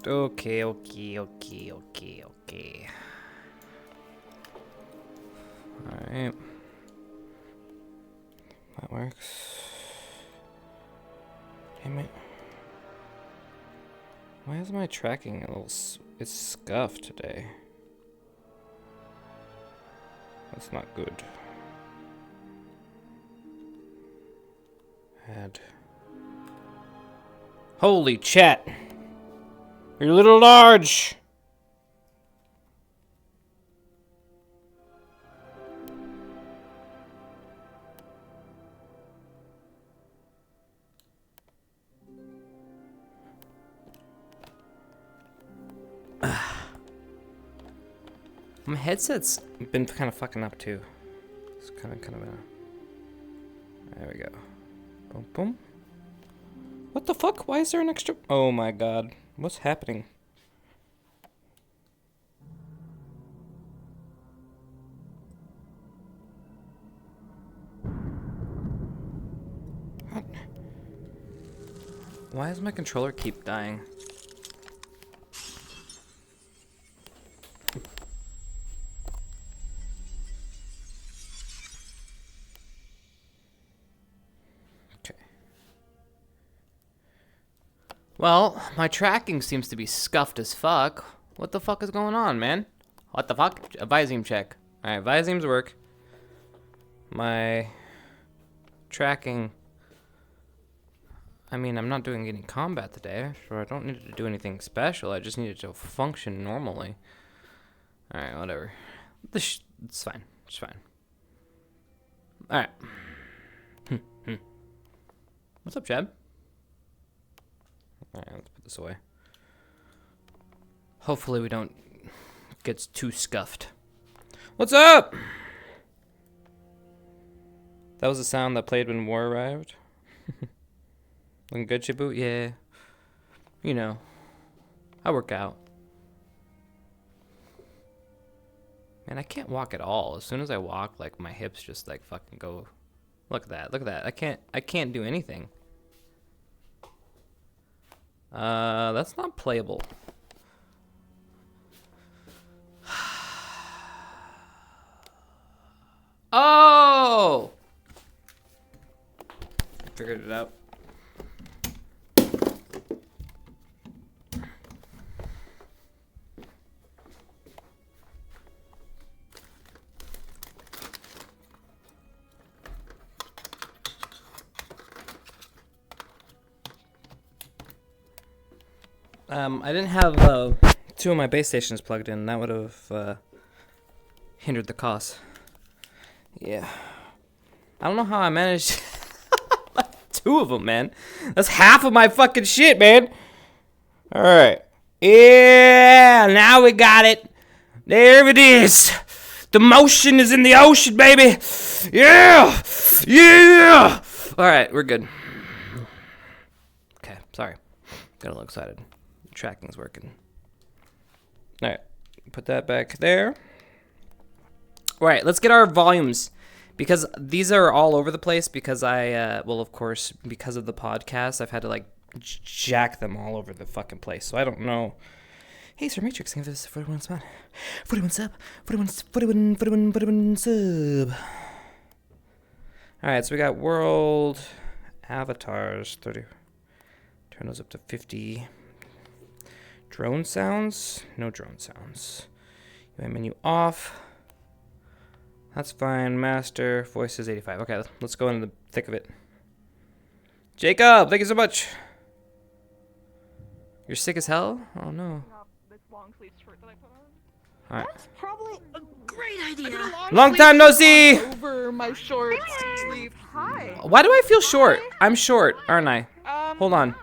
Okay. Alright. That works. Damn it. Why is my tracking a little... It's scuffed today. That's not good. Add. Holy chat! You're a little large! My headset's been kind of fucking up too. It's kind of a... There we go. Boom, boom. What the fuck? Why is there an extra... Oh my god. What's happening? What? Why does my controller keep dying? Well, my tracking seems to be scuffed as fuck. What the fuck is going on, man? What the fuck? A Viseme check. Alright, Visemes work. My tracking... I mean, I'm not doing any combat today, so I don't need to do anything special. I just need it to function normally. Alright, whatever. It's fine. It's fine. Alright. What's up, Chad? Alright, let's put this away. Hopefully we don't get too scuffed. What's up? That was the sound that played when war arrived. Looking good, Chibu? Yeah. You know. I work out. Man, I can't walk at all. As soon as I walk, like my hips just like fucking go. Look at that. Look at that. I can't do anything. That's not playable. Oh! Figured it out. I didn't have two of my base stations plugged in. That would have hindered the cost. Yeah. I don't know how I managed two of them, man. That's half of my fucking shit, man. All right. Yeah, now we got it. There it is. The motion is in the ocean, baby. Yeah. Yeah. All right, we're good. Okay, sorry. Got a little excited. Tracking's working. All right, put that back there. All right, let's get our volumes because these are all over the place because well, of course, because of the podcast, I've had to like jack them all over the fucking place. So I don't know. Hey, Sir Matrix, thank you for this 41 spot. 41 sub. 41 sub. All right, so we got world avatars 30. Turn those up to 50. Drone sounds? No drone sounds. UI menu off. That's fine. Master. Voices 85. Okay, let's go into the thick of it. Jacob, thank you so much. You're sick as hell? Oh no. Alright. That's probably a great idea. Long time no see! Over my short sleeve. Hi. Why do I feel short? I'm short, aren't I? Hold on.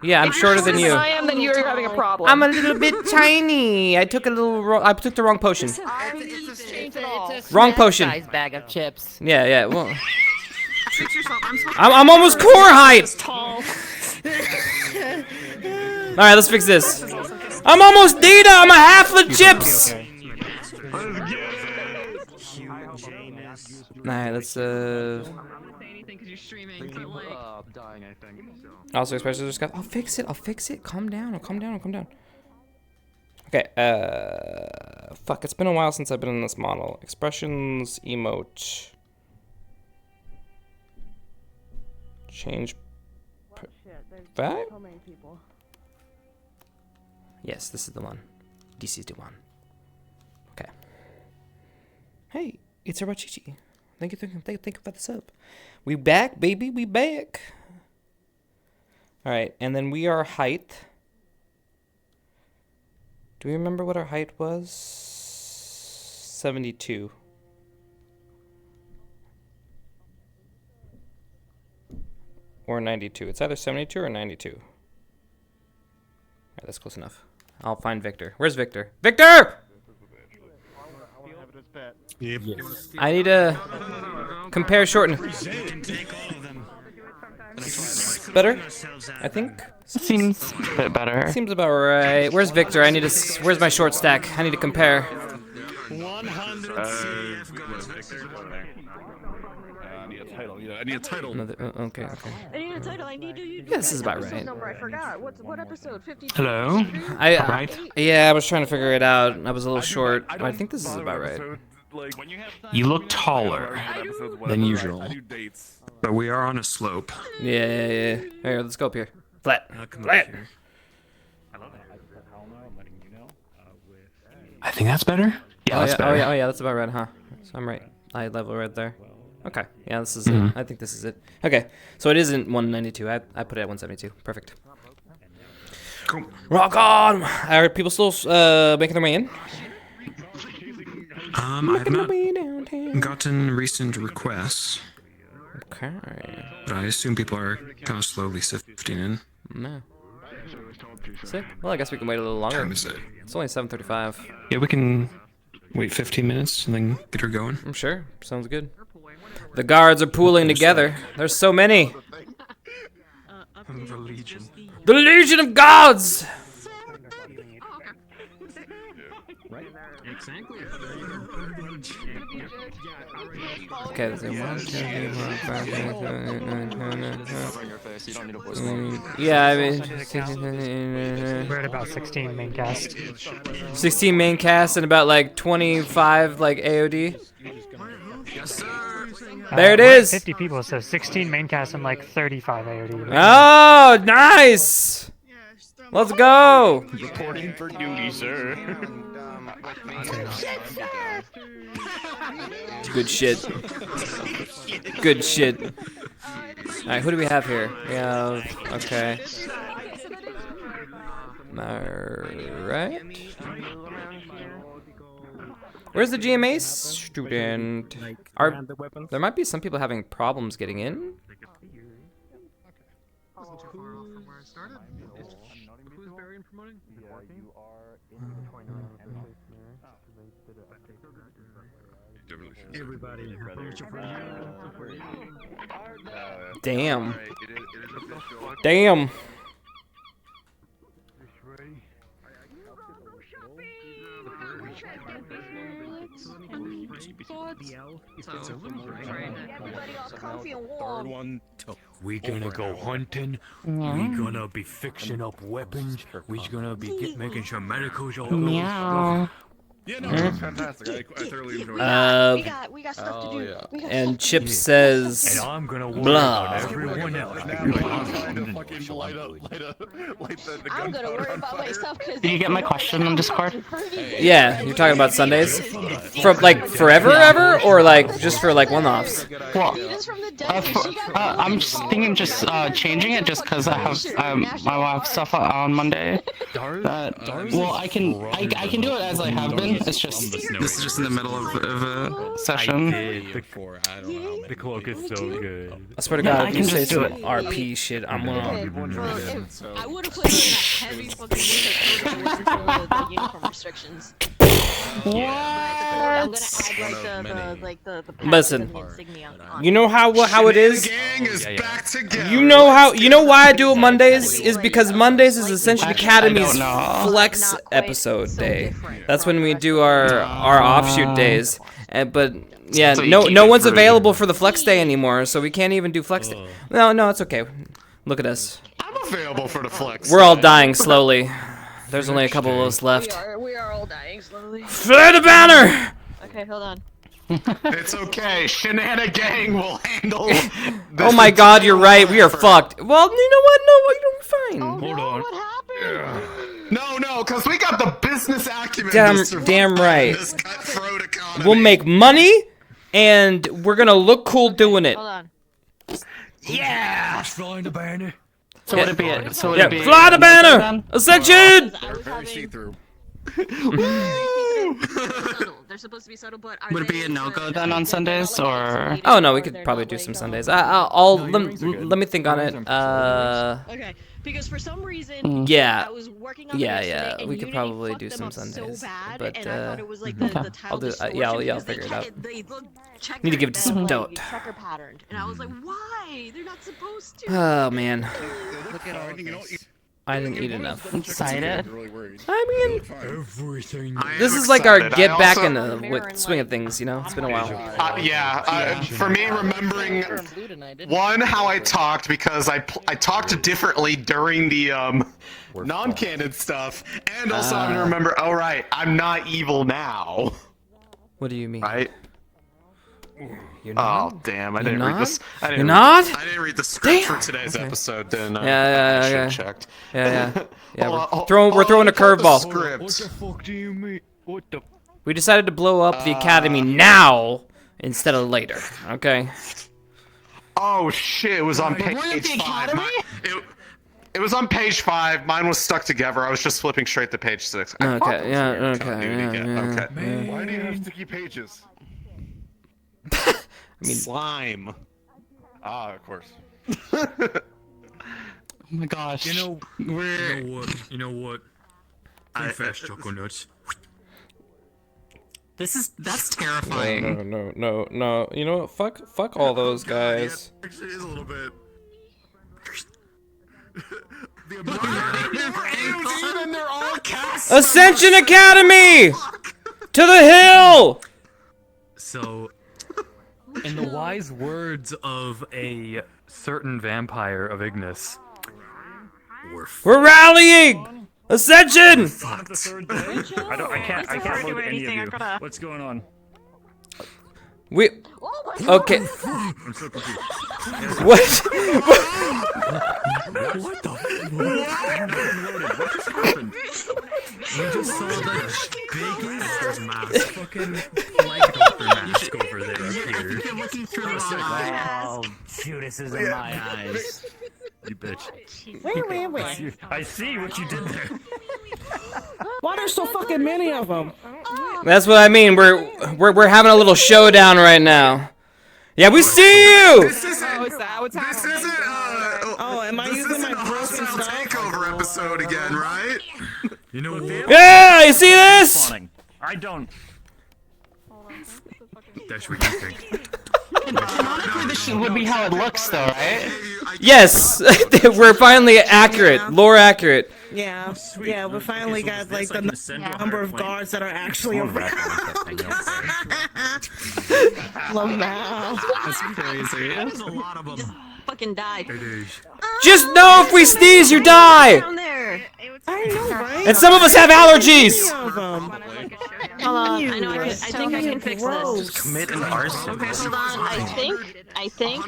Yeah, I'm shorter than you. I am, then you're having a problem. I'm a little bit tiny. I took I took the wrong potion. It's Wrong potion. Size bag of chips. Yeah. Well, Fix yourself. I'm almost core height. tall. All right, let's fix this. I'm almost Dita. I'm a half of Chipz. All right, let's Also, especially just got. I'll fix it. Calm down. Okay, fuck, it's been a while since I've been in this model. Expressions, emote. Change back? Yes, this is the one. This is the one. Okay. Hey, it's Arachichi. Thank you for the sub. We back, baby, we back. Alright, and then we are height. Do we remember what our height was? 72. Or 92. It's either 72 or 92. Alright, that's close enough. I'll find Victor. Where's Victor? Victor! I need to compare short and... Better? I think? Seems a bit better. Seems about right. Where's Victor? I need to... Where's my short stack? I need to compare. 100 CF goes Victor. I need a title. Yeah, I need a title. Okay. I need a title. I need to. Yeah, this is about right. Number, I forgot. What episode? 52. Hello? Yeah, I was trying to figure it out. I was a little short. I think this is about right. You look taller than usual. But we are on a slope. Yeah. Here, let's go up here. Flat. Flat. I think that's better. Yeah, that's better. Oh yeah, that's about right, huh? So I'm right. Eye level right there. Okay. Yeah, this is it. I think this is it. Okay. So it isn't 192. I put it at 172. Perfect. Cool. Rock on! Are people still making their way in? I've not gotten recent requests. Okay. But I assume people are kind of slowly sifting in. No. Sick. Well, I guess we can wait a little longer. Time is it? It's only 7:35. Yeah, we can wait 15 minutes and then get her going. I'm sure. Sounds good. The guards are pooling together. There's so many. The Legion. The Legion of Gods! Okay, there's a 1, 2, 3, 4, 5, 6, 7, 8, 9, 10, yeah, I mean... We're at about 16 main cast. 16 main cast and about like 25 like AOD. There it is! 50 people, so 16 main cast and like 35 AOD. Oh, nice! Let's go! Reporting for duty, sir. Good shit. Good shit. Alright, who do we have here? We have... Okay. Alright. Where's the GMA student? There might be some people having problems getting in. Damn. Damn. We gonna go hunting. We gonna be fixing up weapons. We gonna be making sure medicals are Meow. Yeah, no, it's fantastic. I thoroughly enjoyed it. We got stuff to do. We got And Chipz says, and I'm gonna worry blah. about everyone else. I'm gonna worry about myself because. Did you get my question on Discord? Yeah, you're talking about Sundays? From like forever ever? Or like just for like one-offs? Well, I'm just thinking changing it just because I have stuff on Monday. Well, I can do it as I have been. It's just This is just in the middle of a session. The cloak is so good. I swear to God, I if you can say just do some it. RP shit, I'm gonna... I would have put in that heavy fucking music for the uniform restrictions. what? I'm gonna add like the Listen, and the insignia on you know how it is? Gang is back together. You know why I do it Mondays? Is because Mondays is Ascension Academy's I don't know. flex Not quite episode so day. different That's when we from do our offshoot days. But yeah, So you no keep no it one's free. available for the flex day anymore, so we can't even do flex day. No, it's okay. Look at us. I'm available for the flex. We're all dying slowly. There's only a couple of us left. We are all dying slowly. Fly the banner! Okay, hold on. It's okay. Shenana Gang will handle. Oh my god, you're right. We are fucked. Well, you know what? No, we're fine. Oh, Hold no, on. what happened? No, because we got the business acumen. Damn right. This cutthroat economy. We'll make money, and we're gonna look cool doing it. Hold on. Yeah. Flying the banner. So would it be? So would Yeah, it be? fly the banner! Ascension! I was having... See-through. They're supposed to be subtle, but Would it be a no-go then on Sundays, or? Oh no, we could probably do some Sundays. Let me think on it. Okay, because for some reason, Yeah. I was working on Yeah, them yesterday, and we could Unity probably fucked do them some up Sundays, so bad, but, and I thought it was like the I'll tile do- distortion yeah, I'll because figure it out. They look checkered. Need to give it some They're, like, dough. checker patterned, and I was like, why? They're not supposed to. Oh man, Look at all I didn't eat enough. Excited. really worried. I mean, Everything. this is like our get back in the swing of things. You know, it's been a while. For me, remembering one how I talked because I talked differently during the non-canon stuff, and also I'm gonna remember. Oh right, I'm not evil now. What do you mean? Right? You're not? Oh damn! I You're didn't read not? this. I You're didn't not? I didn't read the script Damn. for today's episode. Didn't I? Yeah, I should yeah. have checked. Yeah. Hold We're on, throwing a pull up the curveball. script. What the fuck do you mean? What the? We decided to blow up the academy now instead of later. Okay. Oh shit! It was on page 5. It was on page 5. Mine was stuck together. I was just flipping straight to page 6. Okay. Yeah. Okay. Okay. Yeah. Why do you have sticky pages? I mean, Slime. Ah, of course. Oh my gosh. You know what? Too fast, Choco Nuts. That's terrifying. No. You know what? Fuck all those guys. Yeah, actually, it is a little bit. They're all cast. Ascension Academy! To the hill! So, in the wise words of a certain vampire of Ignis, We're rallying! Ascension! I can't look at any of you. What's going on? We. Oh my Okay. I'm so confused. What? what the? What just happened? We just saw the biggest fucking flag doctor mask over there here. Wow, Judas is in my eyes. You bitch. I see what you did there. Why there's so fucking many of them? That's what I mean. We're having a little showdown right now. Yeah, we see you. This isn't. Oh, am I using my broken stuff? Takeover episode again, right? You know what? Yeah, you see this? I don't. That's what you think. Canonically, this would be how it looks, though, right? Yes, we're finally accurate, lore accurate. Yeah, yeah, we finally got like the number of guards that are actually around. Lamau. That's crazy. There's a lot of them. fucking died. It is. Just know if we sneeze, you die. Down there. I know, right? And some of us have allergies. Of them. Hold on. I know. I think I can fix this. Commit an arson. Okay, hold on. I think I can.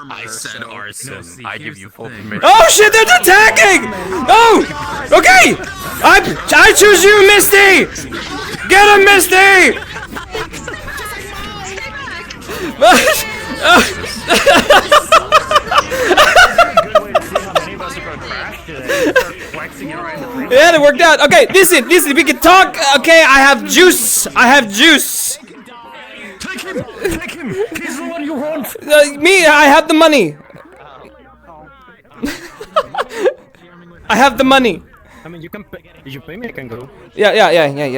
I said arson. I give you full permission. Oh shit, they're attacking! Oh, okay. I choose you, Misty. Get him, Misty. Yeah, it worked out. Okay, listen, we can talk. Okay, I have juice. Take him! He's the one you want! Me, I have the money. I have the money. I mean, you pay me, I can go. Yeah.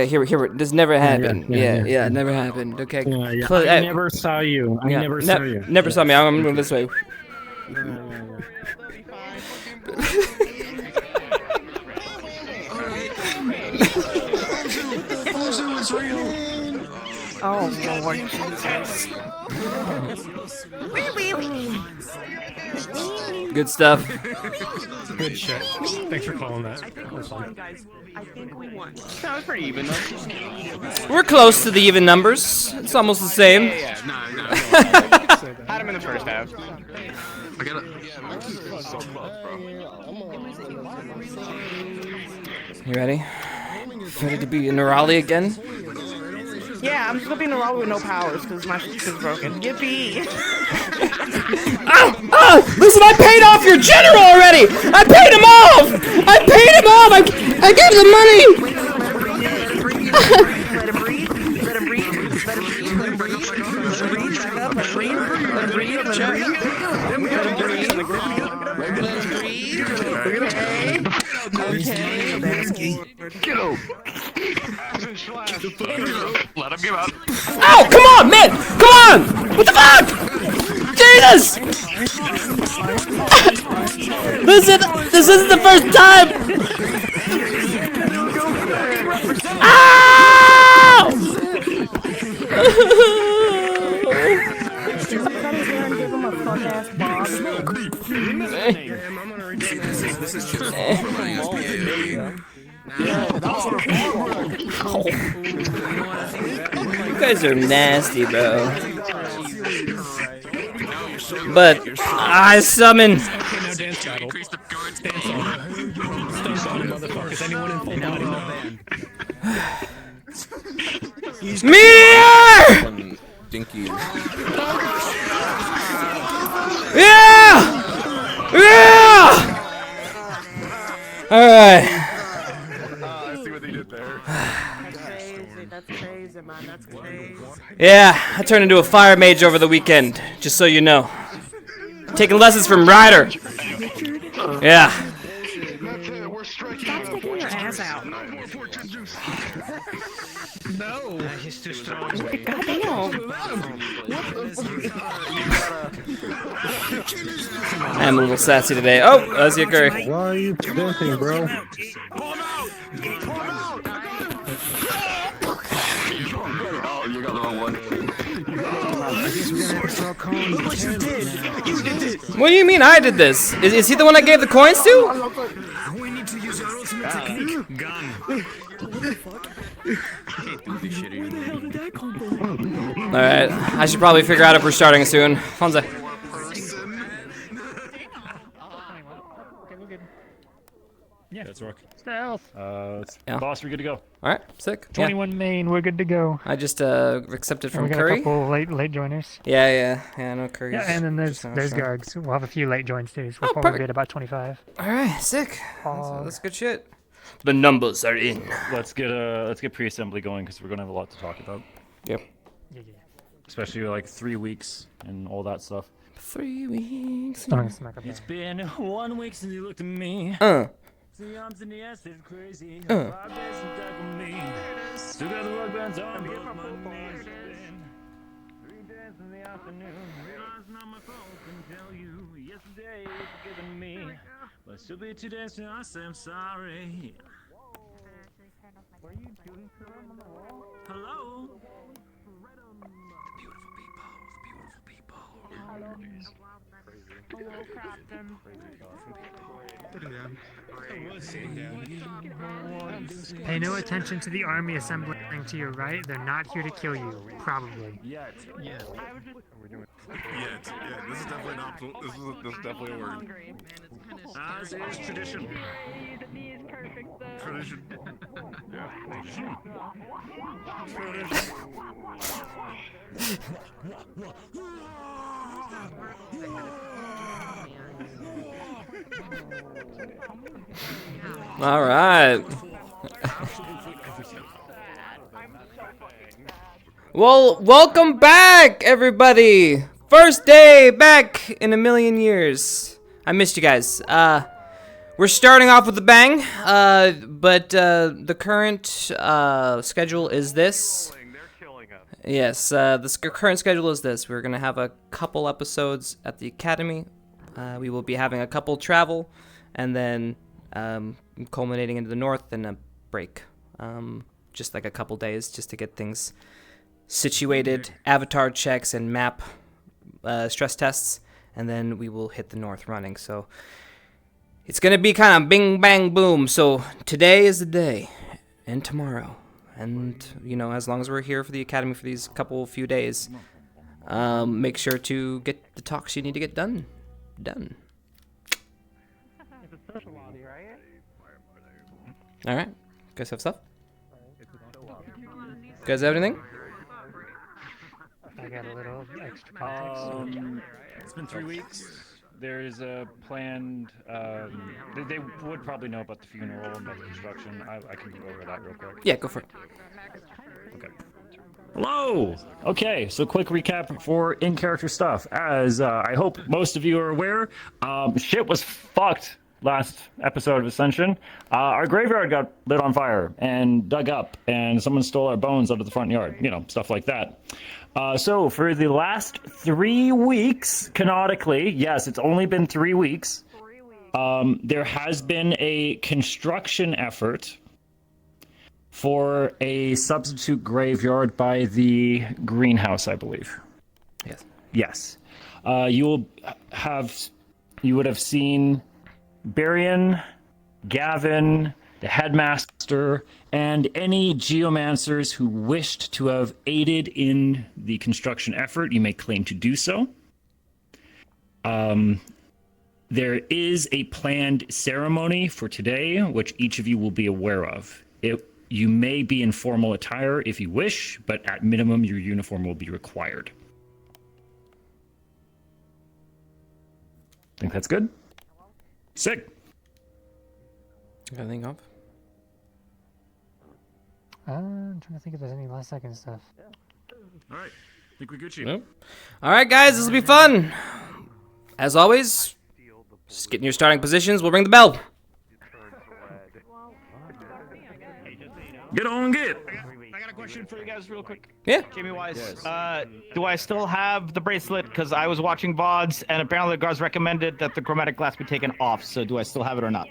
Here. This never happened. Yeah, never happened. Okay. Yeah. Close- I never saw you. I never saw you. Never saw me. I'm going this way. Oh, Lord Jesus. Good stuff. Good shit. Thanks for calling that. That's fun. Guys, I think we won. That was pretty even. We're close to the even numbers. It's almost the same. Yeah, no. Had him in the first half. I got it. Yeah, so close, bro. You ready? Ready to be in Raleigh again? Yeah, I'm just gonna be in a row with no powers because my shit is broken. Yippee! Listen, I paid off your general already! I paid him off! I gave him money! Let him breathe. Let him breathe. Let him breathe. Let him breathe. Let him breathe. Back up. Let him breathe. Let him breathe. Let him breathe. Let him breathe. Get him! Let him give out. Ow! Come on, man! Come on! What the fuck? Jesus! This isn't the first time! Ow! You guys are nasty, bro. But I summon. Increase the guards. Stance on. Stance on, motherfuckers. Anyone in full body? Meteor! Dinky. Yeah! Yeah! Alright. I see what they did there. That's crazy, man. That's crazy. Yeah, I turned into a fire mage over the weekend, just so you know. Taking lessons from Ryder. Yeah. Stop sticking your ass out. No. He's too strong. Goddamn. I'm a little sassy today. Oh, that's your curry. Why are you dancing, bro? Oh, you got the wrong one. What do you mean I did this? Is he the one I gave the coins to? We need to use our ultimate technique. Gun. Alright, I should probably figure out if we're starting soon. Fonza. Yeah, that's work. Stealth. Yeah. Boss, we're good to go. Alright, sick. 21 main, we're good to go. I just accepted And from we got Curry. a couple late joiners. Yeah, no Curry's. Yeah, and then there's sure. guards. We'll have a few late joins too, so we'll Oh, probably perfect. be at about 25. Alright, sick. That's good shit. The numbers are in. Let's get pre-assembly going because we're gonna have a lot to talk about. Yep. Yeah. Especially like 3 weeks and all that stuff. 3 weeks. It's been 1 week since you looked at me. The arms in the ass, they're crazy. 5 days and back with me. Still got the rug bands on, both my knees. 3 days in the afternoon. Realizing all my faults can tell you. Yesterday, you've forgiven me. But still be 2 days till I say I'm sorry. What are you doing to them on the wall? Hello? Hello, Captain. Pay no attention to the army assembling to your right. They're not here to kill you. Probably. Yet. Yeah, this is definitely not. This is definitely a word. As is tradition. Tradition. All right. Well, welcome back, everybody. First day back in a million years. I missed you guys. We're starting off with a bang, but the current schedule is this. Yes, the current schedule is this. We're gonna have a couple episodes at the academy. We will be having a couple travel, and then culminating into the north and a break. Just like a couple days, just to get things situated, avatar checks and map stress tests, and then we will hit the north running. So it's gonna be kind of bing bang boom. So today is the day, and tomorrow, and you know, as long as we're here for the academy for these few days, make sure to get the talks you need to get done. All right, guys have stuff. Guys have anything? I got a little extra context. It's been 3 weeks. There's a planned. They would probably know about the funeral and about the construction. I can go over that real quick. Yeah, go for it. Okay. Hello! Okay, so quick recap for in-character stuff. As I hope most of you are aware, shit was fucked last episode of Ascension. Our graveyard got lit on fire and dug up, and someone stole our bones out of the front yard. You know, stuff like that. So for the last 3 weeks, canonically, yes, it's only been 3 weeks, there has been a construction effort for a substitute graveyard by the greenhouse, I believe. Yes. Yes. You would have seen Barian, Gavin, the headmaster, and any geomancers who wished to have aided in the construction effort. You may claim to do so. There is a planned ceremony for today, which each of you will be aware of. You may be in formal attire if you wish, but at minimum, your uniform will be required. Think that's good? Sick. Anything up? I'm trying to think if there's any last second stuff. All right, think we Gucci. Nope. All right, guys, this will be fun. As always, just get in your starting positions. We'll ring the bell. Get on, get. I got a question for you guys real quick. Yeah. Jamie Wise, do I still have the bracelet? Because I was watching VODs, and apparently the guards recommended that the chromatic glass be taken off, so do I still have it or not?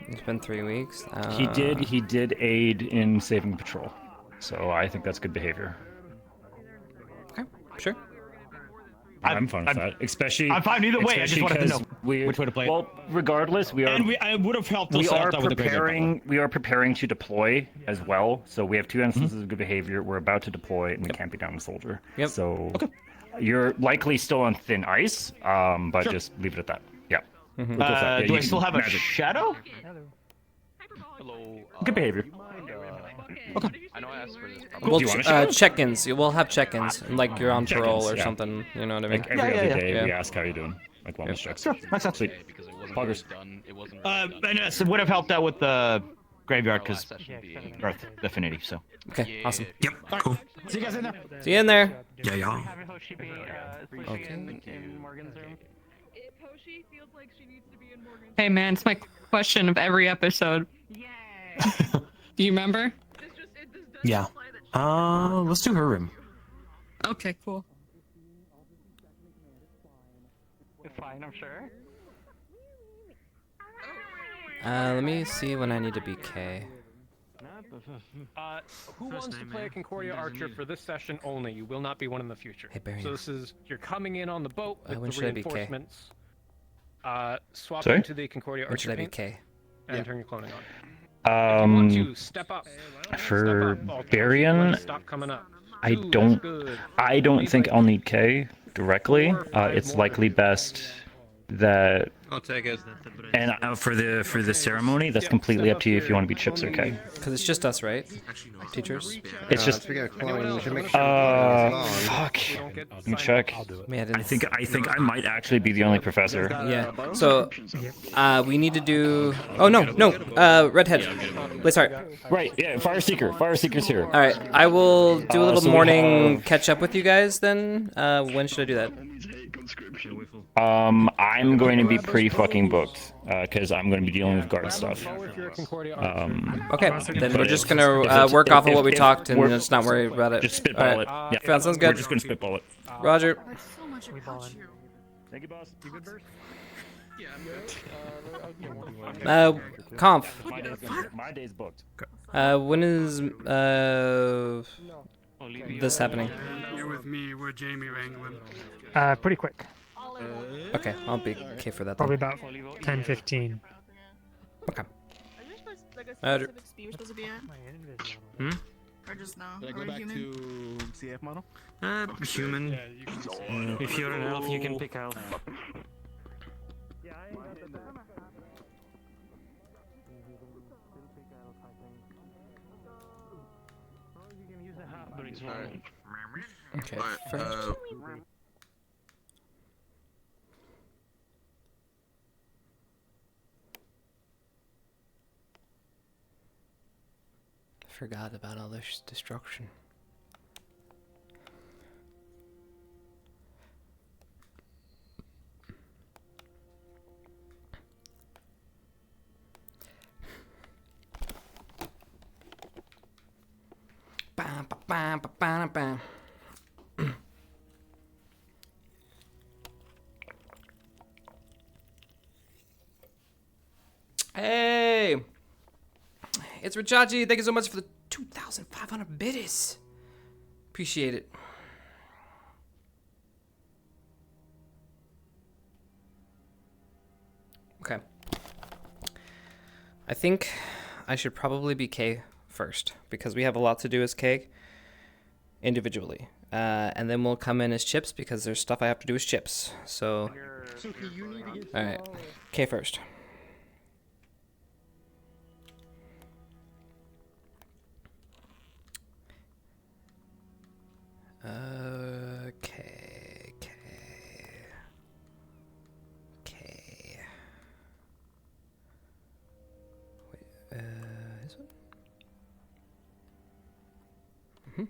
It's been 3 weeks. He did aid in saving patrol, so I think that's good behavior. Okay, sure. I'm fine with that, especially. I'm fine either way. I just wanted to know which way to play it. Well, regardless, we are. And I would have helped. We are preparing. We are preparing to deploy as well. So we have 2 instances of good behavior. We're about to deploy, and we can't be down a soldier. Yep. So you're likely still on thin ice, but just leave it at that. Yeah. We'll do I still have a shadow? Hello. Good behavior. Okay. I know I asked for this. Well, check-ins. We'll have check-ins, like you're on parole or something. You know what I mean? Like every other day, we ask how you're doing, like wellness checks. Sure, makes sense. Poggers. And it would have helped out with the graveyard because Earth affinity. So. Okay, awesome. Yep, cool. See you guys in there. See you in there. Yeah, y'all. Okay. Hey man, it's my question of every episode. Do you remember? Yeah. Let's do her room. Okay, cool. It's fine, I'm sure. Let me see when I need to be K. Who wants to play a Concordia Archer for this session only? You will not be one in the future. Hey, Barry. So this is, you're coming in on the boat with when the should I be K? reinforcements. Swap Sorry? into the Concordia When Archer should I be paint K? and turn your cloning on. If you want to, step up. For Step up. Barian, Stop coming up. I Ooh, don't. that's good. I don't think I'll need K directly. It's likely best that. I'll take it. And for the ceremony, that's completely up to you if you want to be Chipz or K. Because it's just us, right? Teachers? It's just. Fuck. Let me check. I think I might actually be the only professor. Yeah. So, we need to do. Oh no, redhead. Wait, sorry. Right. Yeah. Fire Seeker's here. All right. I will do a little so we morning have- catch up with you guys then. When should I do that? I'm going to be pretty fucking booked because I'm going to be dealing with guard stuff. Okay, then we're just gonna work off of what we talked and just not worry about it. Just spitball it. Yeah, Yeah, sounds good. We're just going to spitball it. Roger. Thank you, boss. You good, Bert? Conf. My day's booked. When is this happening? You're with me. We're Jamie wrangling. Pretty quick. Okay, I'll be okay for that then. Probably about 10:15. Okay. Are you supposed like a Uh, specific speed you're supposed to be at? Hmm? Or just no? Did I Are go we back human? to CF model? Human. If you're an elf, you can pick elf. Alright. Okay. Alright, First. Forgot about all this destruction. Bam, ba, bam, ba, bam, bam. Hey! It's Richachi. Thank you so much for the 2,500 biddies. Appreciate it. Okay. I think I should probably be K first because we have a lot to do as K individually. And then we'll come in as Chipz because there's stuff I have to do as Chipz. So, alright. K first. Okay, K. Wait, this one? Mm-hmm.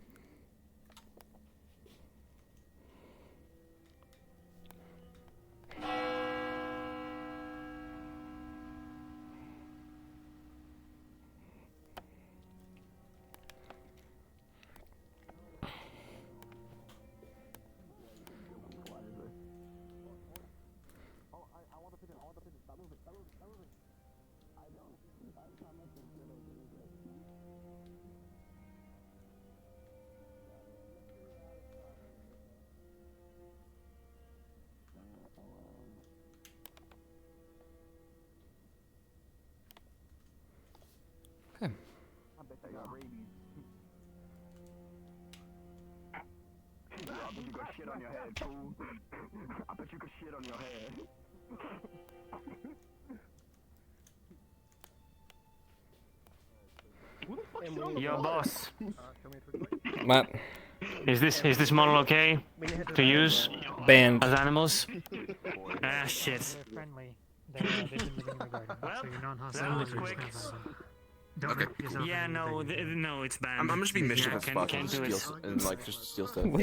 Okay. I bet they got rabies. I bet you got shit on your head, fool. I bet you got shit on your head. Yo, boss. What? Is this model okay to use? Banned. As animals? Ah, shit. They're friendly. They've been living in the garden, so you're non-hostile. That was quick. Don't Okay. make yourself Yeah, no, no, it's banned. I'm just being mischievous Yeah, about can't do it. and like just steal stuff. Oh.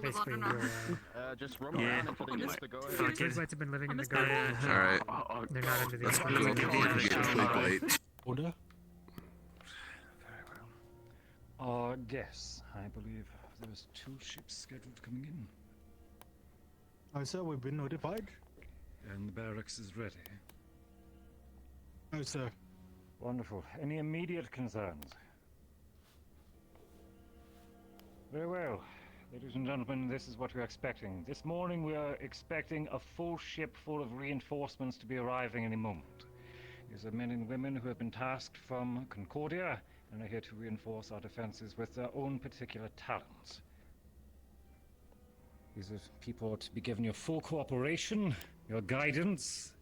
Basically, Just roam Yeah. around until they miss the go ahead. Fuck it. Twigblights have been living in the garden. Alright. They're not under the That's cool. influence. People can get Twigblight. Order? Very well. Yes, I believe there's 2 ships scheduled coming in. Oh, sir, we've been notified. And the barracks is ready. Oh, sir. Wonderful. Any immediate concerns? Very well. Ladies and gentlemen, this is what we're expecting. This morning we are expecting a full ship full of reinforcements to be arriving any moment. These are men and women who have been tasked from Concordia and are here to reinforce our defenses with their own particular talents. These are people to be given your full cooperation, your guidance,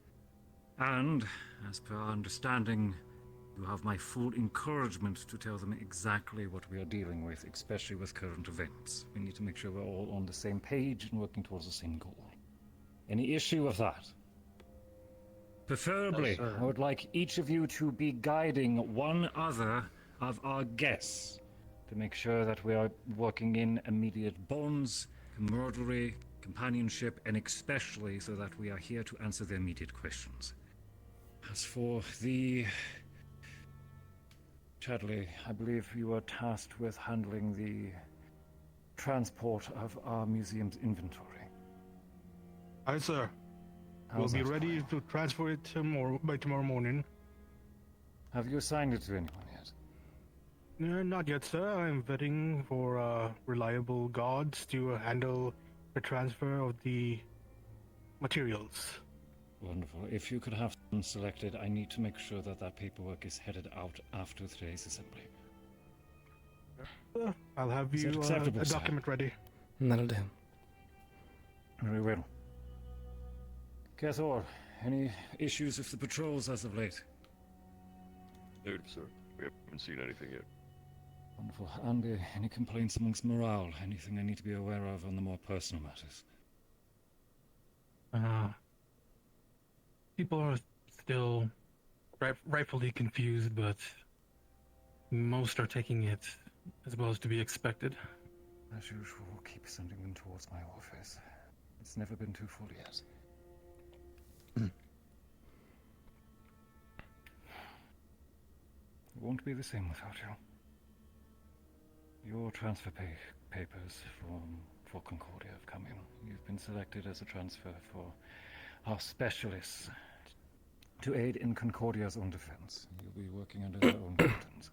and, as per our understanding, you have my full encouragement to tell them exactly what we are dealing with, especially with current events. We need to make sure we're all on the same page and working towards the same goal. Any issue with that? Preferably, I would like each of you to be guiding one other of our guests to make sure that we are working in immediate bonds, camaraderie, companionship, and especially so that we are here to answer the immediate questions. As for the... Chadley, I believe you are tasked with handling the transport of our museum's inventory. Aye, sir. How's We'll be that? ready to transfer it by tomorrow morning. Have you assigned it to anyone yet? Not yet, sir. I'm vetting for reliable guards to handle the transfer of the materials. Wonderful. If you could have them selected, I need to make sure that that paperwork is headed out after today's assembly. I'll have Is that you acceptable, a sir? document ready. That'll do. Very well. Cathor, any issues with the patrols as of late? No, sir. We haven't seen anything yet. Wonderful. And any complaints amongst morale? Anything I need to be aware of on the more personal matters? People are still rightfully confused, but most are taking it as well as to be expected. As usual, we'll keep sending them towards my office. It's never been too full yet. It won't be the same without you. Your transfer papers for Concordia have come in. You've been selected as a transfer for our specialists to aid in Concordia's own defense. You'll be working under their own captains.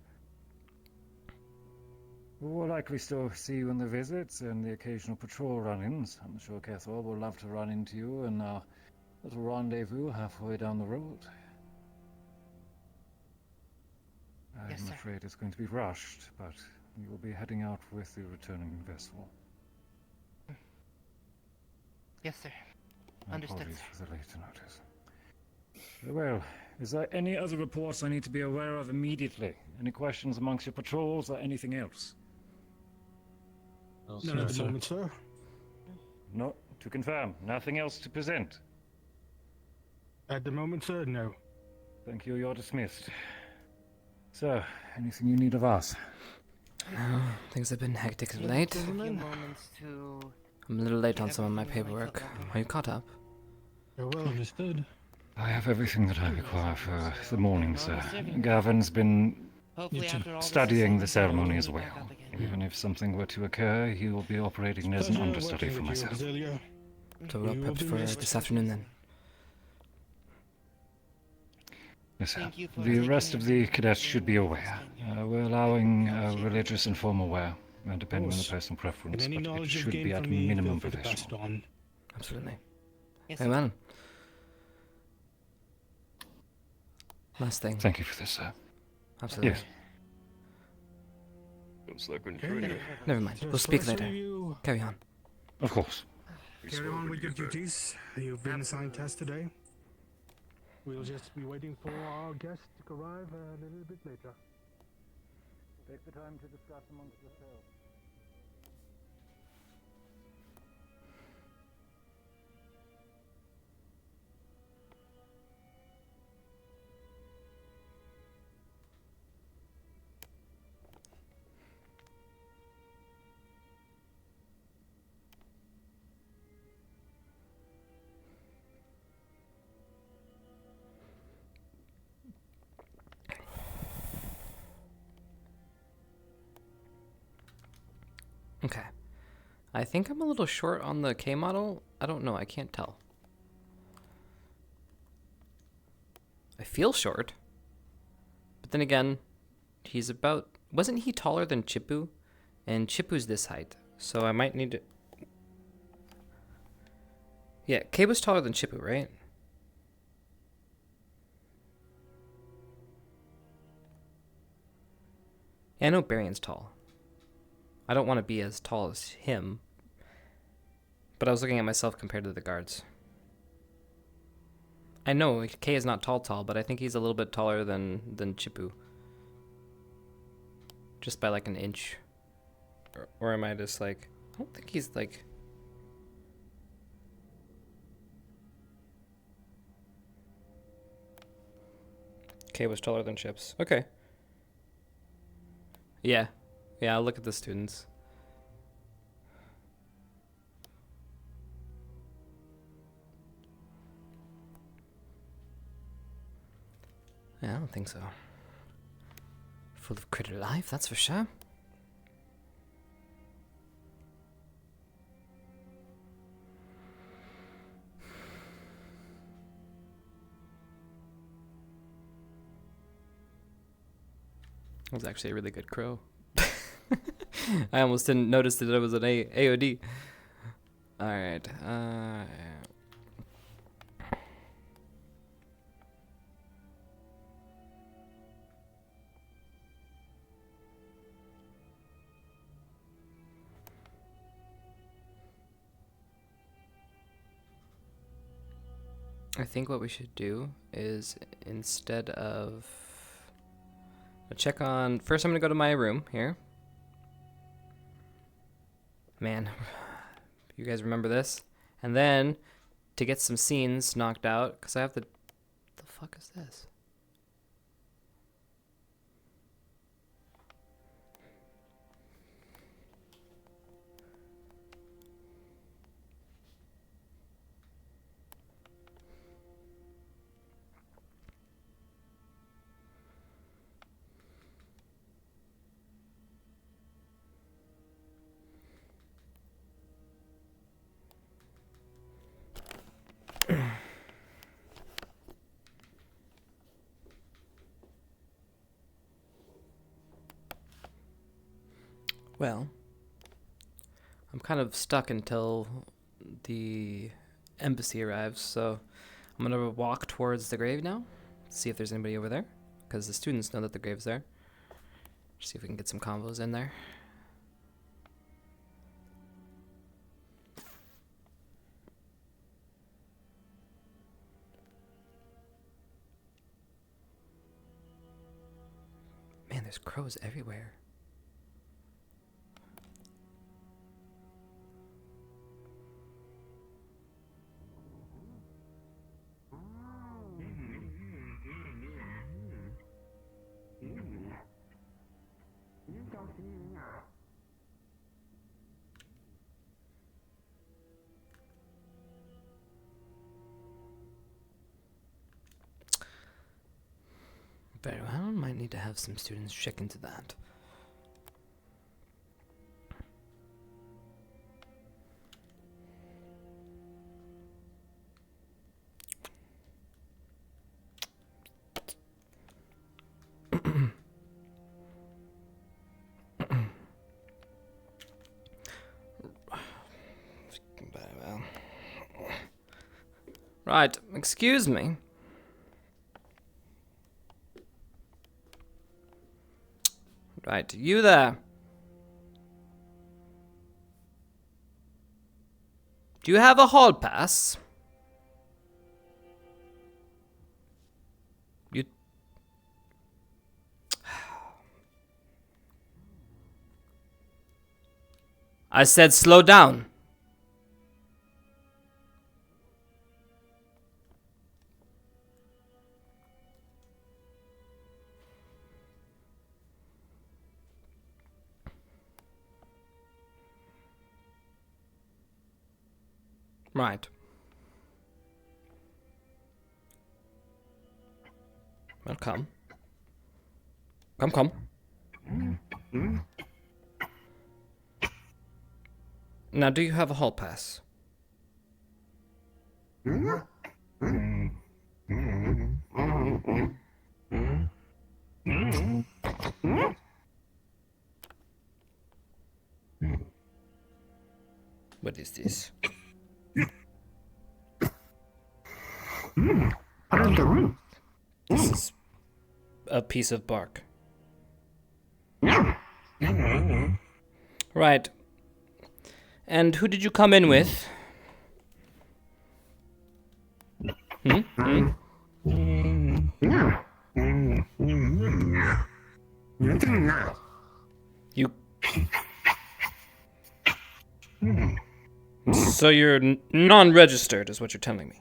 We'll likely still see you in the visits and the occasional patrol run-ins. I'm sure Cathor will love to run into you in our little rendezvous halfway down the road. Yes, I'm sir. afraid it's going to be rushed, but we will be heading out with the returning vessel. Yes, sir. My Understood, apologies sir. for the late notice. Very well. Is there any other reports I need to be aware of immediately? Any questions amongst your patrols or anything else? None at the moment, sir. No, to confirm, nothing else to present. At the moment, sir, no. Thank you, you're dismissed. So, anything you need of us? No, things have been hectic of Take late. a few moments to I'm a little late on get some of my everything right paperwork. foot back Are you caught up? Very well understood. I have everything that I require for the morning, sir. Gavin's been Hopefully after all this studying the is ceremony settled, as we'll be back well. up again. Even if something were to occur, he will be operating as an Pleasure understudy working for with you, myself. Azalea. So we're all You will prepped be for missed. this afternoon then. Yes, sir. Thank you for The taking rest of your the time cadets to should be aware. We're allowing religious and formal wear, depending on the course. personal preference, And any but it knowledge you've should gained be at from me, minimum feel free to pass it professional. on. Absolutely. Yes, Very sir. well. Last thing. Thank you for this, sir. Absolutely. Yes. Looks like we're Okay. training. Never mind. So We'll speak first later. you Carry on. Of course. carry on with your duties. You've been assigned tasks today. We'll just be waiting for our guest to arrive a little bit later. Take the time to discuss amongst yourselves. Okay. I think I'm a little short on the K model. I don't know. I can't tell. I feel short. But then again, he's about... Wasn't he taller than Chippu? And Chippu's this height. So I might need to... Yeah, K was taller than Chippu, right? Yeah, I know Barion's tall. I don't want to be as tall as him. But I was looking at myself compared to the guards. I know K is not tall, but I think he's a little bit taller than Chippu. Just by like an inch. Or am I just like... I don't think he's like... K was taller than Chipz. Okay. Yeah. Yeah, I'll look at the students. Yeah, I don't think so. Full of critter life, that's for sure. That was actually a really good crow. I almost didn't notice that it was an AOD. Alright, I think what we should do is instead of check on first I'm gonna go to my room here. Man, you guys remember this? And then to get some scenes knocked out, because I have the fuck is this? Well, I'm kind of stuck until the embassy arrives, so I'm gonna walk towards the grave now, see if there's anybody over there, because the students know that the grave's there. See if we can get some combos in there. Man, there's crows everywhere. Very well, might need to have some students check into that. Very well. Right, excuse me. Right, you there. Do you have a hall pass? You... I said slow down. Right. Well, come. Come. Now, do you have a hall pass? What is this? This is a piece of bark. Right. And who did you come in with? You... So you're non-registered, is what you're telling me.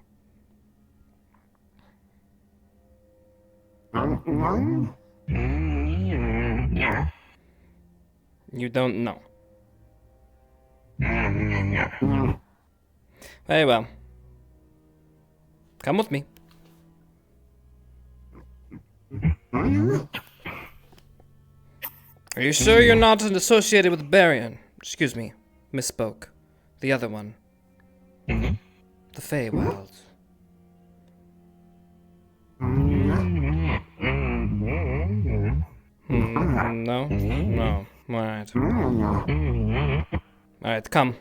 You don't know. Very well. Come with me. Are you sure you're not associated with Barian? Excuse me, misspoke. The other one. The Feywilds. No? No. Alright. Alright, come.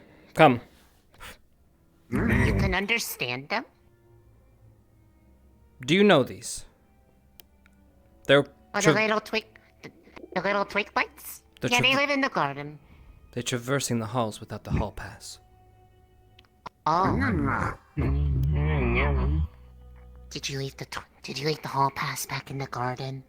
You can understand them? Do you know these? They're The little twig bites? Yeah, they live in the garden. They're traversing the halls without the hall pass. Oh. Did you leave the hall pass back in the garden?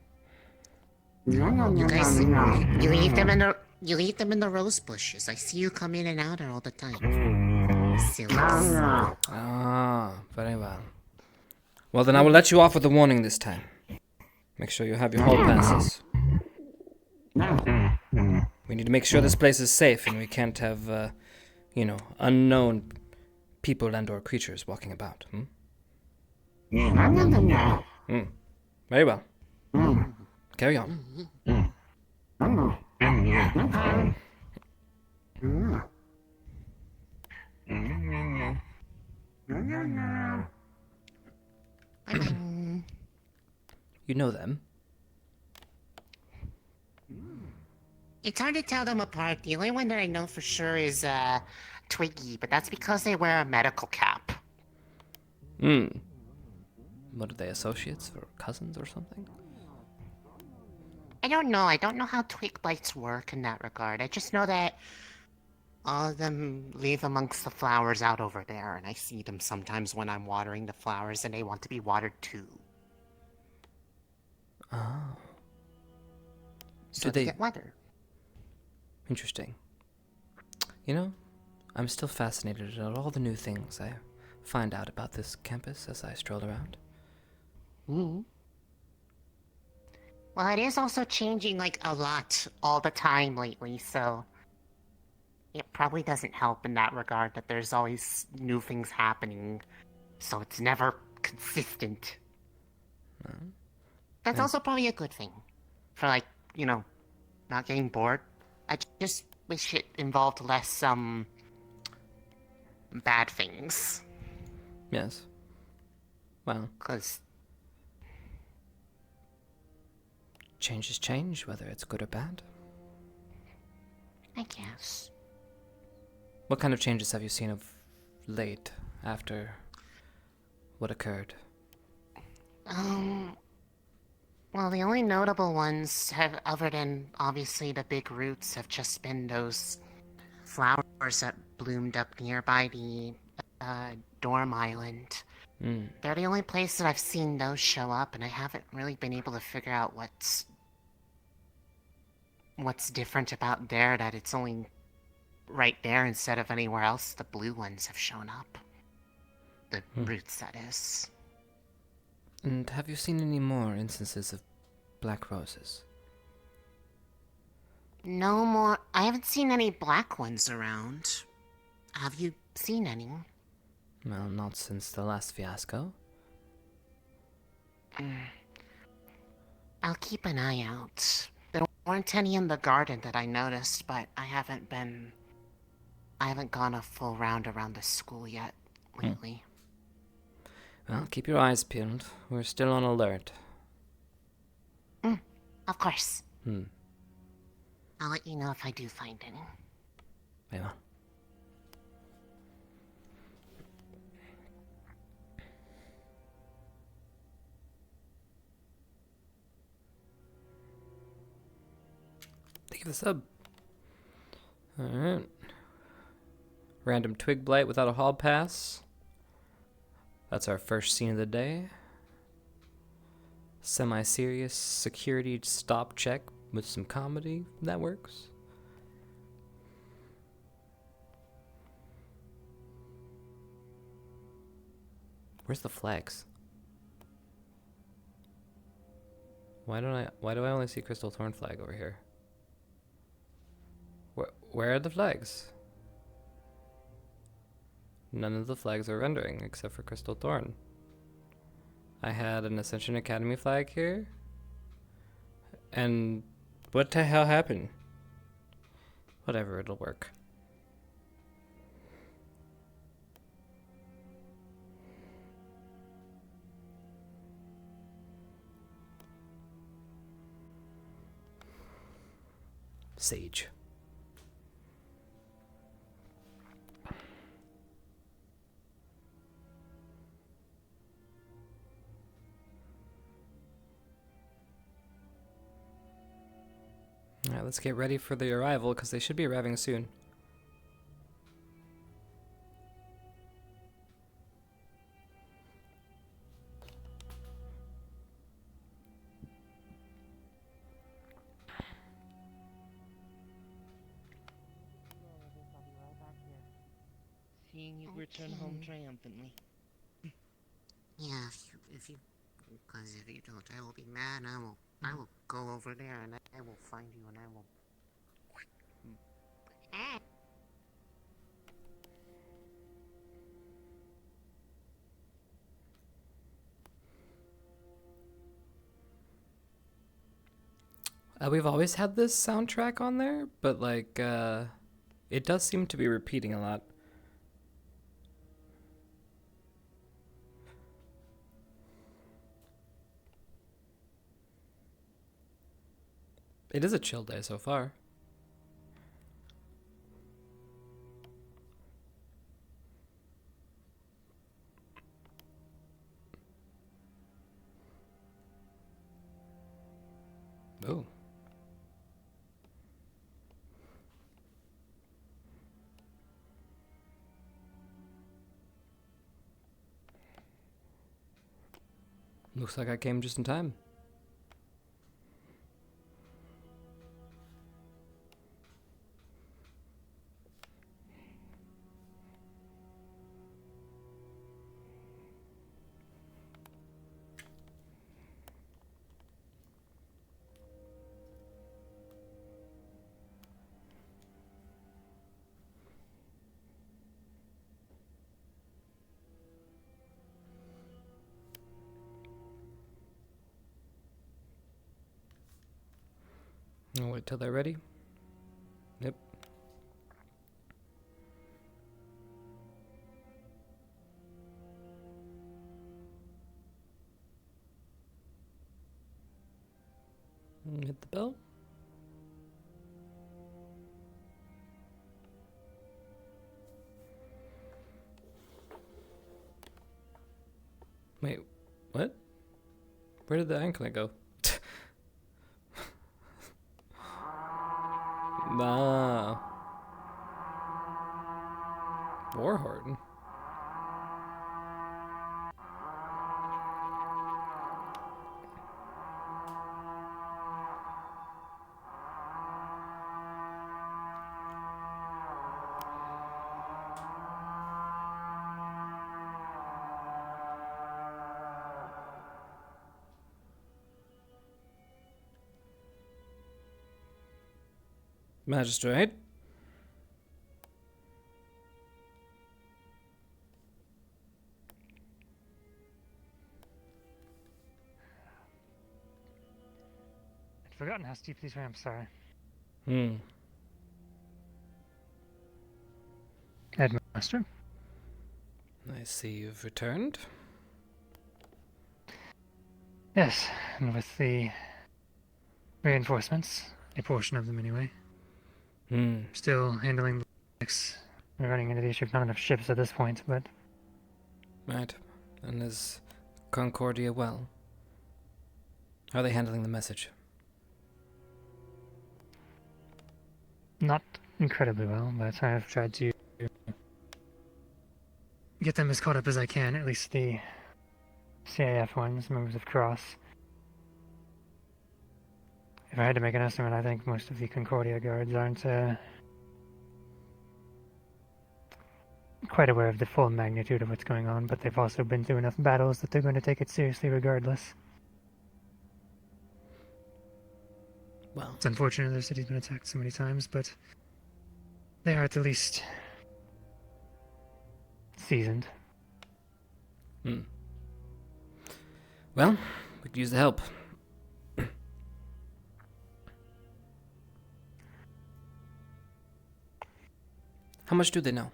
You guys, you leave them in the rose bushes. I see you come in and out all the time. Silly. Ah, very well. Well, then I will let you off with a warning this time. Make sure you have your hall passes. We need to make sure this place is safe and we can't have, unknown people and or creatures walking about. Very well. Carry on. You know them? It's hard to tell them apart. The only one that I know for sure is Twiggy, but that's because they wear a medical cap. What are they, associates or cousins or something? I don't know. I don't know how twig bites work in that regard. I just know that all of them live amongst the flowers out over there, and I see them sometimes when I'm watering the flowers, and they want to be watered too. Oh. So they get weather. Interesting. You know, I'm still fascinated at all the new things I find out about this campus as I stroll around. Well, it is also changing, a lot all the time lately, so it probably doesn't help in that regard that there's always new things happening, so it's never consistent. That's also probably a good thing for, not getting bored. I just wish it involved less, bad things. Yes. Well. 'Cause change is change, whether it's good or bad. I guess. What kind of changes have you seen of late after what occurred? Well, the only notable ones have, other than obviously the big roots, have just been those flowers that bloomed up nearby the dorm island. They're the only place that I've seen those show up, and I haven't really been able to figure out what's different about there, that it's only right there instead of anywhere else the blue ones have shown up. The roots, that is. And have you seen any more instances of black roses? No more. I haven't seen any black ones around. Have you seen any? Well, not since the last fiasco. I'll keep an eye out. There weren't any in the garden that I noticed, but I haven't gone a full round around the school yet lately. Well, keep your eyes peeled. We're still on alert. Of course. I'll let you know if I do find any. Very well. Thank you for the sub. Alright. Random twig blight without a hall pass. That's our first scene of the day. Semi-serious security stop check with some comedy. That works. Where's the flags? Why do I only see Crystal Thorn flag over here? Where are the flags? None of the flags are rendering except for Crystal Thorn. I had an Ascension Academy flag here. And what the hell happened? Whatever, it'll work. Sage. Alright, let's get ready for the arrival, because they should be arriving soon. Seeing you return home triumphantly. Yeah, if you, because if you don't, I will be mad. I will go over there and I will find you and I will. We've always had this soundtrack on there, but like, it does seem to be repeating a lot. It is a chill day so far. Oh. Looks like I came just in time. I'll wait till they're ready. Yep. Hit the bell. Wait, what? Where did the ankle go? Nah. Warhorn. Magistrate. I'd forgotten how steep these ramps are. Headmaster? I see you've returned. Yes, and with the reinforcements, a portion of them anyway. Still handling the attacks. We're running into the issue of not enough ships at this point, but... Right. And is Concordia well? How are they handling the message? Not incredibly well, but I've tried to get them as caught up as I can, at least the CAF ones, members of Cross. If I had to make an estimate, I think most of the Concordia guards aren't quite aware of the full magnitude of what's going on, but they've also been through enough battles that they're going to take it seriously regardless. Well, it's unfortunate their city's been attacked so many times, but they are at the least seasoned. Well, we could use the help. How much do they know?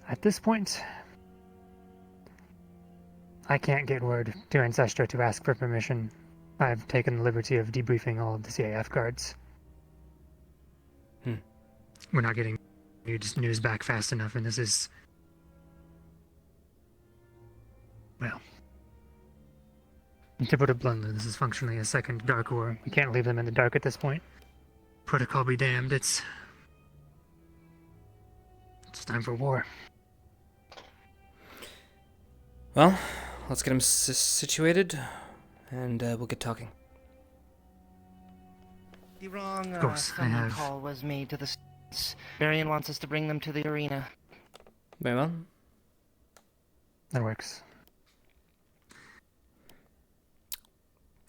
At this point, I can't get word to Ancestor to ask for permission. I've taken the liberty of debriefing all of the CAF guards. We're not getting news back fast enough, and this is... well... To put it bluntly, this is functionally a second Dark War. We can't leave them in the dark at this point. Protocol be damned, it's time for war. Well, let's get him situated, and we'll get talking. The wrong Of course, phone call was made to the Varian wants us to bring them to the arena. Very well. That works.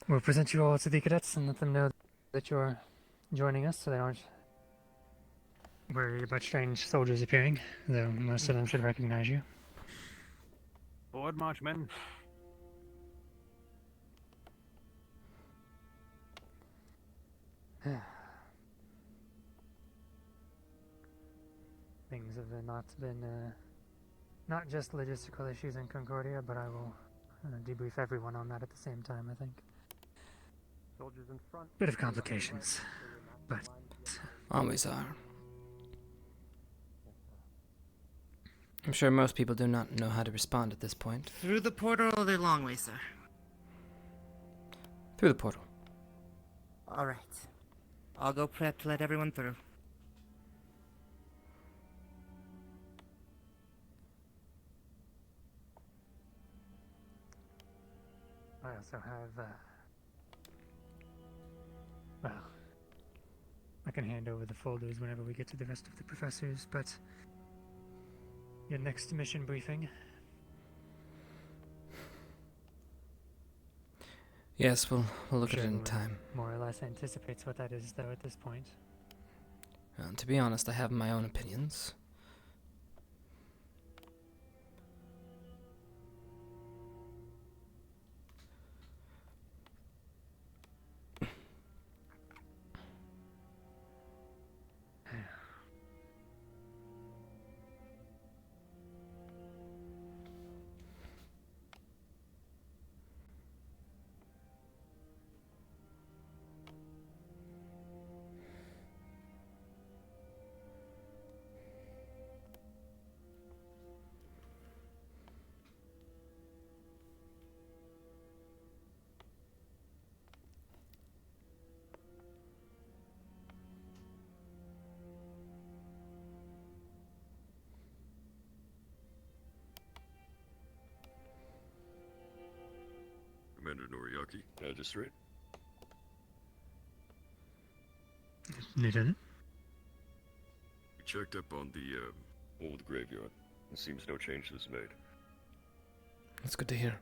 We'll present you all to the cadets and let them know that you're joining us so they aren't worried about strange soldiers appearing, though most of them should recognize you. Forward march, men. Things have not just logistical issues in Concordia, but I will debrief everyone on that at the same time, I think. Soldiers in front. Bit of complications, but always are. I'm sure most people do not know how to respond at this point. Through the portal or the long way, sir? Through the portal. Alright. I'll go prep to let everyone through. I also have, well, I can hand over the folders whenever we get to the rest of the professors, but your next mission briefing. Yes, we'll look at it in time. More or less anticipates what that is, though, at this point. To be honest, I have my own opinions. Commander Noriaki, Magistrate. Lieutenant? We checked up on the old graveyard. It seems no change was made. That's good to hear.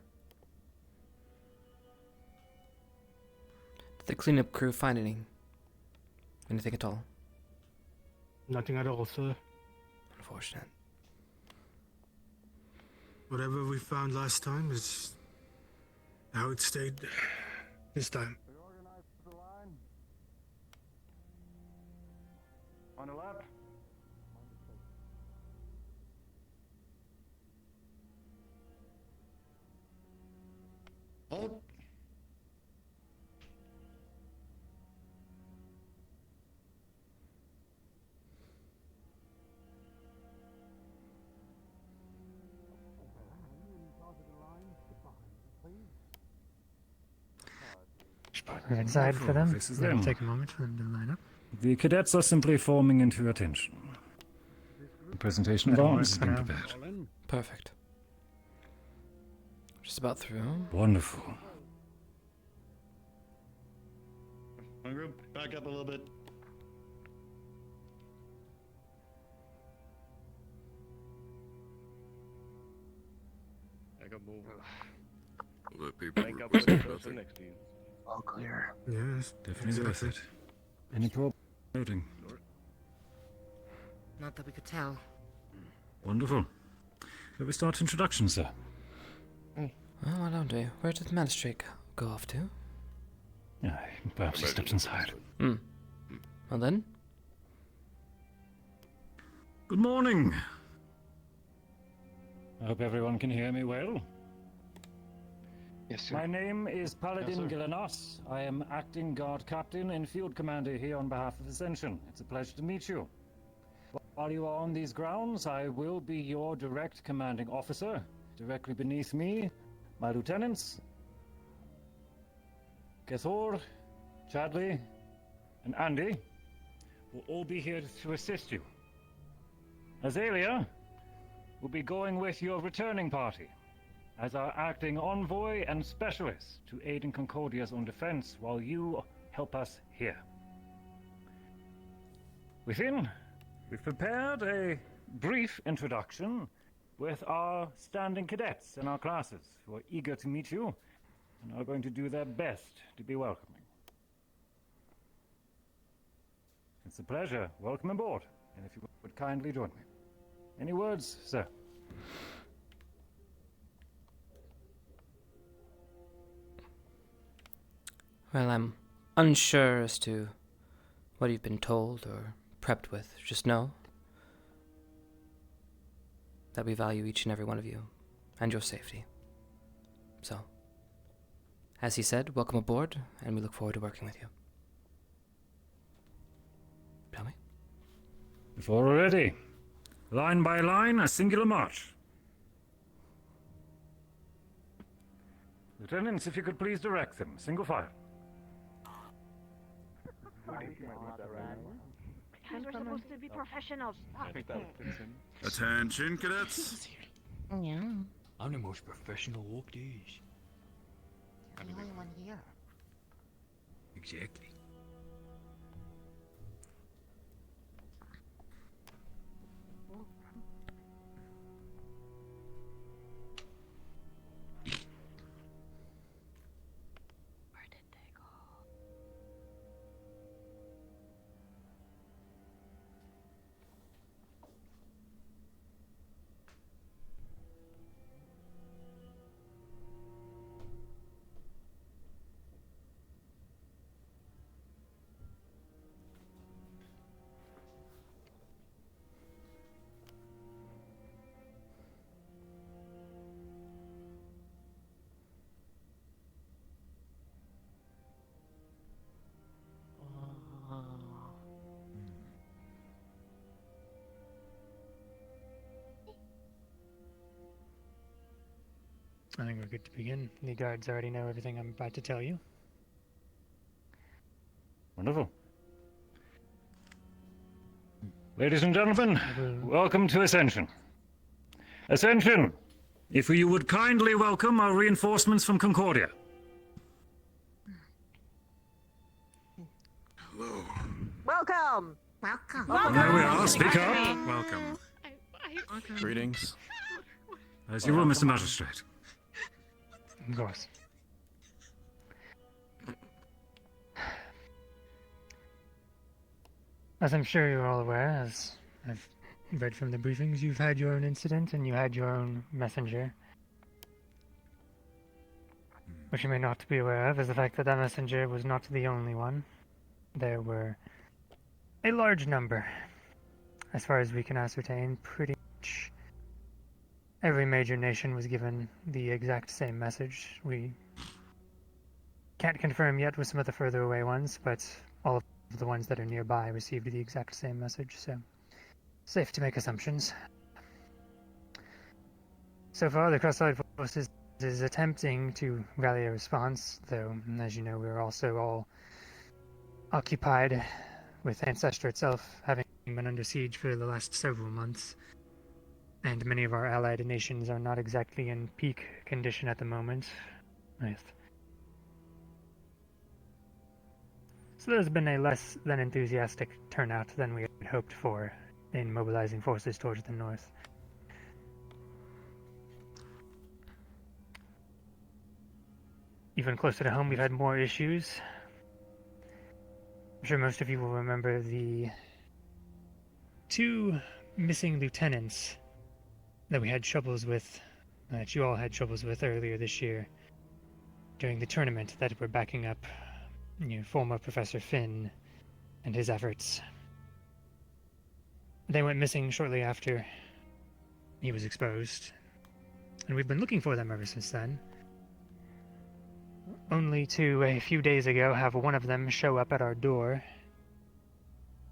Did the cleanup crew find anything at all? Nothing at all, sir. Unfortunate. Whatever we found last time is how it stayed this time. Reorganize the line. On the left. Hold. We're inside for them. This is Let them. it take a moment for them to line up. The cadets are simply forming into attention. The presentation of arms has been now. prepared. Perfect. Just about through. Wonderful. My group, back up a little bit. I got move. Well, that paperwork was nothing. All clear. Yes, Definitely worth it. Any problem noting? Not that we could tell. Wonderful. Shall we start introductions, sir? Oh, why don't we? Where did the magistrate go off to? Aye, perhaps he steps inside. Hmm. Well then? Good morning. I hope everyone can hear me well. Yes, sir. My name is Paladin Yes, sir. Gillanos. I am acting guard captain and field commander here on behalf of Ascension. It's a pleasure to meet you. While you are on these grounds, I will be your direct commanding officer. Directly beneath me, my lieutenants, Gesor, Chadley, and Andy will all be here to assist you. Azalea will be going with your returning party as our acting envoy and specialist to aid in Concordia's own defense while you help us here. Within, we've prepared a brief introduction with our standing cadets in our classes who are eager to meet you and are going to do their best to be welcoming. It's a pleasure. Welcome aboard. And if you would kindly join me. Any words, sir? Well, I'm unsure as to what you've been told or prepped with. Just know that we value each and every one of you and your safety. So, as he said, welcome aboard, and we look forward to working with you. Tell me. If all are ready, line by line, a singular march. Lieutenants, if you could please direct them, single file. We're supposed to be professionals. Attention, cadets. Yeah. I'm the most professional walk these. I'm the only one here. Exactly. I think we're good to begin. The guards already know everything I'm about to tell you. Wonderful. Ladies and gentlemen, welcome to Ascension. Ascension, if you would kindly welcome our reinforcements from Concordia. Hello. Welcome. Welcome. There we are, speak up. Welcome. Greetings. As you will, Mr. Magistrate. Of course. As I'm sure you're all aware, as I've read from the briefings, you've had your own incident and you had your own messenger. What you may not be aware of is the fact that that messenger was not the only one. There were a large number. As far as we can ascertain, pretty much every major nation was given the exact same message. We can't confirm yet with some of the further away ones, but all of the ones that are nearby received the exact same message, so safe to make assumptions. So far, the Cross-Eyed Forces is attempting to rally a response, though, as you know, we're also all occupied with Ancestor itself having been under siege for the last several months. And many of our allied nations are not exactly in peak condition at the moment. So there's been a less than enthusiastic turnout than we had hoped for in mobilizing forces towards the north. Even closer to home, we've had more issues. I'm sure most of you will remember the 2 missing lieutenants that we had troubles with, that you all had troubles with earlier this year during the tournament that were backing up former Professor Finn and his efforts. They went missing shortly after he was exposed, and we've been looking for them ever since then. Only to a few days ago have one of them show up at our door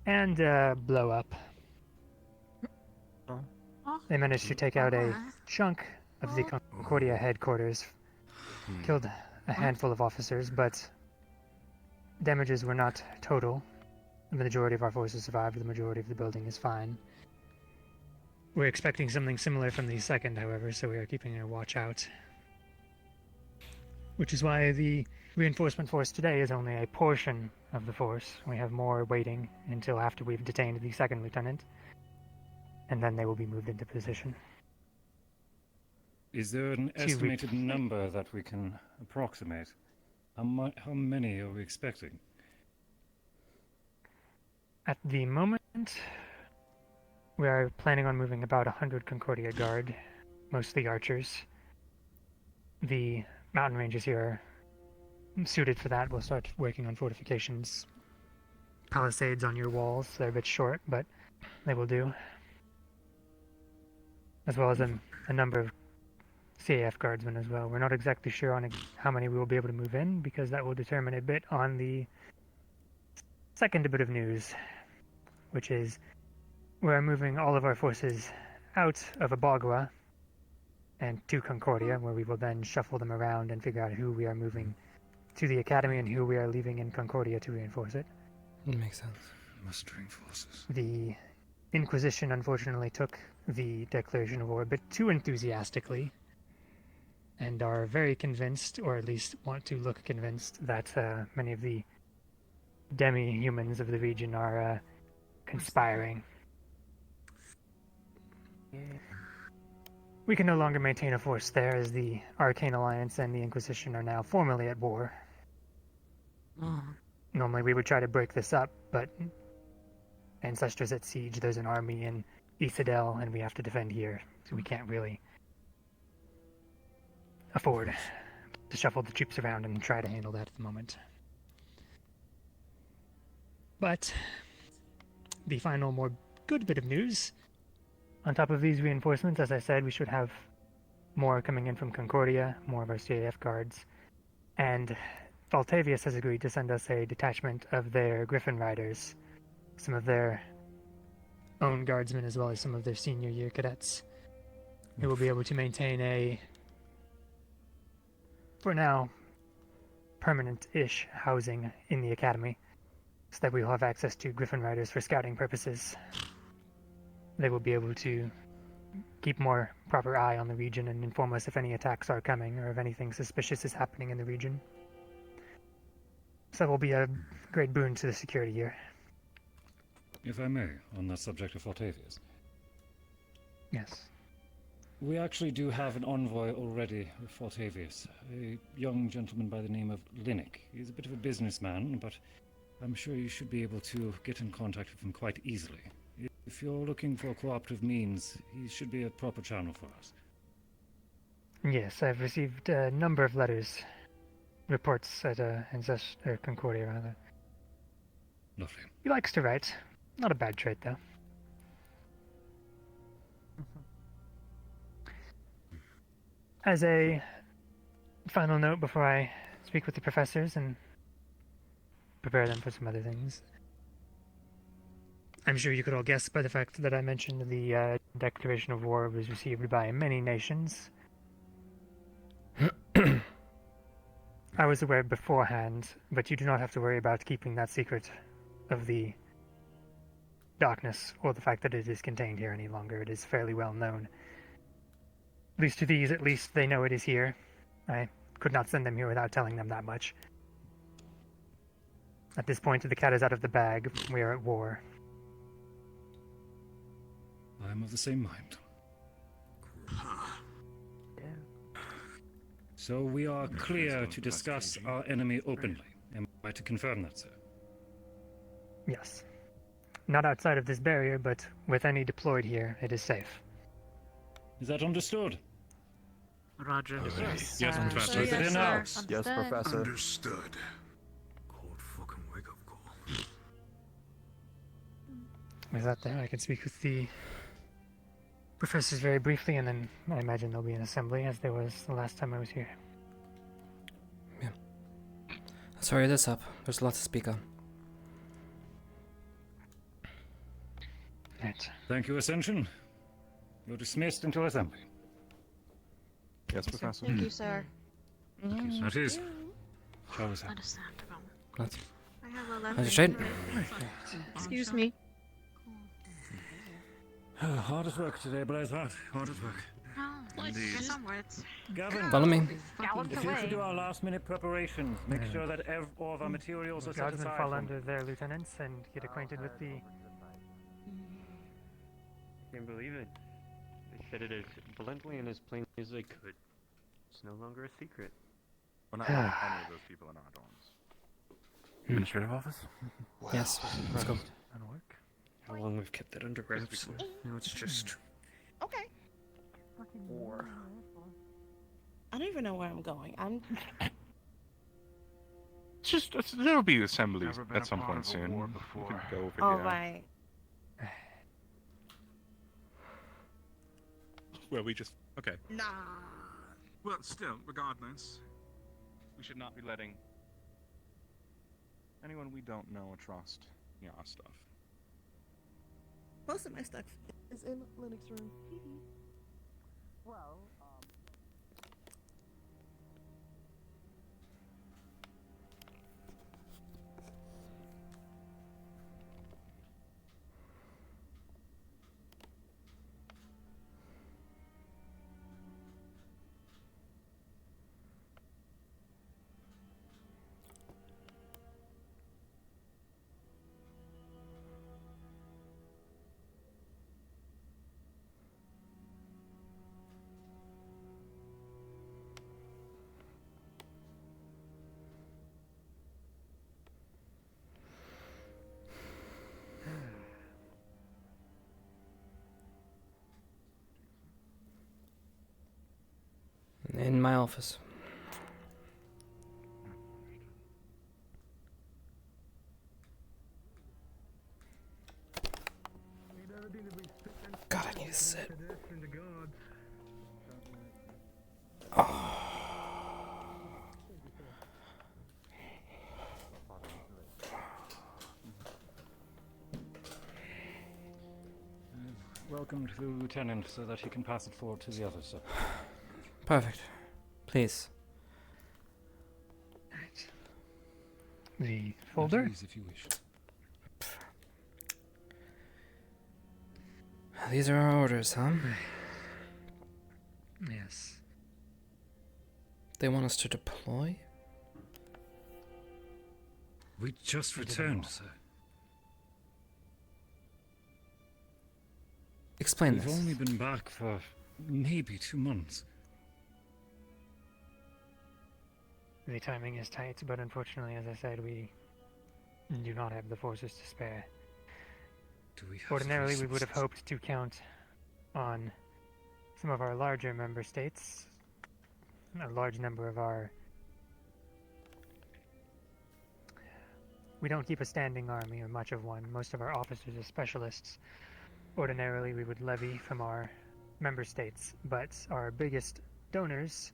and blow up. They managed to take out a chunk of the Concordia headquarters, killed a handful of officers, but damages were not total. The majority of our forces survived, the majority of the building is fine. We're expecting something similar from the second, however, so we are keeping a watch out. Which is why the reinforcement force today is only a portion of the force. We have more waiting until after we've detained the second lieutenant, and then they will be moved into position. Is there an estimated number that we can approximate? How many are we expecting? At the moment, we are planning on moving about 100 Concordia Guard, mostly archers. The mountain ranges here are suited for that. We'll start working on fortifications. Palisades on your walls, they're a bit short, but they will do. As well as a number of CAF guardsmen as well. We're not exactly sure on how many we will be able to move in, because that will determine a bit on the second bit of news, which is we're moving all of our forces out of Abagua and to Concordia, where we will then shuffle them around and figure out who we are moving to the academy and who we are leaving in Concordia to reinforce it. It makes sense. Mustering forces. The Inquisition unfortunately took the declaration of war a bit too enthusiastically, and are very convinced, or at least want to look convinced, that many of the demi-humans of the region are conspiring. We can no longer maintain a force there, as the Arcane Alliance and the Inquisition are now formally at war. Normally we would try to break this up, but Ancestors at siege, there's an army in Isidel, and we have to defend here, so we can't really afford to shuffle the troops around and try to handle that at the moment. But the final, more good bit of news, on top of these reinforcements, as I said, we should have more coming in from Concordia, more of our CAF guards, and Valtavius has agreed to send us a detachment of their Griffin Riders, some of their own guardsmen as well as some of their senior year cadets, who will be able to maintain a, for now, permanent-ish housing in the academy, so that we will have access to Griffin Riders for scouting purposes. They will be able to keep more proper eye on the region and inform us if any attacks are coming or if anything suspicious is happening in the region. So that will be a great boon to the security here. If I may, on the subject of Octavius. Yes. We actually do have an envoy already with Octavius, a young gentleman by the name of Linnick. He's a bit of a businessman, but I'm sure you should be able to get in contact with him quite easily. If you're looking for cooperative means, he should be a proper channel for us. Yes, I've received a number of letters, reports at Concordia, rather. Lovely. He likes to write. Not a bad trait, though. As a final note before I speak with the professors and prepare them for some other things, I'm sure you could all guess by the fact that I mentioned the declaration of war was received by many nations. I was aware beforehand, but you do not have to worry about keeping that secret of the darkness or the fact that it is contained here any longer. It is fairly well known. At least to these, at least they know it is here. I could not send them here without telling them that much. At this point, the cat is out of the bag. We are at war. I am of the same mind. So we are clear to discuss our enemy openly. Am I to confirm that, sir? Yes. Not outside of this barrier, but with any deployed here, it is safe. Is that understood? Roger. Yes, Professor. Yes, Yes, Professor. Understood. Cold fucking wake-up call. With that there, I can speak with the professors very briefly, and then I imagine there'll be an assembly, as there was the last time I was here. Yeah. Let's hurry this up. There's a lot to speak on. Right. Thank you, Ascension. You're dismissed until assembly. Yes, Professor. Thank you, sir. That is. Shall we say? Understandable. Let's. How's it straight? Excuse me. Hard at work today, Blazeheart. Hard at work. Gavin, Follow me. if you could do our last-minute preparations, make sure that all of our materials are set Guardsmen aside. fall under their lieutenants and get acquainted with the... Can't believe it. They said it as bluntly and as plainly as they could. It's no longer a secret. We're not letting any of those people in our dorms. Administrative office? Yes, let's go. That'll work. How long we've kept that under wraps? Now it's just Okay. war. I don't even know where I'm going. I'm. There'll be assemblies at some point soon. We can go over Oh, here. right. Well, we just okay. Nah. Well, still, regardless, we should not be letting anyone we don't know or trust, our stuff. Most of my stuff is in Linux room. Well, In my office. God, I need to sit. Welcome to the lieutenant so that he can pass it forward to the others, sir. Perfect. Please. The folder? Please, if you wish. These are our orders, huh? Yes. They want us to deploy? We just returned, sir. Explain We've this. only been back for maybe 2 months. The timing is tight, but unfortunately, as I said, we do not have the forces to spare. Do we have Ordinarily, we the would have resources? hoped to count on some of our larger member states, a large number of our... We don't keep a standing army or much of one. Most of our officers are specialists. Ordinarily, we would levy from our member states, but our biggest donors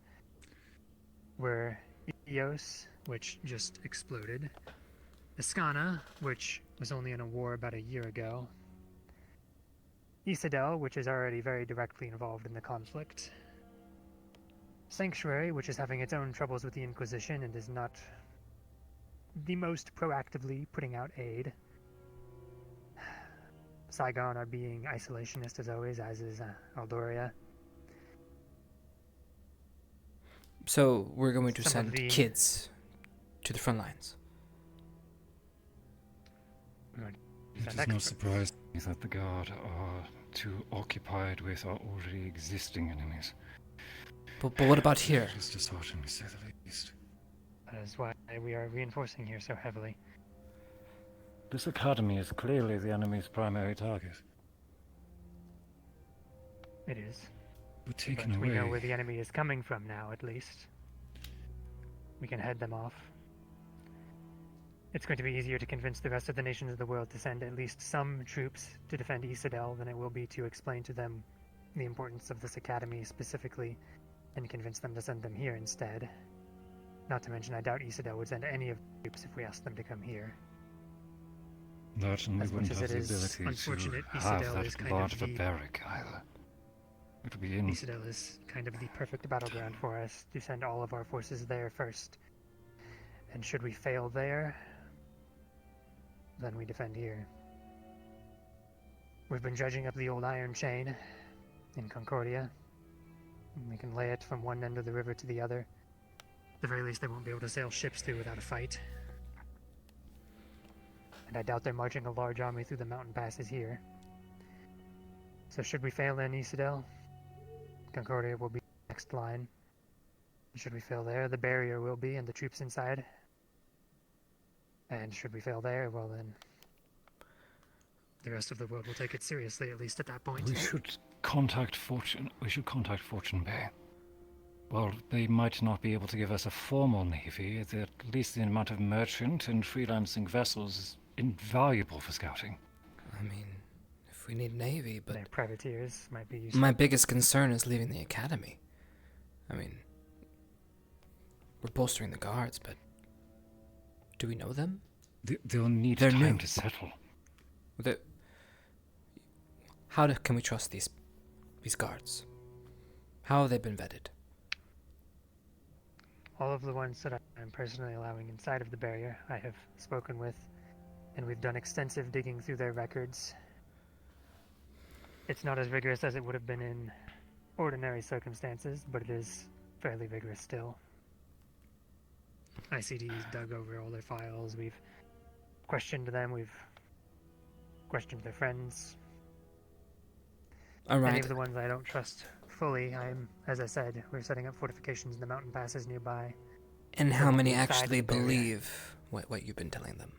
were EOS, which just exploded, Iskana, which was only in a war about a year ago, Isadel, which is already very directly involved in the conflict, Sanctuary, which is having its own troubles with the Inquisition and is not the most proactively putting out aid, Saigon are being isolationist as always, as is Aldoria. So we're going to Some of send the- kids to the front lines. It is no surprise that the Guard are too occupied with our already existing enemies. But what about here? It's disheartening to say the least. That is why we are reinforcing here so heavily. This academy is clearly the enemy's primary target. It is. We're taken But away. we know where the enemy is coming from now, at least. We can head them off. It's going to be easier to convince the rest of the nations of the world to send at least some troops to defend Isadel than it will be to explain to them the importance of this academy specifically and convince them to send them here instead. Not to mention, I doubt Isadel would send any of the troops if we asked them to come here. That, and we As much wouldn't as have it the is ability unfortunate, to have Isadel is that kind large of of a the... barrack either. It'll be in. Isadel is kind of the perfect battleground for us to send all of our forces there first. And should we fail there, than we defend here. We've been dredging up the old iron chain in Concordia. We can lay it from one end of the river to the other. At the very least, they won't be able to sail ships through without a fight. And I doubt they're marching a large army through the mountain passes here. So should we fail in Isidel, Concordia will be the next line. Should we fail there, the barrier will be and the troops inside. And should we fail there, well then, the rest of the world will take it seriously, at least at that point. We should contact Fortune Bay. While they might not be able to give us a formal navy, at least the amount of merchant and freelancing vessels is invaluable for scouting. I mean, if we need navy, but... Their privateers might be useful. My biggest concern is leaving the academy. I mean, we're bolstering the guards, but... do we know them? They'll need They're time new. to settle. How can we trust these guards? How have they been vetted? All of the ones that I'm personally allowing inside of the barrier, I have spoken with, and we've done extensive digging through their records. It's not as rigorous as it would have been in ordinary circumstances, but it is fairly vigorous still. ICD's dug over all their files, we've questioned them, we've questioned their friends. All right. Any of the ones I don't trust fully, as I said, we're setting up fortifications in the mountain passes nearby. And how many actually believe what you've been telling them?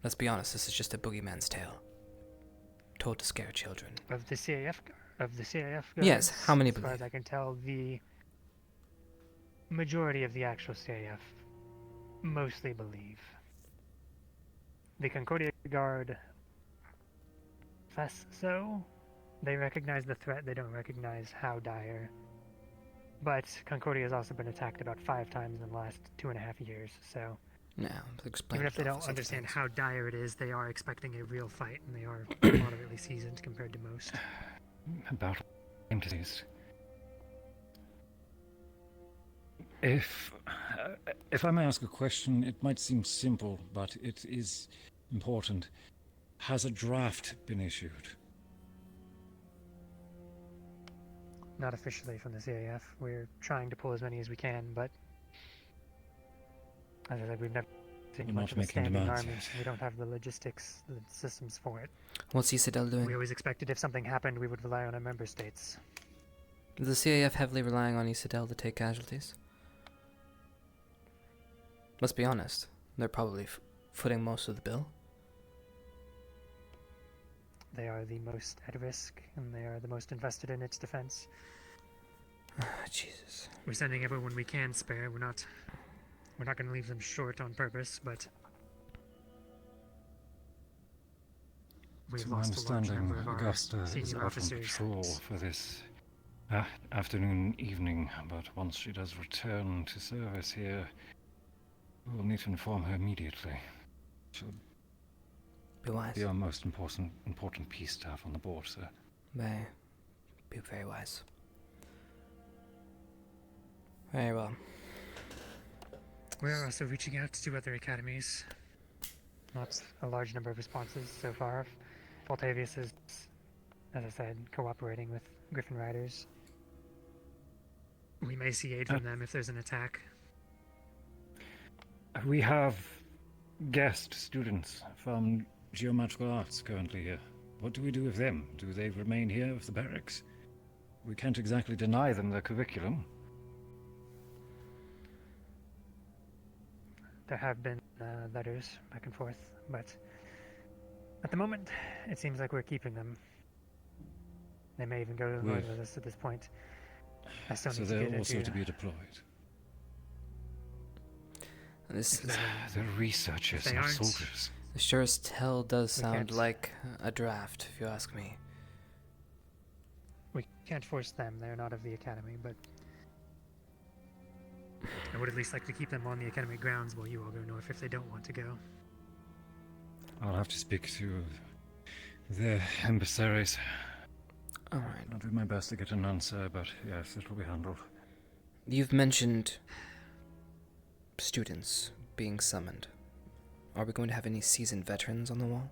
Let's be honest, this is just a boogeyman's tale. Told to scare children. Of the CAF guards, yes, how many as believe? far as I can tell, the majority of the actual CAF mostly believe. The Concordia Guard less so. They recognize the threat, they don't recognize how dire. But Concordia has also been attacked about 5 times in the last 2.5 years, so... No, explain even if they yourself don't for understand things. how dire it is, they are expecting a real fight, and they are moderately seasoned compared to most. About entities. If I may ask a question, it might seem simple, but it is important. Has a draft been issued? Not officially from the CAF. We're trying to pull as many as we can, but as I said, we've never seen much of a standing army. We don't have the logistics, the systems for it. What's Isidel doing? We always expected if something happened, we would rely on our member states. Is the CAF heavily relying on Isidel to take casualties? Let's be honest, they're probably footing most of the bill. They are the most at risk, and they are the most invested in its defense. Jesus. We're sending everyone we can spare. We're not going to leave them short on purpose, but we've To my lost a large understanding, number of our Augusta is senior out on officers. patrol for this afternoon, evening, but once she does return to service here, we will need to inform her immediately. She'll be wise. Be our most important piece to have on the board, sir. May be very wise. Very well. We are also reaching out to other academies. Not a large number of responses so far. Voltavius is, as I said, cooperating with Griffin Riders. We may see aid from them if there's an attack. We have guest students from Geomagical Arts currently here. What do we do with them? Do they remain here with the barracks? We can't exactly deny them the curriculum. There have been letters back and forth, but at the moment, it seems like we're keeping them. They may even go with us at this point. I still So need to they're get also into... to be deployed. They're researchers, they not aren't- soldiers. The surest tell does We sound can't- like a draft, if you ask me. We can't force them, they're not of the Academy, but I would at least like to keep them on the Academy grounds while you all go north if they don't want to go. I'll have to speak to the emissaries. Alright. I'll do my best to get an answer, but yes, it will be handled. You've mentioned students being summoned. Are we going to have any seasoned veterans on the wall?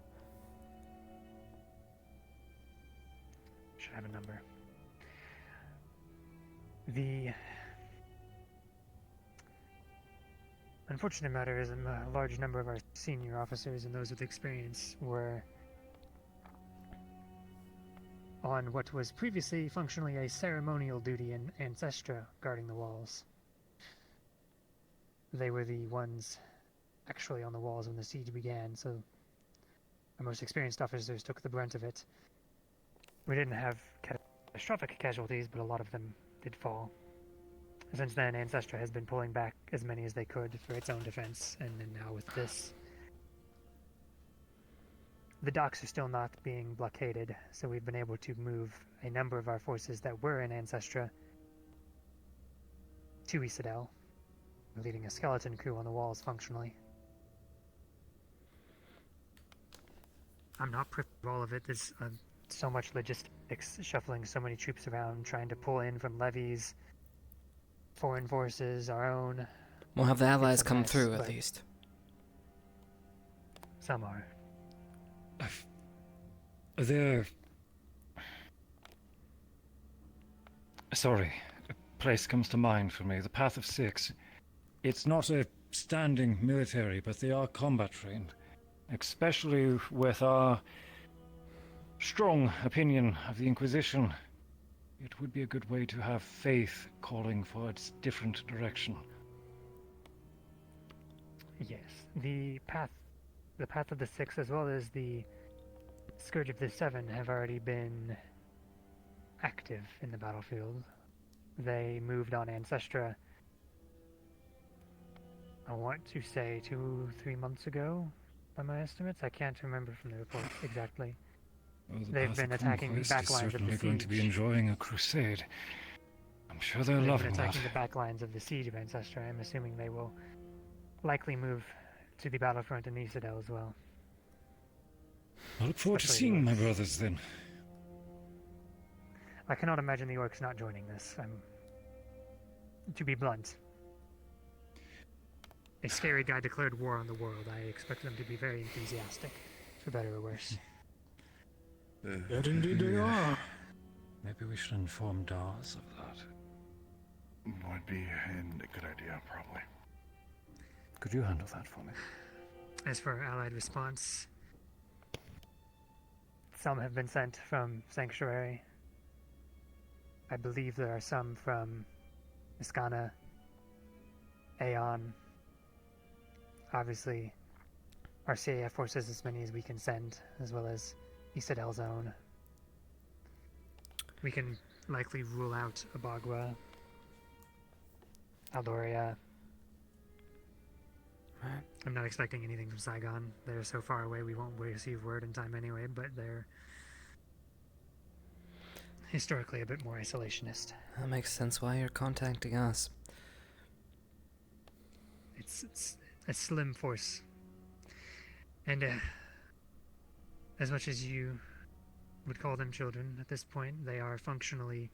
Should have a number. The unfortunate matter is a large number of our senior officers and those with experience were on what was previously functionally a ceremonial duty in Ancestra guarding the walls. They were the ones actually on the walls when the siege began, so our most experienced officers took the brunt of it. We didn't have catastrophic casualties, but a lot of them did fall. Since then, Ancestra has been pulling back as many as they could for its own defense, and then now with this, the docks are still not being blockaded, so we've been able to move a number of our forces that were in Ancestra to Isidel, leading a skeleton crew on the walls functionally. I'm not privy to all of it. There's so much logistics, shuffling so many troops around, trying to pull in from levies, foreign forces, our own. We'll have the allies come mess, through at least. Some are. Sorry, a place comes to mind for me. The Path of Six. It's not a standing military, but they are combat trained. Especially with our strong opinion of the Inquisition. It would be a good way to have faith calling for its different direction. Yes, the path of the Six, as well as the Scourge of the Seven, have already been active in the battlefield. They moved on Ancestra, I want to say 2-3 months ago, by my estimates. I can't remember from the reports exactly. Well, They've been attacking the backlines of the siege. Certainly going to be enjoying a crusade. I'm sure they're They've loving been that. attacking the backlines of the siege of Ancestra. I'm assuming they will likely move to the battlefront in Isidel as well. I look forward to seeing my brothers then. I cannot imagine the orcs not joining this. To be blunt, a scary guy declared war on the world. I expect them to be very enthusiastic, for better or worse. That indeed they are. Maybe we should inform Dawes of that. Would be a good idea, probably. Could you handle that for me? As for our allied response, some have been sent from Sanctuary. I believe there are some from Iskana, Aeon. Obviously, our CAF forces, as many as we can send, as well as Isidel's own. We can likely rule out Abagua, Aldoria. I'm not expecting anything from Saigon. They're so far away we won't receive word in time anyway, but they're historically a bit more isolationist. That makes sense why you're contacting us. It's a slim force. And as much as you would call them children at this point, they are functionally,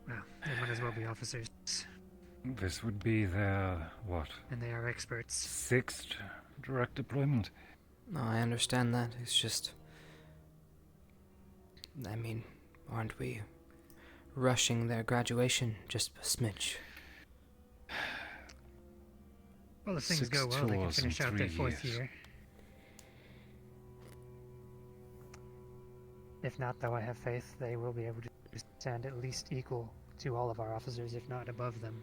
well, they might as well be officers. This would be their, what? And they are experts. 6th direct deployment. No, I understand that. It's just... I mean, aren't we rushing their graduation just a smidge? Well, if things go well, they can finish out their 4th year. If not, though, I have faith they will be able to stand at least equal to all of our officers, if not above them.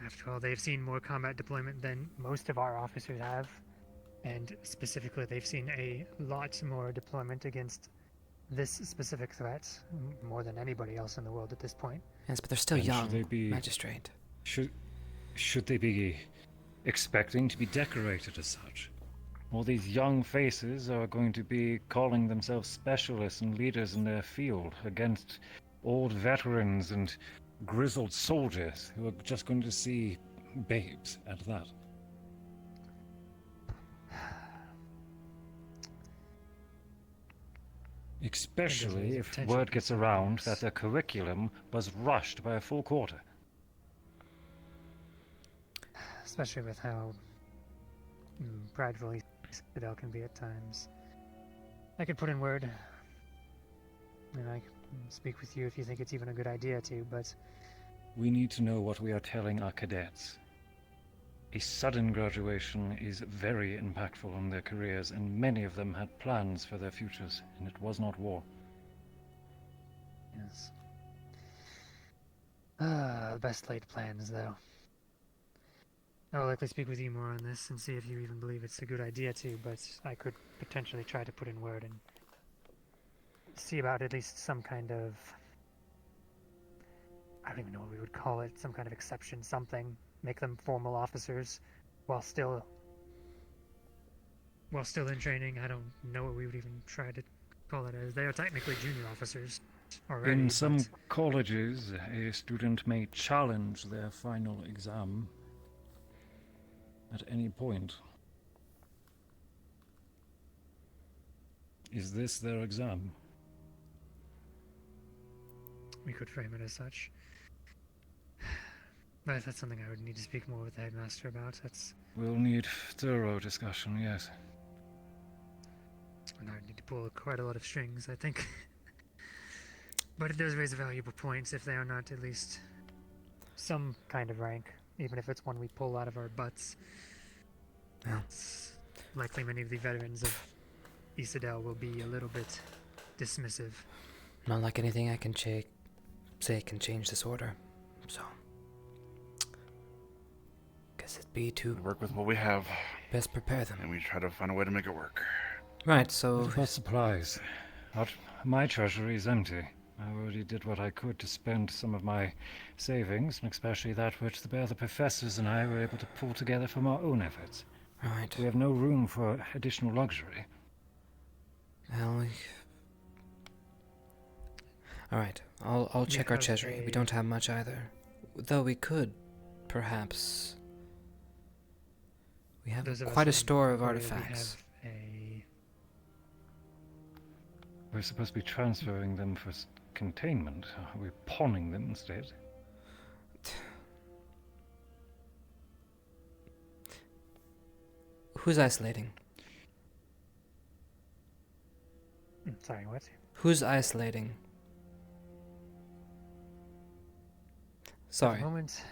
After all, they've seen more combat deployment than most of our officers have, and specifically they've seen a lot more deployment against this specific threat, more than anybody else in the world at this point. Yes, but they're still young, Magistrate. Should they be expecting to be decorated as such? All these young faces are going to be calling themselves specialists and leaders in their field against old veterans and grizzled soldiers who are just going to see babes at that. Especially if word gets around that their curriculum was rushed by a full quarter. Especially with how prideful Citadel can be at times. I could put in word, and I can speak with you if you think it's even a good idea to, but... We need to know what we are telling our cadets. A sudden graduation is very impactful on their careers, and many of them had plans for their futures, and it was not war. Yes. Best laid plans, though. I will likely speak with you more on this and see if you even believe it's a good idea to, but I could potentially try to put in word and see about at least some kind of... I don't even know what we would call it, some kind of exception, something. Make them formal officers while still in training. I don't know what we would even try to call it as. They are technically junior officers already. In some colleges, a student may challenge their final exam at any point. Is this their exam? We could frame it as such. But that's something I would need to speak more with the headmaster about. We'll need thorough discussion, yes. And I would need to pull quite a lot of strings, I think. But it does raise valuable points if they are not at least some kind of rank, even if it's one we pull out of our butts. Yeah. It's likely many of the veterans of Isadel will be a little bit dismissive. Not like anything I can say can change this order, so... Guess it'd be to... work with what we have. Best prepare them. And we try to find a way to make it work. Right, so... What about supplies? My treasury is empty. I already did what I could to spend some of my savings, and especially that which the other professors and I were able to pull together from our own efforts. Right. We have no room for additional luxury. Well, alright, I'll check our treasury. We don't have much either. Though we could, perhaps... We have quite a store of artifacts. We're supposed to be transferring them for containment. Are we pawning them instead? Who's isolating? Sorry, what? Who's isolating? Sorry. At the moment,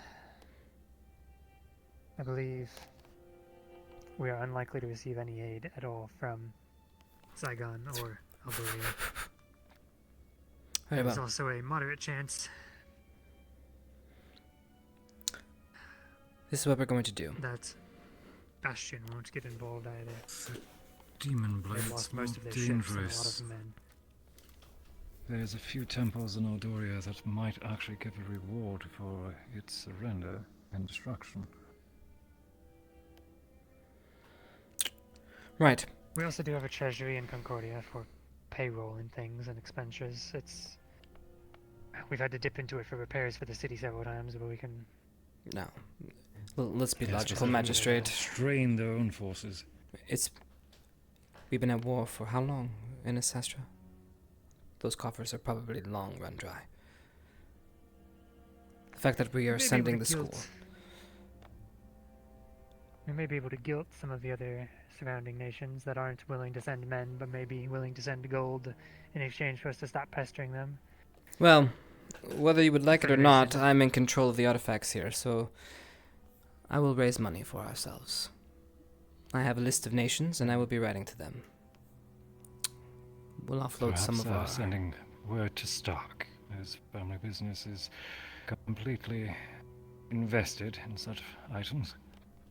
I believe we are unlikely to receive any aid at all from Saigon or Algeria. There's also a moderate chance. This is what we're going to do. That Bastion won't get involved either. Demon blades They've lost most of their dangerous. ships and a lot of men. There's a few temples in Aldoria that might actually give a reward for its surrender and destruction. Right. We also do have a treasury in Concordia for payroll and things and expenditures. We've had to dip into it for repairs for the city several times, but we can... No. Let's be logical, Magistrate. Strain their own forces. We've been at war for how long in Ascension? Those coffers are probably long run dry. The fact that we are sending the school... We may be able to guilt some of the other surrounding nations that aren't willing to send men, but may be willing to send gold in exchange for us to stop pestering them. Well, whether you would like it or not, I'm in control of the artifacts here, so I will raise money for ourselves. I have a list of nations, and I will be writing to them. We'll offload some of our... sending word to Stark, as family business is completely invested in such items.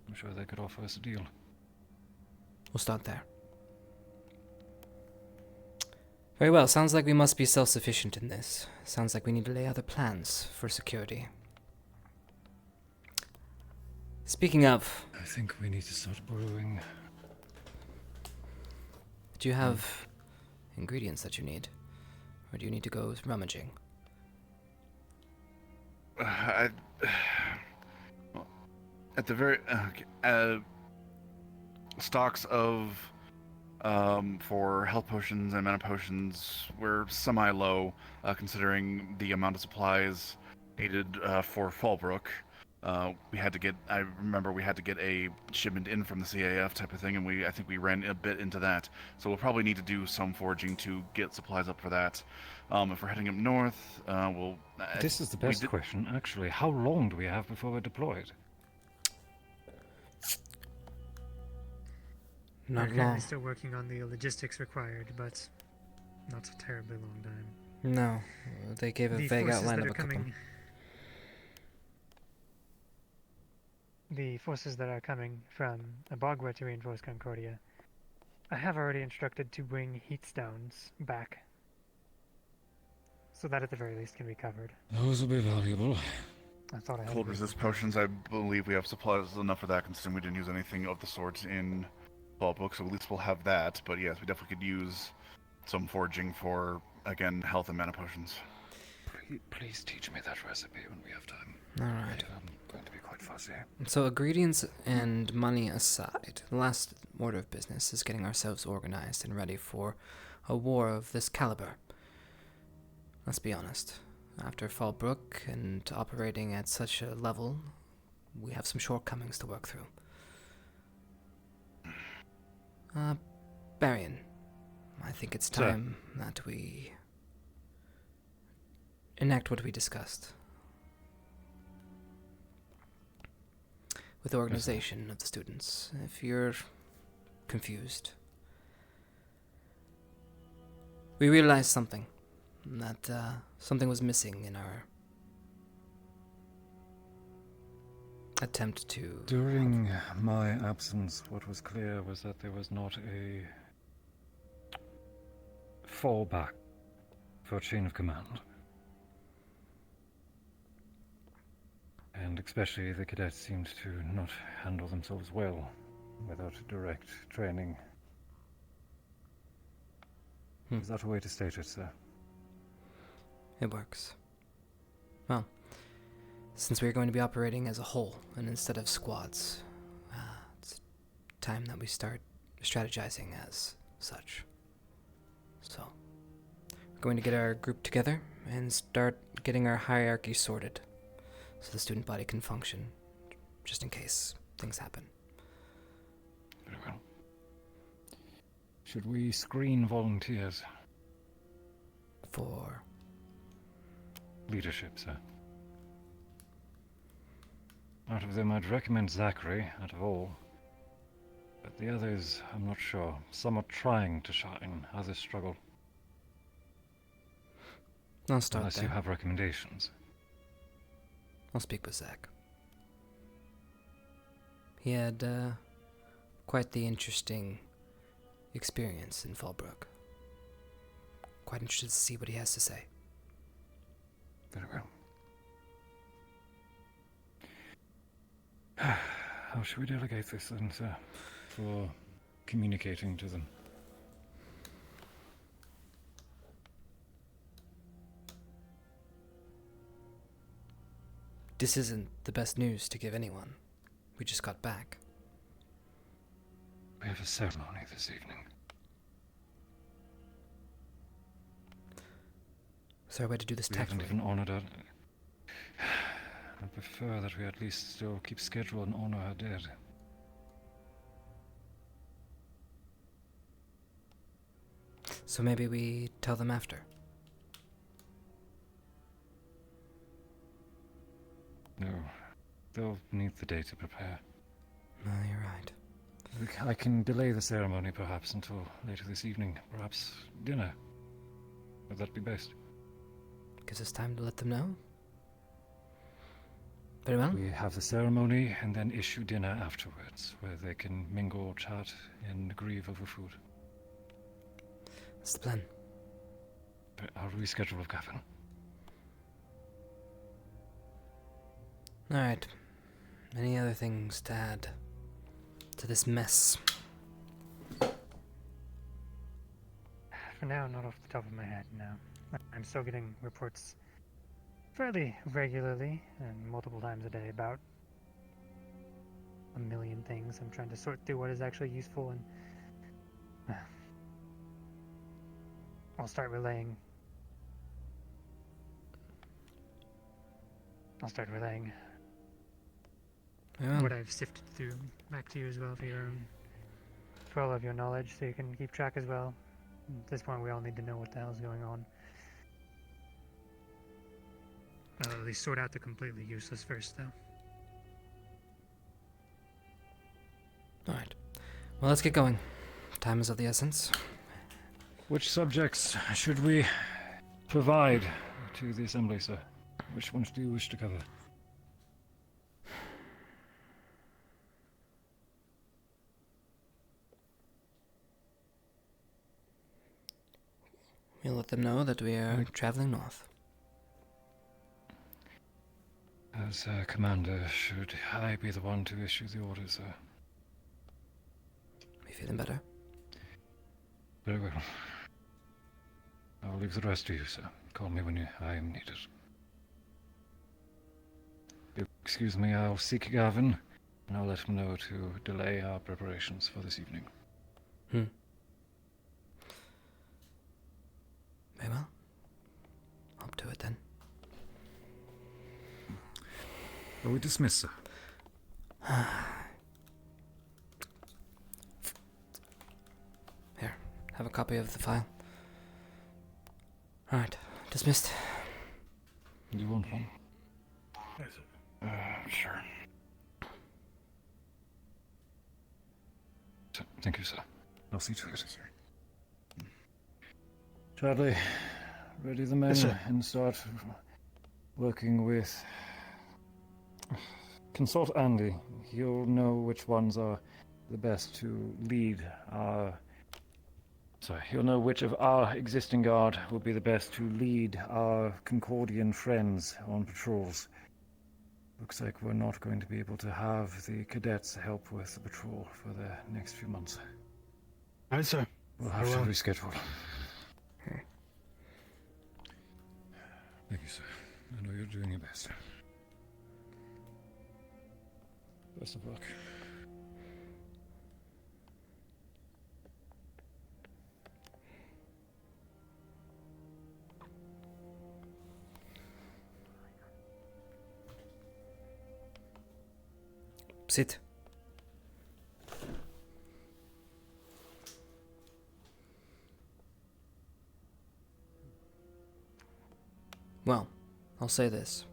I'm sure they could offer us a deal. We'll start there. Very well, sounds like we must be self-sufficient in this. Sounds like we need to lay other plans for security. Speaking of... I think we need to start brewing. Do you have ingredients that you need? Or do you need to go rummaging? At the very... stocks of... for health potions and mana potions, we're semi-low, considering the amount of supplies needed for Fallbrook. we had to get. I remember we had to get a shipment in from the CAF type of thing, and I think we ran a bit into that. So we'll probably need to do some foraging to get supplies up for that. If we're heading up north, we'll. This is the best question, actually. How long do we have before we're deployed? We're Not currently long. still working on the logistics required, but not a terribly long time. No, they gave a vague outline of a couple. The forces that are coming from Abagua to reinforce Concordia, I have already instructed to bring heat stones back, so that at the very least can be covered. Those will be valuable. I thought I had Cold resist potions, I believe we have supplies enough for that, considering we didn't use anything of the sort in Ballbook, so at least we'll have that. But yes, we definitely could use some foraging for, again, health and mana potions. Please teach me that recipe when we have time. Alright. I'm going to be quite fussy. So, ingredients and money aside, the last order of business is getting ourselves organized and ready for a war of this caliber. Let's be honest. After Fallbrook and operating at such a level, we have some shortcomings to work through. Barian, I think it's time that we enact what we discussed. With the organization of the students. If you're confused, we realized something. That something was missing in our attempt to... During my absence, what was clear was that there was not a fallback for chain of command. And especially the cadets seemed to not handle themselves well without direct training. Is that a way to state it, sir? It works. Well, since we're going to be operating as a whole and instead of squads, it's time that we start strategizing as such. So, we're going to get our group together and start getting our hierarchy sorted so the student body can function, just in case things happen. Very well. Should we screen volunteers? For leadership, sir. Out of them, I'd recommend Zachary, out of all. But the others, I'm not sure. Some are trying to shine, others struggle. I'll start Unless there. you have recommendations. I'll speak with Zach. He had quite the interesting experience in Fallbrook. Quite interested to see what he has to say. Very well. How should we delegate this then, sir, for communicating to them? This isn't the best news to give anyone. We just got back. We have a ceremony this evening. Is there a way to do this We haven't tactfully? even honored her. I prefer that we at least still keep schedule and honor her dead. So maybe we tell them after. No, they'll need the day to prepare. No, you're right. I can delay the ceremony perhaps until later this evening. Perhaps dinner. Would that be best? Gives us time to let them know. Very well. We have the ceremony and then issue dinner afterwards, where they can mingle, chat, and grieve over food. That's the plan. But I'll reschedule with Gavin. Alright. Any other things to add to this mess? For now, not off the top of my head, no. I'm still getting reports fairly regularly and multiple times a day about a million things. I'm trying to sort through what is actually useful, and I'll start relaying Yeah. what I've sifted through back to you as well for all of your knowledge, so you can keep track as well. At this point, we all need to know what the hell's going on. I'll at least sort out the completely useless first, though. Alright. Well, let's get going. Time is of the essence. Which subjects should we provide to the assembly, sir? Which ones do you wish to cover? We'll let them know that we are traveling north. As commander, should I be the one to issue the orders, sir? Are you feeling better? Very well. I'll leave the rest to you, sir. Call me when I am needed. Excuse me, I'll seek Gavin, and I'll let him know to delay our preparations for this evening. Very well. Up to it then. Are we dismissed, sir? Here, have a copy of the file. Alright, dismissed. Do you want one? Sure. Thank you, sir. I'll see you later, sir. Chadley, ready the men and start working with... Consult Andy. He'll know which ones are the best to lead our... Sorry, he'll know which of our existing guard will be the best to lead our Concordian friends on patrols. Looks like we're not going to be able to have the cadets help with the patrol for the next few months. Aye, sir. We'll have to reschedule. Thank you, sir. I know you're doing your best. Best of luck. Sit. Well, I'll say this.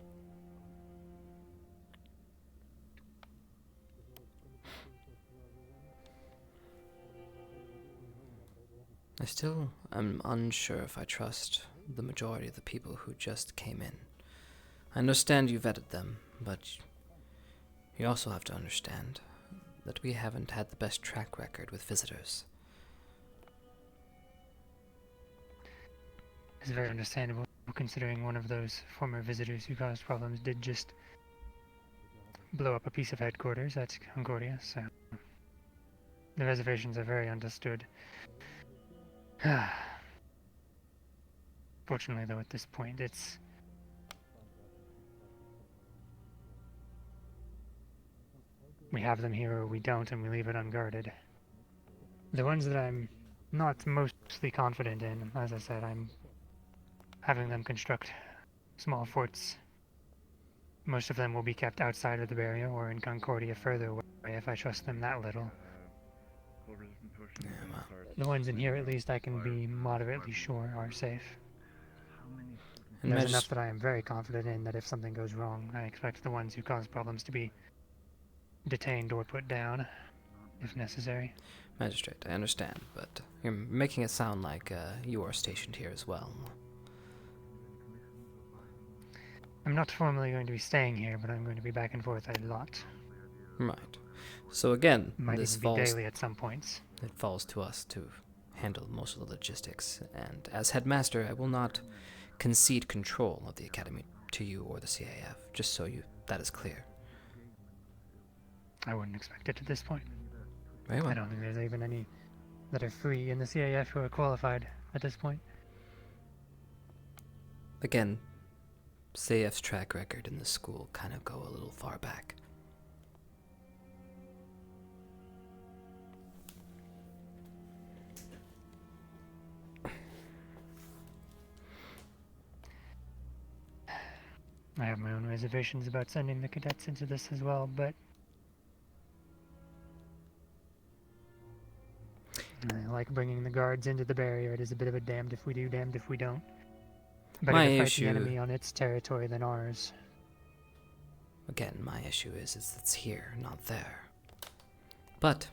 I still am unsure if I trust the majority of the people who just came in. I understand you vetted them, but you also have to understand that we haven't had the best track record with visitors. It's very understandable, considering one of those former visitors who caused problems did just blow up a piece of headquarters at Concordia, so the reservations are very understood. Fortunately, though, at this point, we have them here or we don't, and we leave it unguarded. The ones that I'm not mostly confident in, as I said, I'm having them construct small forts. Most of them will be kept outside of the barrier or in Concordia further away if I trust them that little. The ones in here, at least, I can be moderately sure are safe. And there's enough that I am very confident in that if something goes wrong, I expect the ones who cause problems to be detained or put down, if necessary. Magistrate, I understand, but you're making it sound like you are stationed here as well. I'm not formally going to be staying here, but I'm going to be back and forth a lot. Right. So again, Might this even be falls daily at some points. It falls to us to handle most of the logistics, and as headmaster, I will not concede control of the academy to you or the CAF, just so that is clear. I wouldn't expect it at this point. Very well. I don't think there's even any that are free in the CAF who are qualified at this point. Again, CAF's track record in the school kind of go a little far back. I have my own reservations about sending the cadets into this as well, but like bringing the guards into the barrier. It is a bit of a damned if we do, damned if we don't. Better My to fight issue- the enemy on its territory than ours. Again, my issue is it's here, not there. But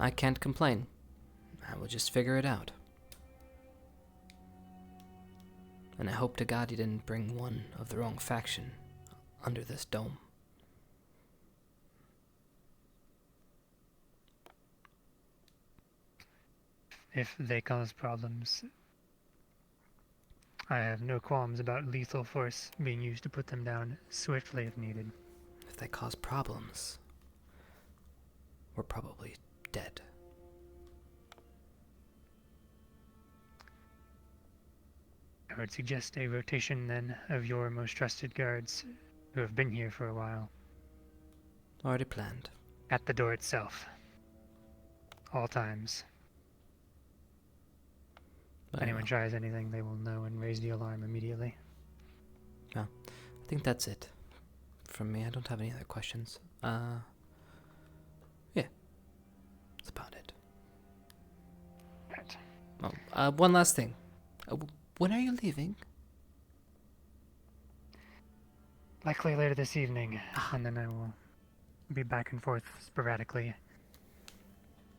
I can't complain. I will just figure it out. And I hope to God you didn't bring one of the wrong faction under this dome. If they cause problems, I have no qualms about lethal force being used to put them down swiftly if needed. If they cause problems, we're probably dead. I would suggest a rotation then of your most trusted guards who have been here for a while. Already planned. At the door itself. All times. If anyone tries anything, they will know and raise the alarm immediately. Well, I think that's it from me. I don't have any other questions. Yeah. That's about it. Right. Oh, one last thing. When are you leaving? Likely later this evening, and then I will be back and forth sporadically.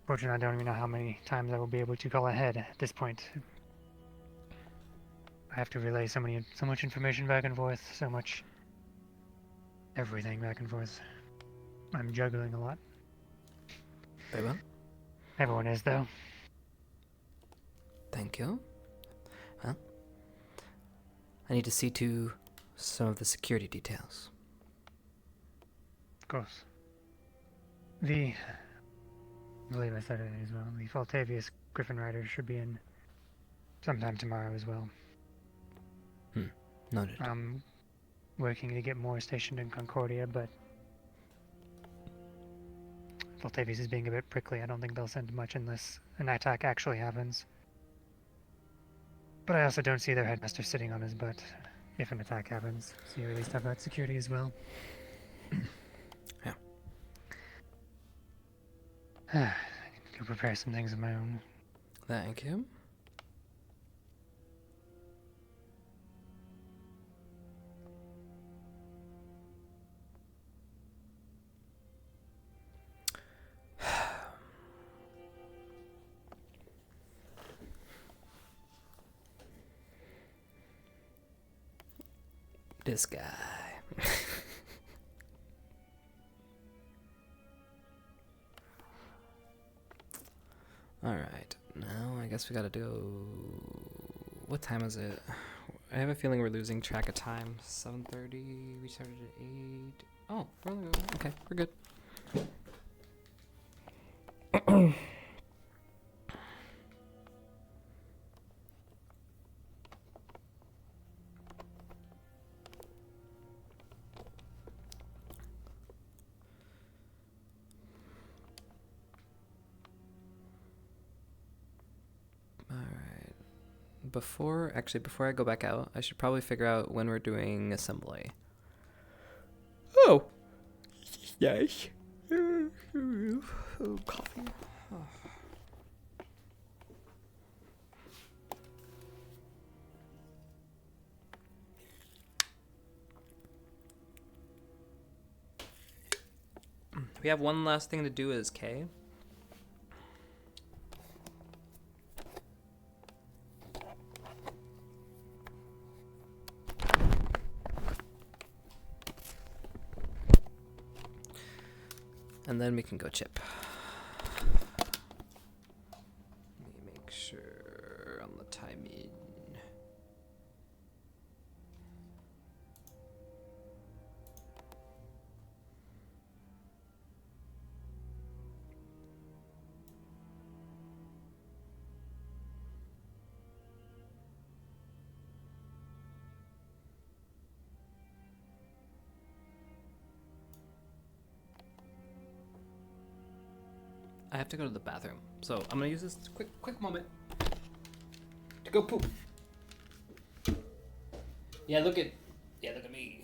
Fortunately, I don't even know how many times I will be able to call ahead at this point. I have to relay so much information back and forth, so much everything back and forth. I'm juggling a lot. Very well. Everyone is, though. Thank you. Well, I need to see to some of the security details. Of course. I believe I said it as well. The Faltavius Griffin Rider should be in sometime tomorrow as well. Noted. I'm working to get more stationed in Concordia, but Faltavius is being a bit prickly. I don't think they'll send much unless an attack actually happens. But I also don't see their headmaster sitting on his butt if an attack happens, so you at least have that security as well. Yeah. I need to go prepare some things of my own. Thank you. This guy. Alright, now I guess we gotta do... What time is it? I have a feeling we're losing track of time. 7:30, we started at 8... Oh, okay, we're good. Before I go back out, I should probably figure out when we're doing assembly. Oh! Yes. Coffee. Oh. We have one last thing to do as K. And then we can go chip. Let me make sure on the timing. I have to go to the bathroom, so I'm gonna use this quick moment to go poop. Yeah, look at me.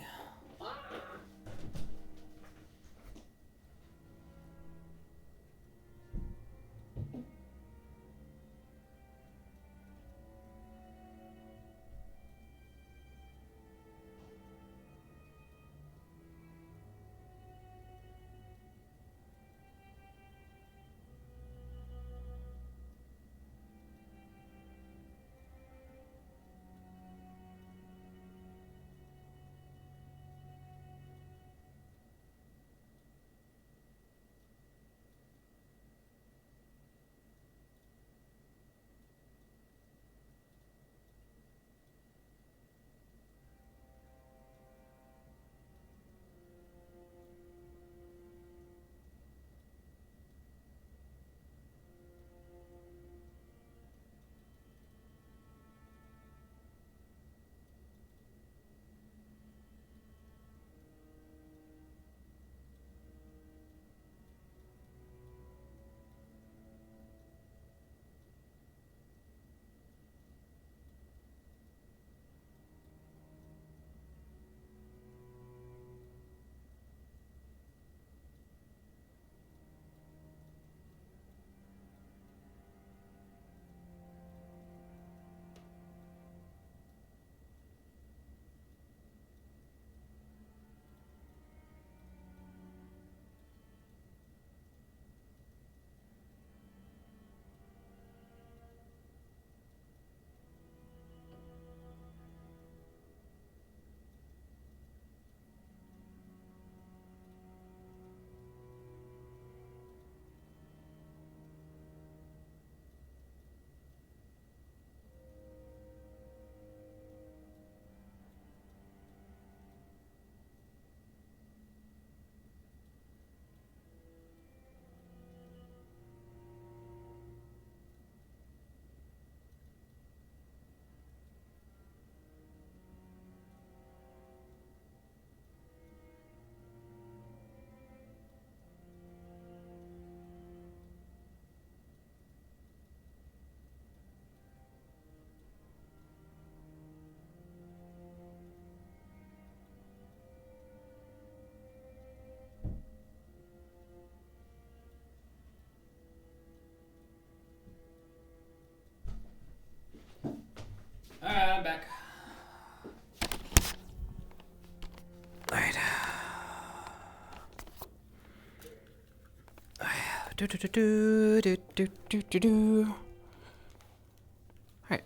Alright.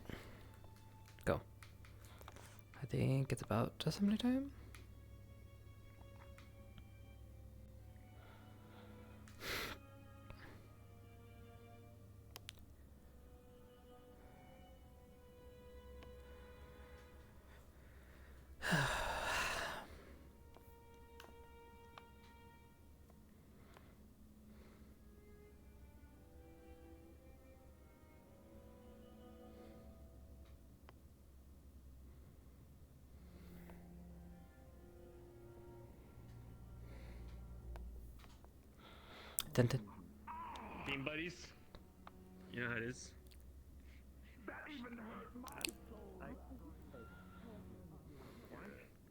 Go. I think it's about assembly time. Dun, dun. Team buddies. You know how it is.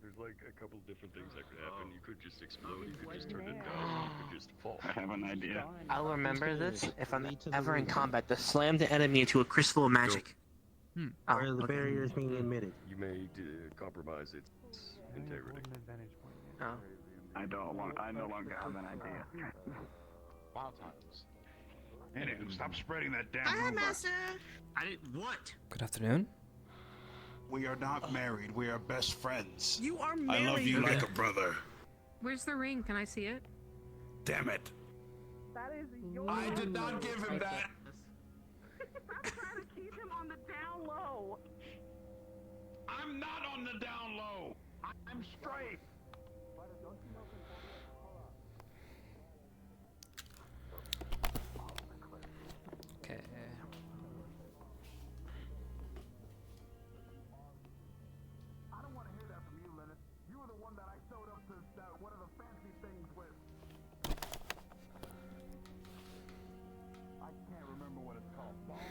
There's like a couple different things that could happen. You could just explode, you could just turn it down, you could just fall. I have an idea. I'll remember this if I'm ever in combat. To slam the enemy into a crystal of magic. Oh, Where the barrier is being emitted. You may compromise its integrity. Oh. I no longer have an idea. Wild times. Anywho, stop spreading that damn Hi, rumor. Master. I didn't. What? Good afternoon. We are not married. We are best friends. You are I married. love you like a brother. Where's the ring? Can I see it? Damn it. That is your I did not give him that. Stop trying to keep him on the down low. I'm not on the down low. I'm straight. Okay. I don't want to hear that from you, Leonard. You were the one that I showed up to one of the fancy things with. I can't remember what it's called. Ball?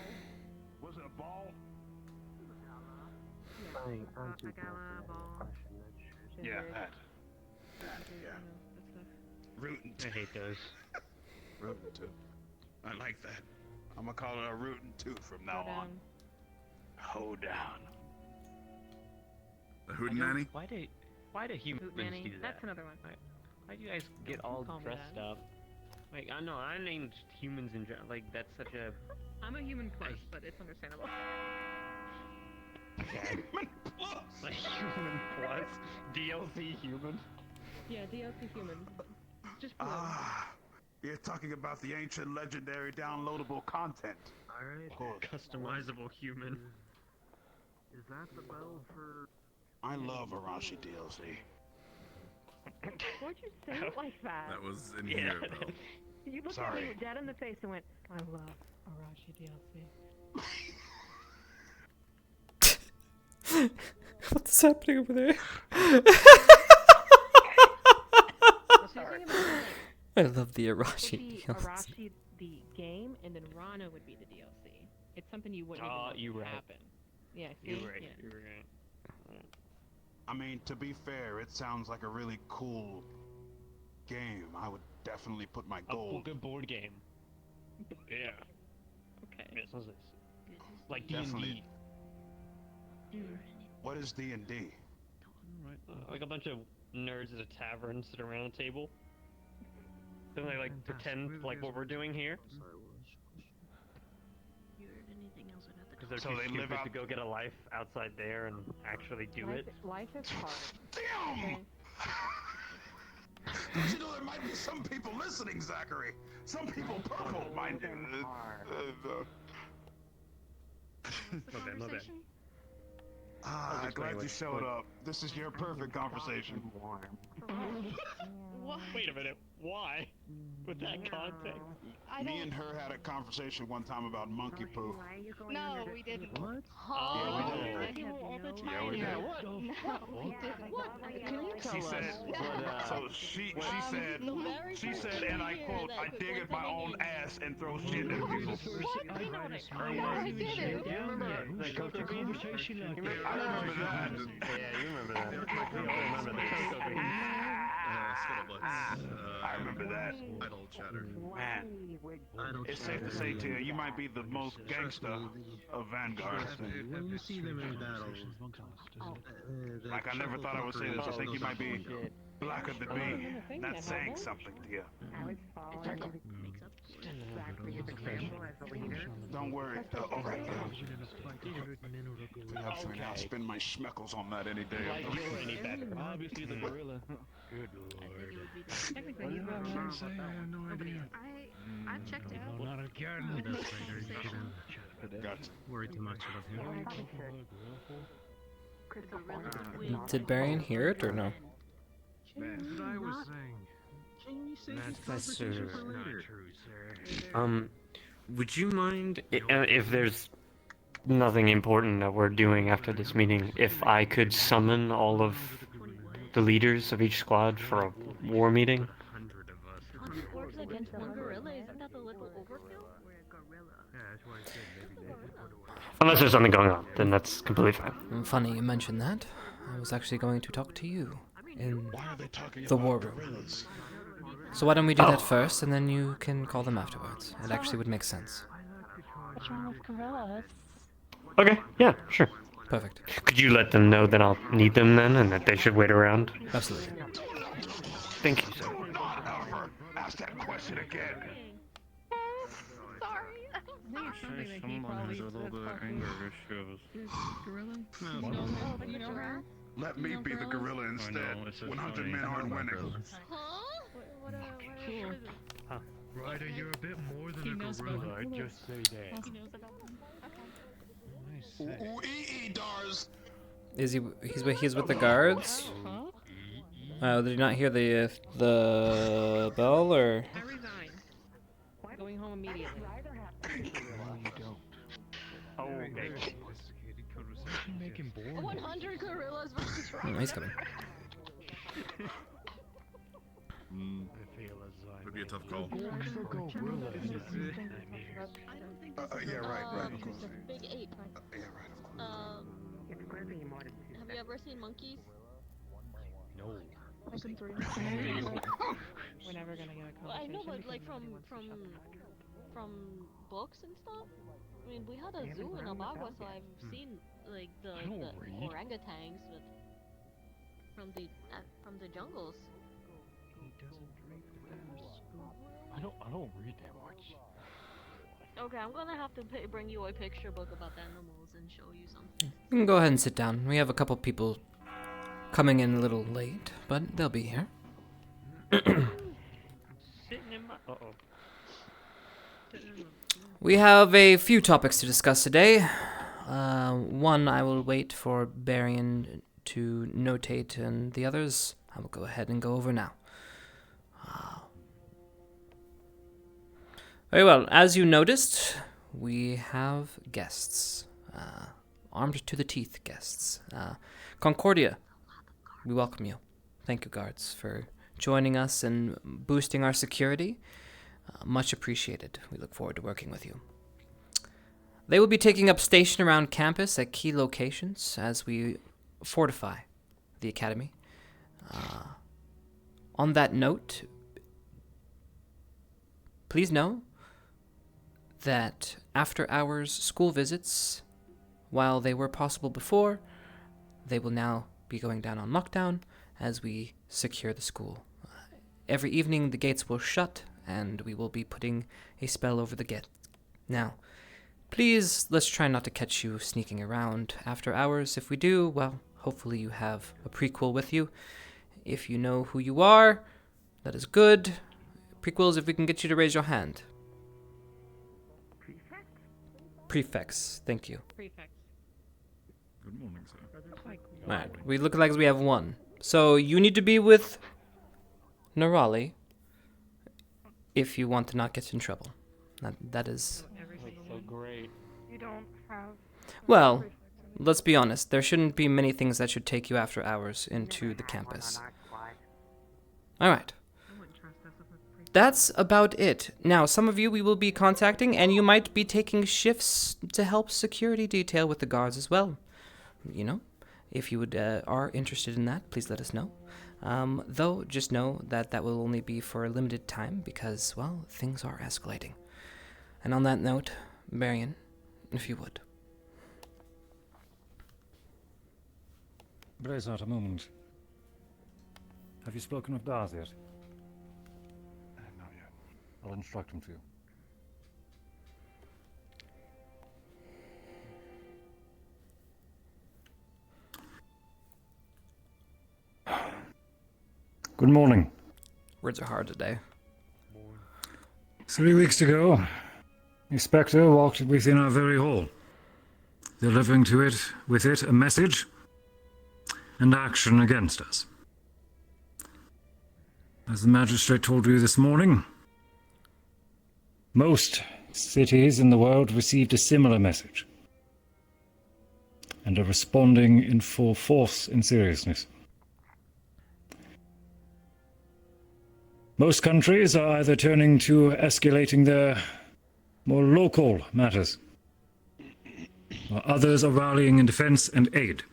Was it a ball? Yeah, that. Yeah. Rootin' I hate those. Rootin' tooth. I like that. I'm gonna call it a rootin' tooth from now on. Hold down. The hootenanny? Why do humans Hootenanny. do that? That's another one. Why do you guys get all Call me dressed that. up? Like, I know, I named humans in general. Like, that's such a. I'm a human plus, but it's understandable. Human plus! Like, human plus? DLC human? Yeah, DLC human. Just blue. Ah, you're talking about the ancient legendary downloadable content. Alright. Customizable human. Is that the bell for... I love Arashi DLC. Why'd you say it like that? That was in here, though. You looked at me dead in the face and went, I love Arashi DLC. What's happening over there? I love the Arashi DLC. Arashi the game, and then Rana would be the DLC. It's something you wouldn't even know you would right. happen. Yeah, see? You're right. Yeah. You're right. I mean, to be fair, it sounds like a really cool game. I would definitely put my gold. A good board game. Yeah. Okay. Yeah, sounds nice. Like Definitely. D&D. What is D&D? Like a bunch of nerds at a tavern sit around a table. Then they like pretend like what we're doing here. Because they're So too they stupid live out- to go get a life outside there and actually do it. Life is hard. Damn! Don't you know there might be some people listening, Zachary? Some people purple, mind you. My bad. Ah, glad you showed up. This is your perfect conversation. Wait a minute. Why? With that context? Me and her had a conversation one time about monkey poo. No, we didn't. What? Yeah, we did. All the time. Yeah, we did. What? No, we didn't. What? Can you She tell said, us? so she said, and I quote, I dig at my own ass and throw shit at people. What? We know that. Her No, words. we didn't. The Cocoa Bean? I remember that. Yeah, you remember that. We all remember the Cocoa Bean. I remember that. Idle chatter. Man, it's safe to say, Tia, you might be the most gangster of Vanguard. When you see them in battle, Like, I never thought I would say this. I think you might be blacker than me. That's saying something, Tia. exactly as example as a leader. Don't worry. All right. I'll spend my schmeckles on that any day. Like you're any better. Obviously the gorilla. Good lord. Technically, you I have no idea. I checked it out. Not again. That's later. Gotcha. Worry too much about him. Did Barian hear it or no? That's what I was saying. That's not true, sir. Would you mind if there's nothing important that we're doing after this meeting, if I could summon all of the leaders of each squad for a war meeting? Orcs against one gorilla? Isn't that a little overkill? Unless there's something going on, then that's completely fine. Funny you mentioned that. I was actually going to talk to you in Why are they talking the about war room. gorillas? So why don't we do that first, and then you can call them afterwards. It actually would make sense. What's wrong with gorillas? Okay, yeah, sure. Perfect. Could you let them know that I'll need them then, and that they should wait around? Absolutely. Thank you, sir. Ask that question again. Someone has a little bit of anger issues. Gorilla? You know her? Let me be the gorilla instead. 100 men aren't winning. Ryder, you're a bit more than a gorilla. I just say that. Ooh, Dars. Is he's with the guards? Did you not hear the bell or? I resign. Going home immediately. Oh, okay. Make him bored. 100 gorillas versus Oh, he's coming. Would be a tough call. Yeah, right, of course. Big ape. Yeah, right, of course. Have you ever seen monkeys? No. We're never gonna get a Well, I know, conversation. but like from books and stuff. I mean, we had a zoo in Abagua, so I've seen like the orangutans from the jungles. I don't read that much. Okay, I'm gonna have to bring you a picture book about animals and show you something. You can go ahead and sit down. We have a couple people coming in a little late, but they'll be here. Sitting in my. We have a few topics to discuss today. One I will wait for Barian to notate, and the others I will go ahead and go over now. Very well, as you noticed, we have guests. Armed to the teeth guests. Concordia, we welcome you. Thank you, guards, for joining us and boosting our security. Much appreciated. We look forward to working with you. They will be taking up station around campus at key locations as we fortify the academy. On that note, please know that after-hours school visits, while they were possible before, they will now be going down on lockdown as we secure the school. Every evening the gates will shut, and we will be putting a spell over the gate. Now, please, let's try not to catch you sneaking around after hours. If we do, well, hopefully you have a prequel with you. If you know who you are, that is good. Prequels, if we can get you to raise your hand. Prefects, thank you. Prefects. Good morning, sir. Alright, we look like we have one. So you need to be with Nerali if you want to not get in trouble. That is... That's so great. You don't have. Well, let's be honest. There shouldn't be many things that should take you after hours into the campus. Alright. That's about it. Now, some of you we will be contacting, and you might be taking shifts to help security detail with the guards as well. You know, if you are interested in that, please let us know. Though, just know that that will only be for a limited time because, well, things are escalating. And on that note, Marion, if you would. Brace out a moment. Have you spoken with Dars yet? Not yet. I'll instruct him to. Good morning. Words are hard today. 3 weeks ago, a spectre walked within our very hall, delivering with it a message and action against us. As the magistrate told you this morning, most cities in the world received a similar message and are responding in full force and seriousness. Most countries are either turning to escalating their more local matters, while others are rallying in defense and aid.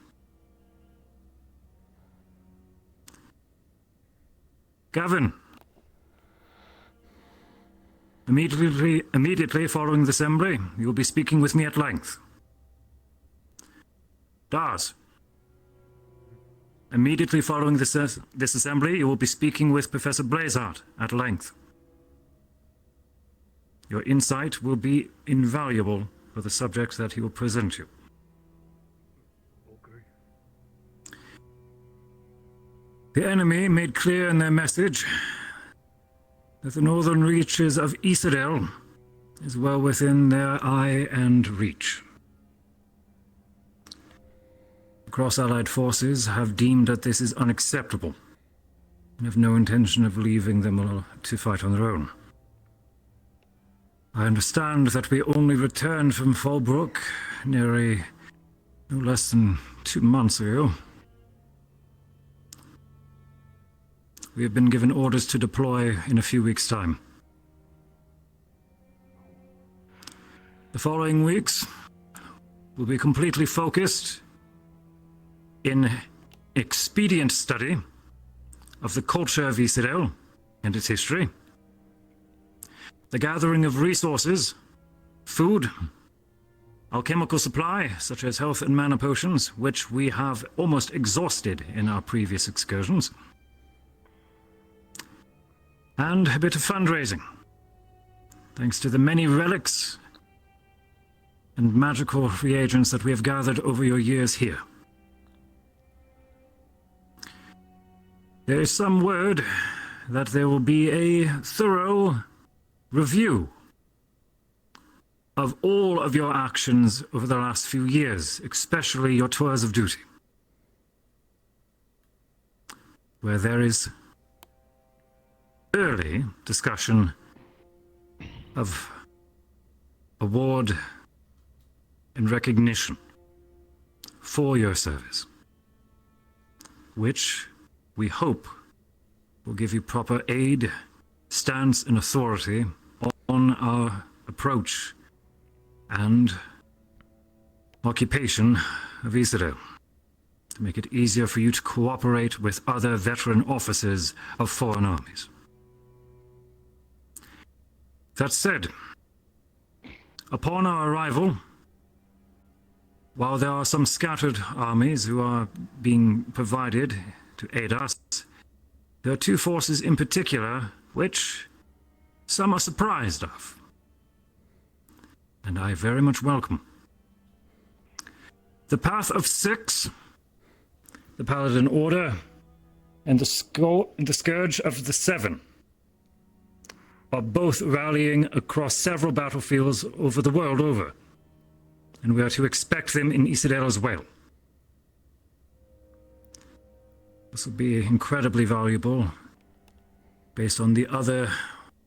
Gavin, immediately following the assembly, you will be speaking with me at length. Dars, immediately following this assembly, you will be speaking with Professor Blazart at length. Your insight will be invaluable for the subject that he will present you. The enemy made clear in their message that the northern reaches of Isidel is well within their eye and reach. Cross-allied forces have deemed that this is unacceptable and have no intention of leaving them to fight on their own. I understand that we only returned from Fallbrook nearly no less than 2 months ago. We have been given orders to deploy in a few weeks' time. The following weeks will be completely focused in expedient study of the culture of Isidel and its history, the gathering of resources, food, alchemical supply, such as health and mana potions, which we have almost exhausted in our previous excursions, and a bit of fundraising, thanks to the many relics and magical reagents that we have gathered over your years here. There is some word that there will be a thorough review of all of your actions over the last few years, especially your tours of duty, where there is early discussion of award and recognition for your service, which we hope will give you proper aid, stance, and authority on our approach and occupation of Isidel, to make it easier for you to cooperate with other veteran officers of foreign armies. That said, upon our arrival, while there are some scattered armies who are being provided to aid us, there are 2 forces in particular which some are surprised of, and I very much welcome. The Path of 6, the Paladin Order, and the Scourge of the 7 are both rallying across several battlefields over the world over, and we are to expect them in Isidel as well. This will be incredibly valuable based on the other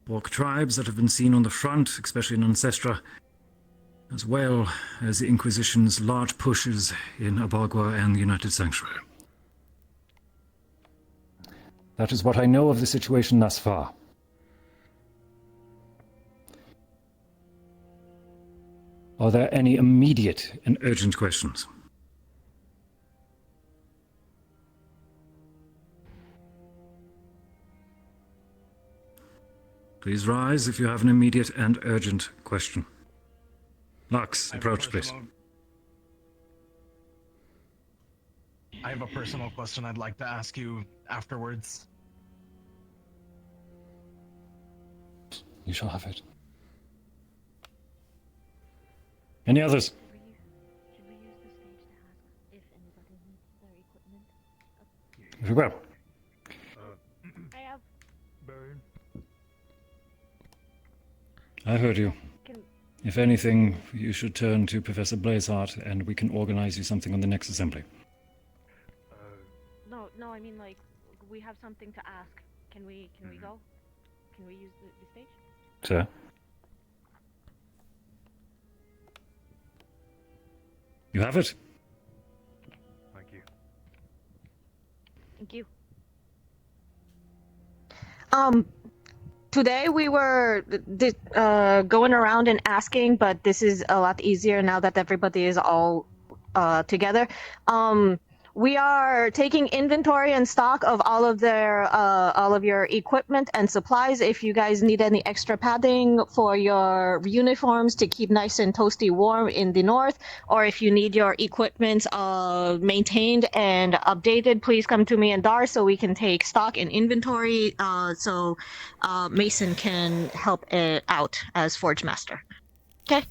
orc tribes that have been seen on the front, especially in Ancestra, as well as the Inquisition's large pushes in Abagua and the United Sanctuary. That is what I know of the situation thus far. Are there any immediate and urgent questions? Please rise if you have an immediate and urgent question. Lux, approach, please. I have a personal question I'd like to ask you afterwards. You shall have it. Any others? Very well. I heard you. If anything, you should turn to Professor Blazeheart, and we can organize you something on the next assembly. No, I mean like we have something to ask. Can we go? Can we use the stage? Sir? You have it? Thank you. Thank you. Today we were going around and asking, but this is a lot easier now that everybody is all together. We are taking inventory and stock of all of your equipment and supplies. If you guys need any extra padding for your uniforms to keep nice and toasty warm in the north, or if you need your equipment maintained and updated, please come to me and Dar so we can take stock and inventory. So Mason can help out as Forge Master. Okay.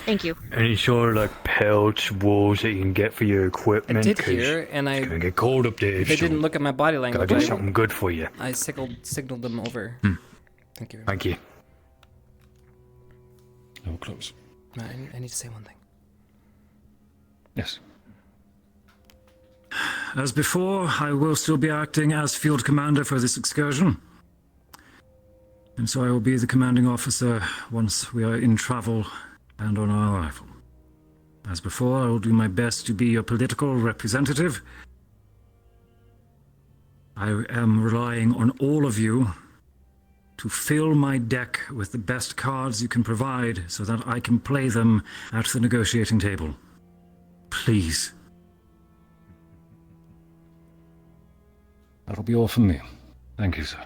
Thank you. Any sort of like pelts, walls that you can get for your equipment? I did hear, and it's gonna get cold up there. They didn't look at my body language. Gotta do something good for you. I signaled them over. Thank you. Thank you. I will close. I need to say one thing. Yes. As before, I will still be acting as field commander for this excursion. And so I will be the commanding officer once we are in travel and on our arrival. As before, I will do my best to be your political representative. I am relying on all of you to fill my deck with the best cards you can provide so that I can play them at the negotiating table. Please. That'll be all from me. Thank you, sir.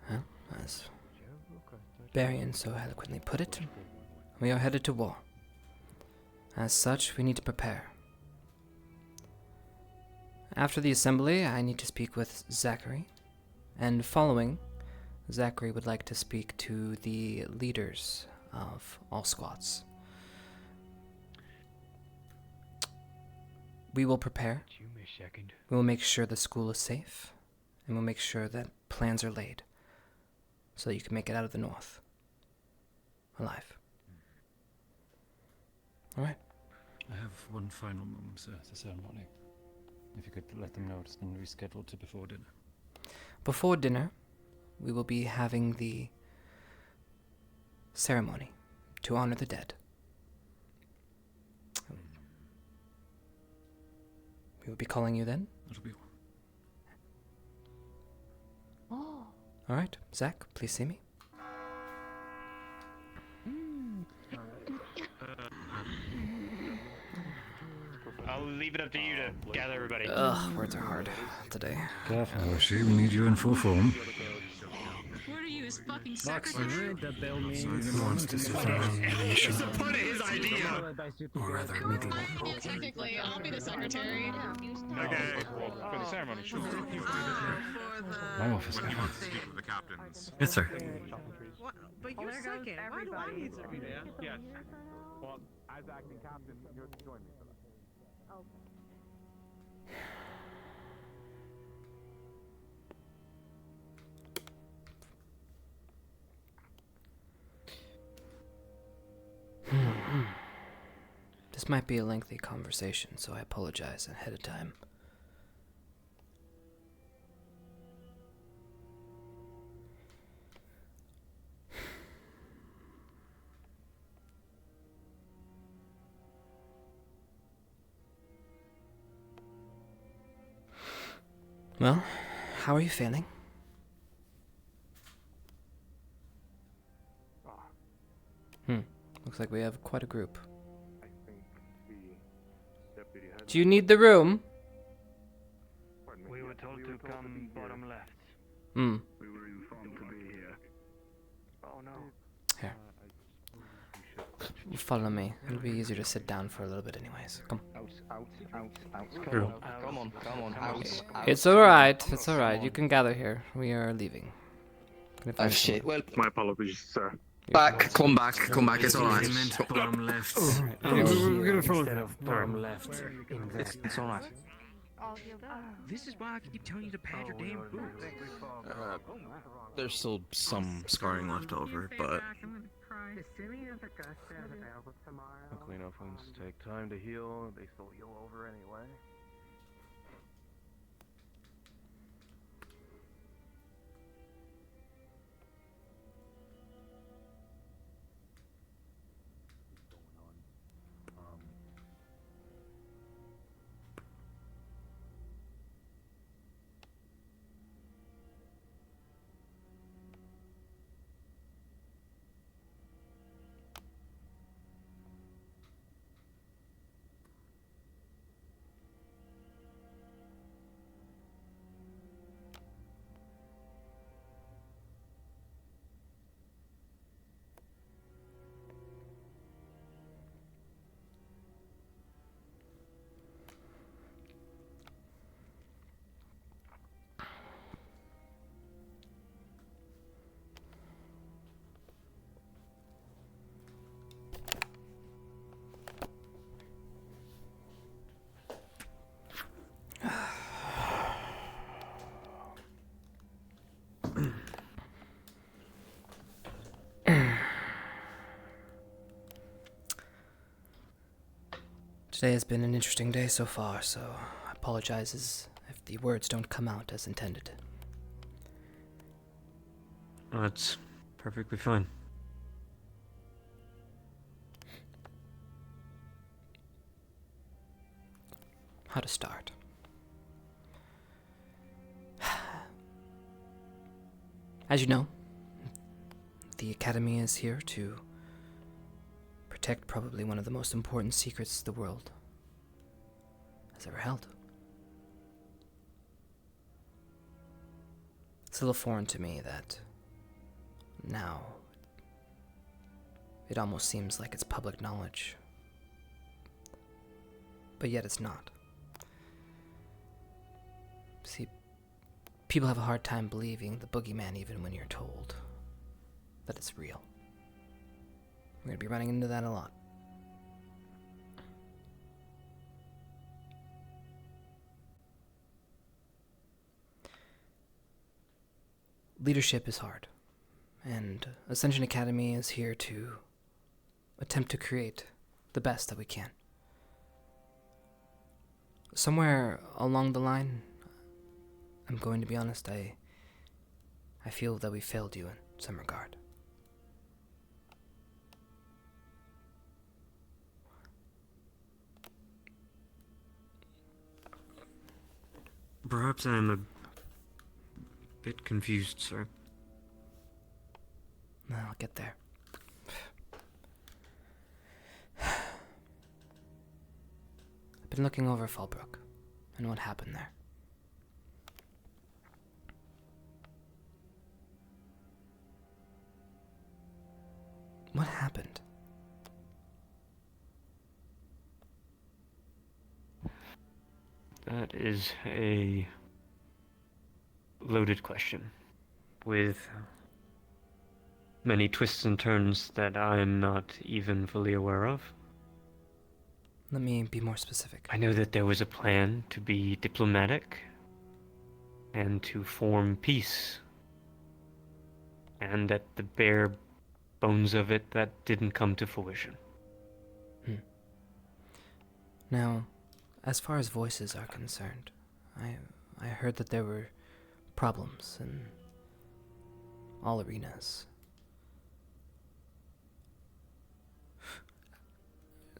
Well, as Barian so eloquently put it, we are headed to war. As such, we need to prepare. After the assembly, I need to speak with Zachary, and following, Zachary would like to speak to the leaders of all squads. We will prepare. We will make sure the school is safe, and we'll make sure that plans are laid so that you can make it out of the north alive. All right. I have one final moment, sir, the ceremony. If you could let them know it's been rescheduled to before dinner. Before dinner, we will be having the ceremony to honor the dead. We will be calling you then. That'll be all. Oh. All right, Zach, please see me. I'll leave it up to you to gather everybody. Ugh, words are hard today. Careful, she will need you in full form. What are you, his fucking Sucks. secretary? That bell means Who wants to sit down? it's the point of his idea. Or rather, medieval. Technically, I'll be the secretary. Okay. For the ceremony, sure. My office. The captains. Yes, sir. What? But you're second. Why do I need to be there? Yes. Well, as acting captain, you're to join me for that. This might be a lengthy conversation, so I apologize ahead of time. Well, how are you feeling? Looks like we have quite a group. Do you need the room? We were told to come bottom left. We were informed to be here. Oh no. Here. You follow me. It'll be easier to sit down for a little bit anyways. Come. Come on, out. It's alright. It's alright. You can gather here. We are leaving. Oh shit. Well, my apologies, sir. come back. It's alright. Bottom left. We're gonna follow Instead of bottom left. It's alright. all healed up. This is why I keep telling you to pad your damn boots. There's still some scarring left over, but Cleanup wounds take time to heal. They still heal over anyway. Today has been an interesting day so far, so I apologize if the words don't come out as intended. That's perfectly fine. How to start? As you know, the Academy is here to protect probably one of the most important secrets the world has ever held. It's a little foreign to me that now it almost seems like it's public knowledge, but yet it's not. See, people have a hard time believing the boogeyman even when you're told that it's real. We're going to be running into that a lot. Leadership is hard, and Ascension Academy is here to attempt to create the best that we can. Somewhere along the line, I'm going to be honest, I feel that we failed you in some regard. Perhaps I am a bit confused, sir. No, I'll get there. I've been looking over Fallbrook and what happened there. What happened? That is a loaded question, with many twists and turns that I'm not even fully aware of. Let me be more specific. I know that there was a plan to be diplomatic and to form peace, and at the bare bones of it, that didn't come to fruition. Now, as far as voices are concerned, I heard that there were problems in all arenas.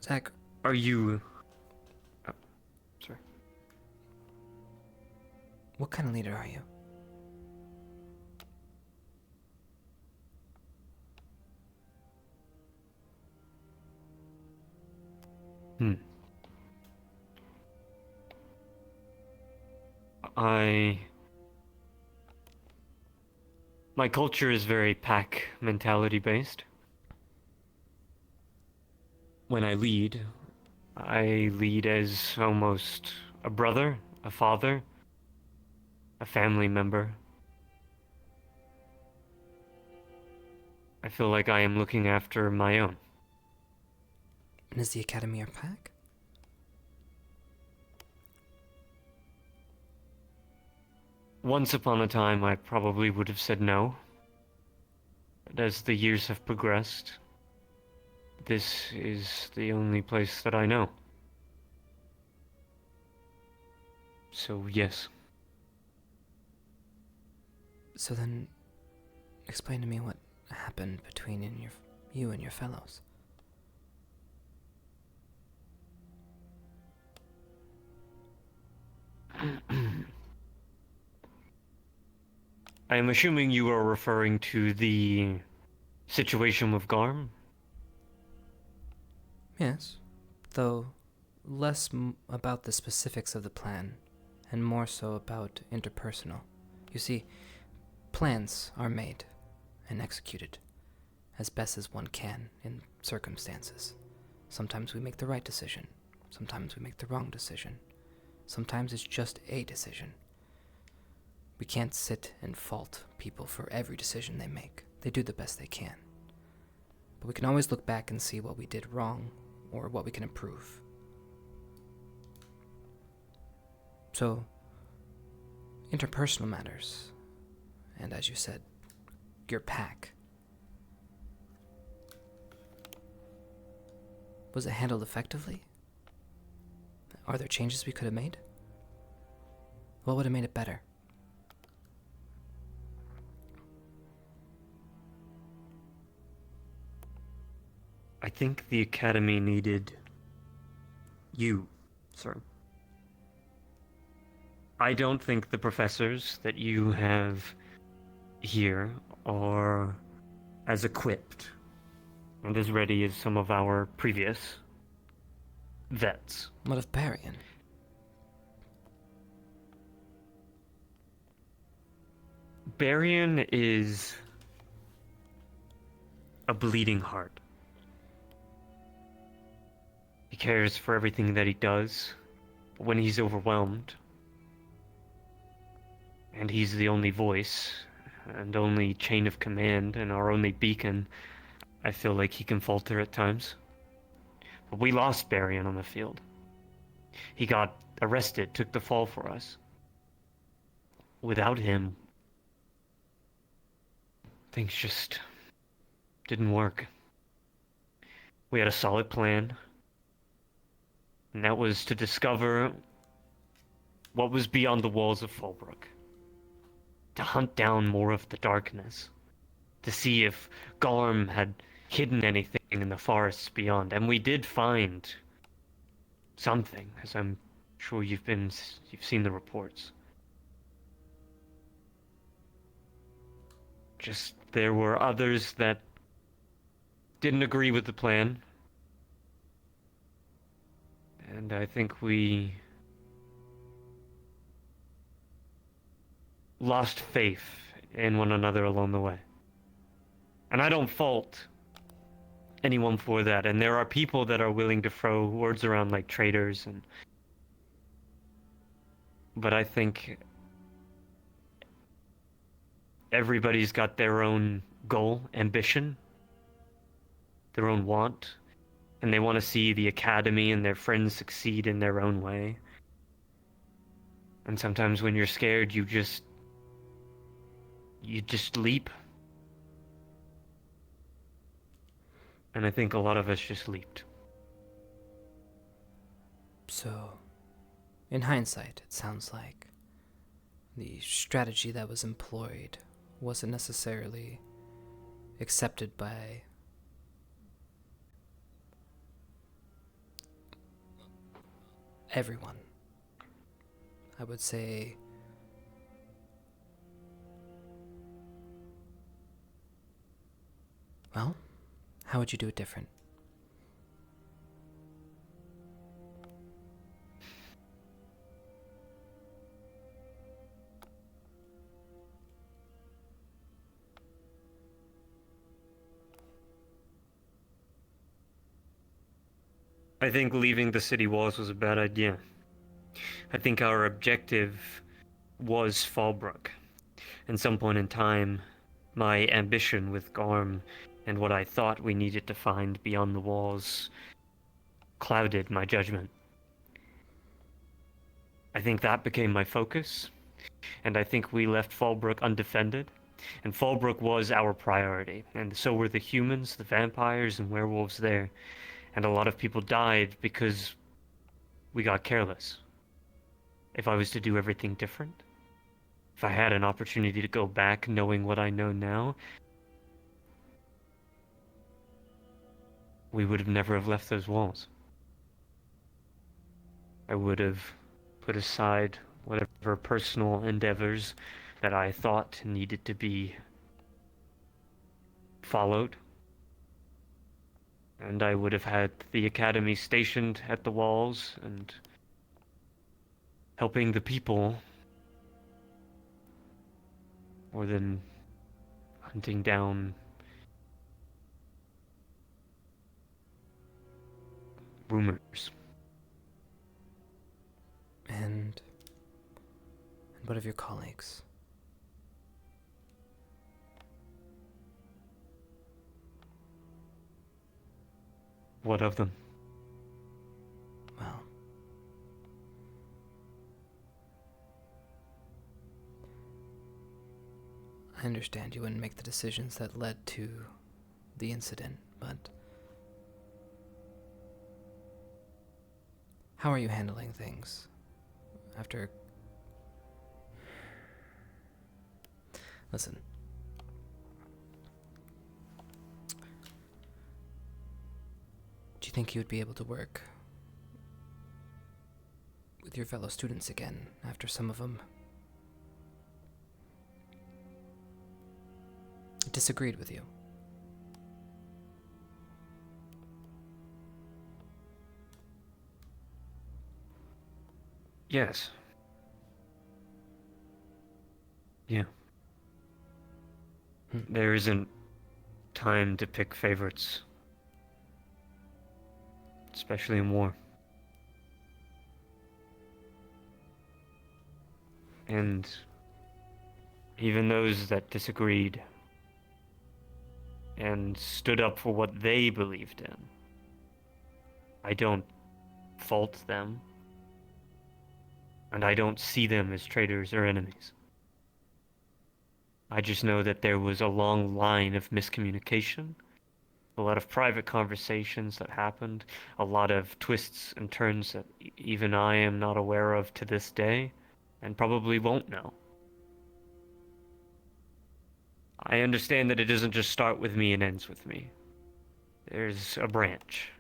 Zach, are you... Oh, sorry. What kind of leader are you? My culture is very pack mentality based. When I lead as almost a brother, a father, a family member. I feel like I am looking after my own. And is the Academy your pack? Once upon a time, I probably would have said no. But as the years have progressed, this is the only place that I know. So, yes. So then, explain to me what happened between you and your fellows. I am assuming you are referring to the situation with Garm? Yes, though less about the specifics of the plan, and more so about interpersonal. You see, plans are made and executed as best as one can in circumstances. Sometimes we make the right decision, sometimes we make the wrong decision, sometimes it's just a decision. We can't sit and fault people for every decision they make. They do the best they can. But we can always look back and see what we did wrong or what we can improve. So, interpersonal matters, and as you said, your pack. Was it handled effectively? Are there changes we could have made? What would have made it better? I think the Academy needed you, sir. I don't think the professors that you have here are as equipped and as ready as some of our previous vets. What of Barian? Barian is a bleeding heart. He cares for everything that he does, but when he's overwhelmed, and he's the only voice, and only chain of command, and our only beacon, I feel like he can falter at times. But we lost Barian on the field. He got arrested, took the fall for us. Without him, things just didn't work. We had a solid plan, and that was to discover what was beyond the walls of Fallbrook. To hunt down more of the darkness. To see if Garm had hidden anything in the forests beyond. And we did find something, as I'm sure you've seen the reports. Just there were others that didn't agree with the plan. And I think we lost faith in one another along the way. And I don't fault anyone for that. And there are people that are willing to throw words around like traitors and... But I think everybody's got their own goal, ambition, their own want, and they want to see the Academy and their friends succeed in their own way. And sometimes when you're scared, you just leap. And I think a lot of us just leaped. So, in hindsight, it sounds like the strategy that was employed wasn't necessarily accepted by everyone. I would say well, how would you do it different? I think leaving the city walls was a bad idea. I think our objective was Fallbrook. At some point in time, my ambition with Garm and what I thought we needed to find beyond the walls clouded my judgment. I think that became my focus, and I think we left Fallbrook undefended. And Fallbrook was our priority, and so were the humans, the vampires, and werewolves there. And a lot of people died because we got careless. If I was to do everything different, if I had an opportunity to go back knowing what I know now, we would have never have left those walls. I would have put aside whatever personal endeavors that I thought needed to be followed. And I would have had the academy stationed at the walls and helping the people more than hunting down rumors. And what of your colleagues? What of them? Well, I understand you wouldn't make the decisions that led to the incident, but how are you handling things after... Listen. Do you think you would be able to work with your fellow students again after some of them disagreed with you? Yes. Yeah. There isn't time to pick favorites. Especially in war. And even those that disagreed and stood up for what they believed in, I don't fault them, and I don't see them as traitors or enemies. I just know that there was a long line of miscommunication, a lot of private conversations that happened, a lot of twists and turns that even I am not aware of to this day, and probably won't know. I understand that it doesn't just start with me and ends with me. There's a branch.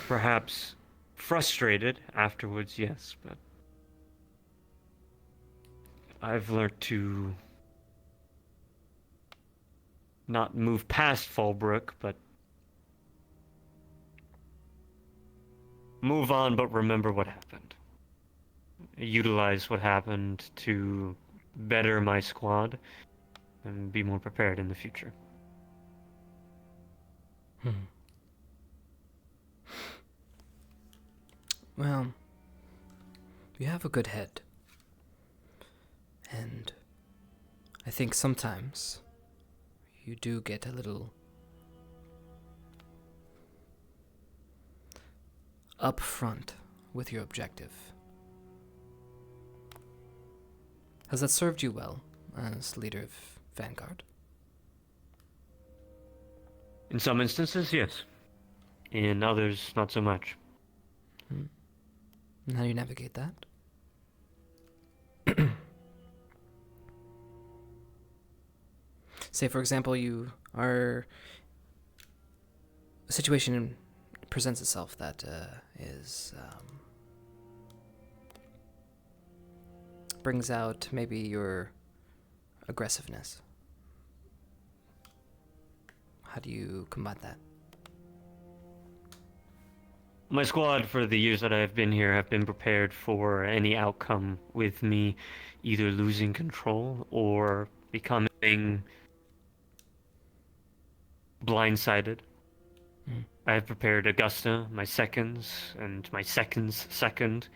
Perhaps frustrated afterwards, yes, but I've learned to not move past Fallbrook, but move on, but remember what happened. Utilize what happened to better my squad and be more prepared in the future. Well, you have a good head. And I think sometimes you do get a little upfront with your objective. Has that served you well as leader of Vanguard? In some instances, yes. In others, not so much. And how do you navigate that? Say, for example, you are... a situation presents itself that is... brings out maybe your aggressiveness. How do you combat that? My squad, for the years that I've been here, have been prepared for any outcome with me either losing control or becoming blindsided. I have prepared Augusta, my seconds, and my second's second,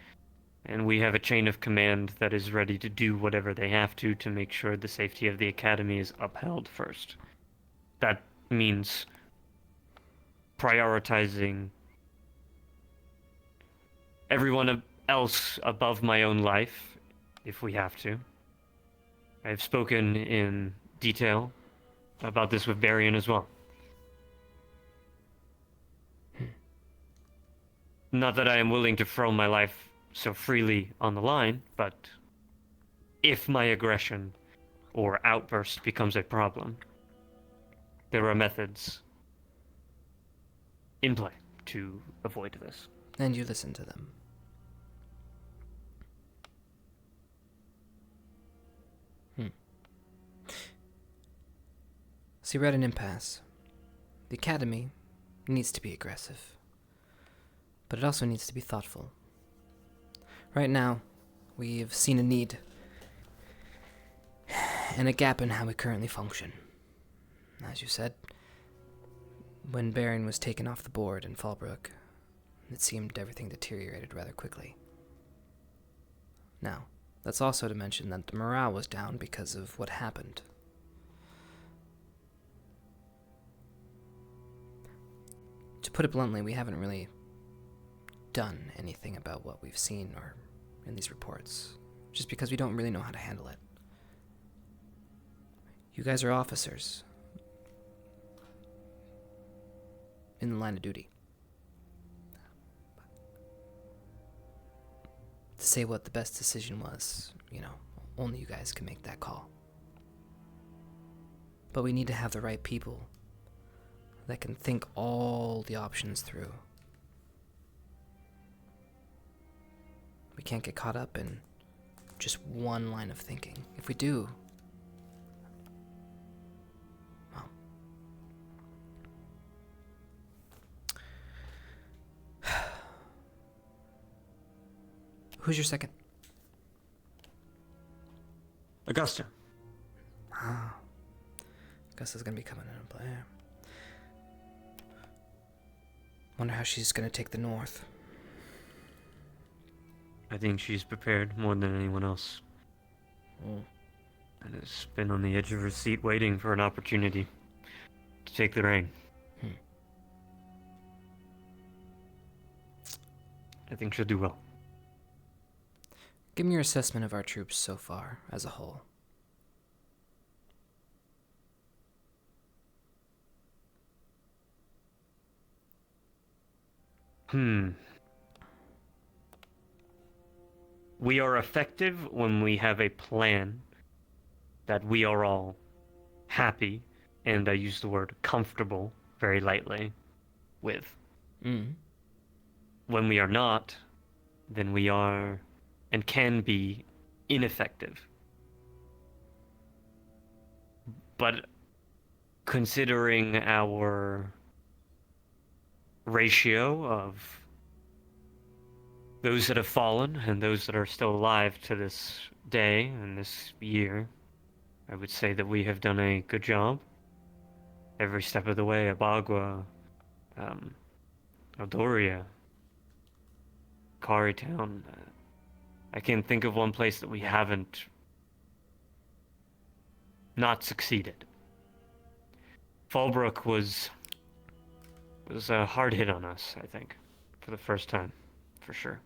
and we have a chain of command that is ready to do whatever they have to make sure the safety of the academy is upheld first. That means prioritizing everyone else above my own life, if we have to. I've spoken in detail about this with Barian as well. Not that I am willing to throw my life so freely on the line, but if my aggression or outburst becomes a problem, there are methods in play to avoid this. And you listen to them. See, we're at an impasse. The Academy needs to be aggressive, but it also needs to be thoughtful. Right now, we've seen a need and a gap in how we currently function. As you said, when Baron was taken off the board in Fallbrook, it seemed everything deteriorated rather quickly. Now, that's also to mention that the morale was down because of what happened. To put it bluntly, we haven't really done anything about what we've seen or in these reports, just because we don't really know how to handle it. You guys are officers in the line of duty. To say what the best decision was, only you guys can make that call. But we need to have the right people that can think all the options through. We can't get caught up in just one line of thinking. If we do, well, who's your second? Augusta. Ah, Augusta's gonna be coming into play. Wonder how she's gonna take the north. I think she's prepared more than anyone else. And has been on the edge of her seat waiting for an opportunity to take the reign. I think she'll do well. Give me your assessment of our troops so far, as a whole. We are effective when we have a plan that we are all happy, and I use the word comfortable very lightly, with. When we are not, then we are and can be ineffective. But considering our ratio of those that have fallen and those that are still alive to this day and this year, I would say that we have done a good job. Every step of the way, Abagua, Eldoria, Carytown. I can't think of one place that we haven't not succeeded. Fallbrook was a hard hit on us, I think, for the first time, for sure.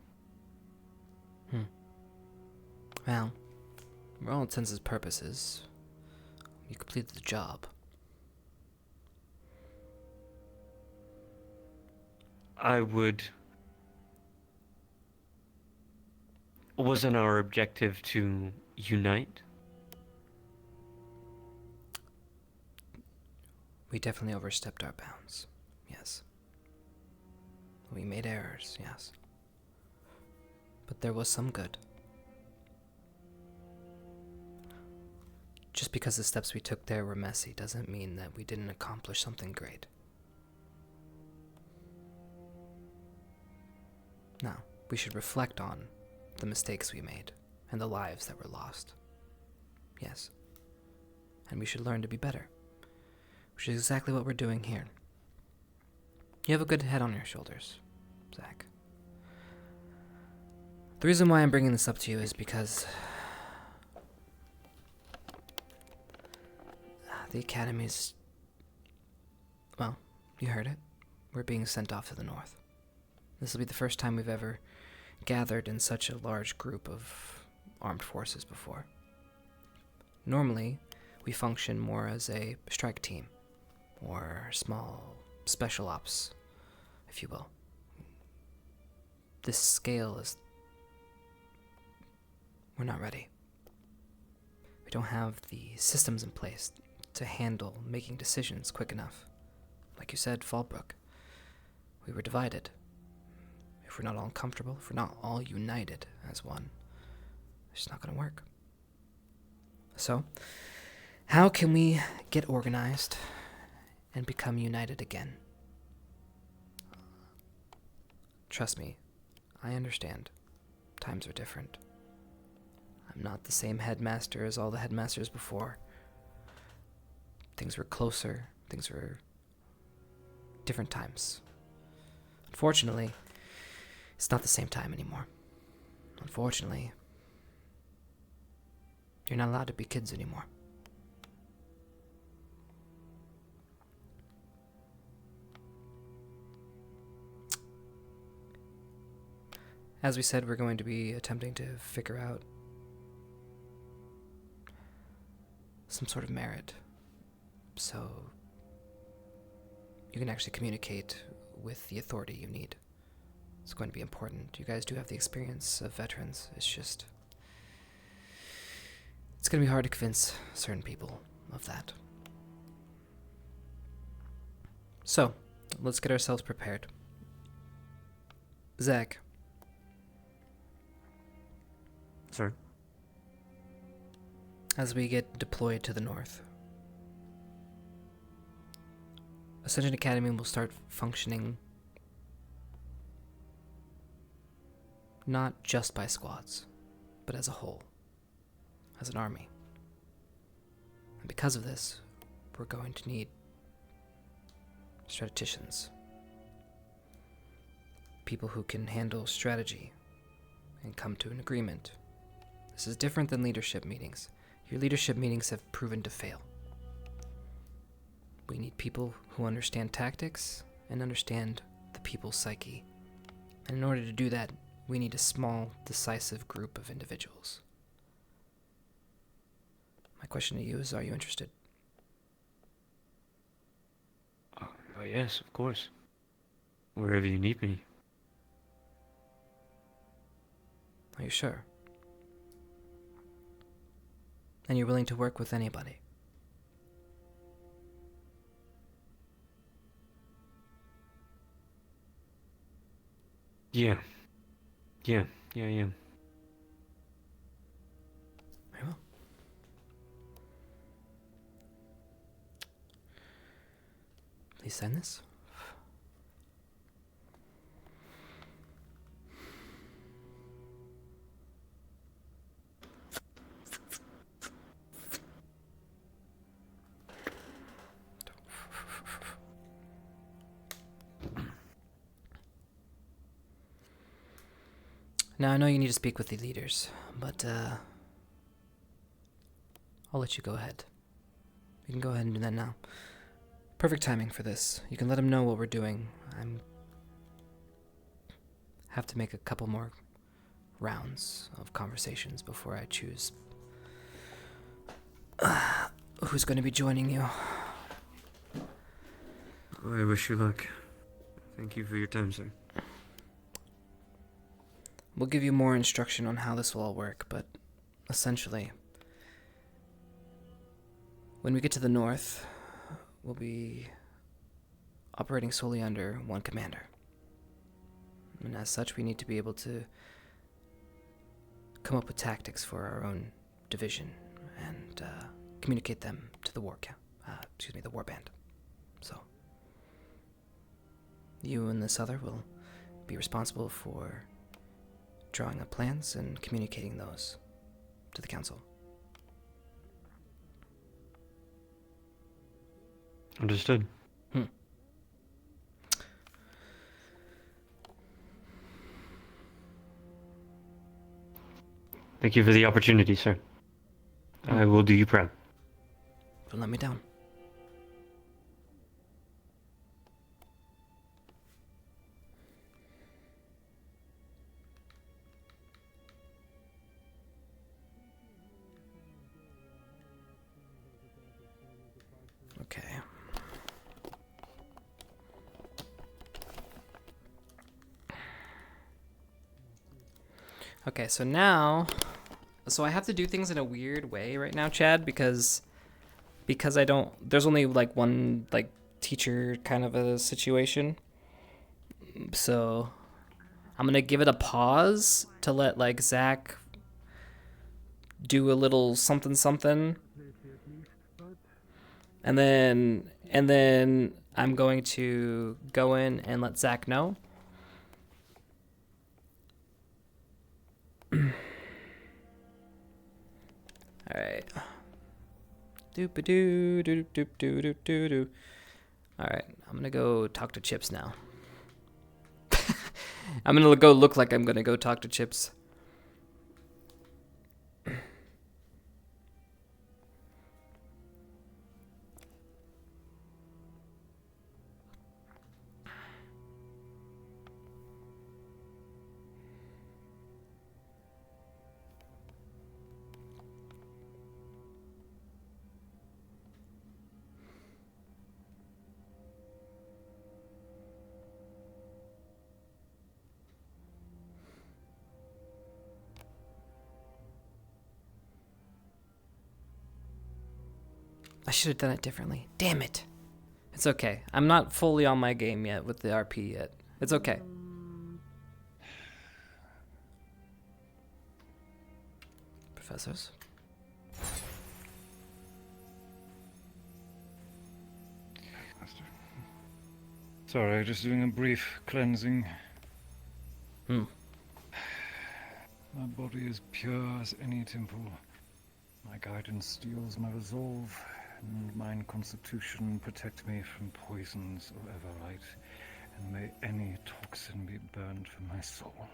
Well, for all intents and purposes, you completed the job. Wasn't our objective to unite? We definitely overstepped our bounds, yes. We made errors, yes. But there was some good. Just because the steps we took there were messy doesn't mean that we didn't accomplish something great. Now, we should reflect on the mistakes we made and the lives that were lost. Yes. And we should learn to be better, which is exactly what we're doing here. You have a good head on your shoulders, Zach. The reason why I'm bringing this up to you is because the Academy's, well, you heard it. We're being sent off to the north. This will be the first time we've ever gathered in such a large group of armed forces before. Normally, we function more as a strike team, or small special ops, if you will. This scale is... we're not ready. We don't have the systems in place to handle making decisions quick enough. Like you said, Fallbrook, we were divided. If we're not all comfortable, if we're not all united as one, it's just not going to work. So, how can we get organized and become united again? Trust me, I understand. Times are different. I'm not the same headmaster as all the headmasters before. Things were closer. Things were different times. Unfortunately, it's not the same time anymore. Unfortunately, you're not allowed to be kids anymore. As we said, we're going to be attempting to figure out some sort of merit, so you can actually communicate with the authority you need. It's going to be important. You guys do have the experience of veterans. It's just... it's going to be hard to convince certain people of that. So, let's get ourselves prepared. Zach. Sir? As we get deployed to the north, Ascension Academy will start functioning not just by squads, but as a whole, as an army. And because of this, we're going to need strategicians, people who can handle strategy and come to an agreement. This is different than leadership meetings. Your leadership meetings have proven to fail. We need people who understand tactics and understand the people's psyche. And in order to do that, we need a small, decisive group of individuals. My question to you is, are you interested? Oh, yes, of course. Wherever you need me. Are you sure? And you're willing to work with anybody? Yeah. Yeah. Very well. Please sign this. Now, I know you need to speak with the leaders, but I'll let you go ahead. You can go ahead and do that now. Perfect timing for this. You can let them know what we're doing. Have to make a couple more rounds of conversations before I choose who's going to be joining you. I wish you luck. Thank you for your time, sir. We'll give you more instruction on how this will all work, but essentially, when we get to the north, we'll be operating solely under one commander. And as such, we need to be able to come up with tactics for our own division and communicate them to the the warband. So, you and this other will be responsible for drawing up plans and communicating those to the council. Understood. Thank you for the opportunity, sir. I will do you proud. Don't let me down. Okay. Okay, so now, so I have to do things in a weird way right now, Chad, because I don't, there's only like one like teacher kind of a situation. So I'm gonna give it a pause to let like Zach do a little something something, and then I'm going to go in and let Zach know. All right. Doop doo doo doo doo doo doo doo. All right, I'm gonna go talk to Chipz now. I'm gonna go look like I'm gonna go talk to Chipz. I should have done it differently. Damn it. It's okay. I'm not fully on my game yet with the RP yet. It's okay. Professors? Sorry, just doing a brief cleansing. Hmm. My body is pure as any temple. My guidance steals my resolve, and mine constitution protect me from poisons of everlight, and may any toxin be burned from my soul.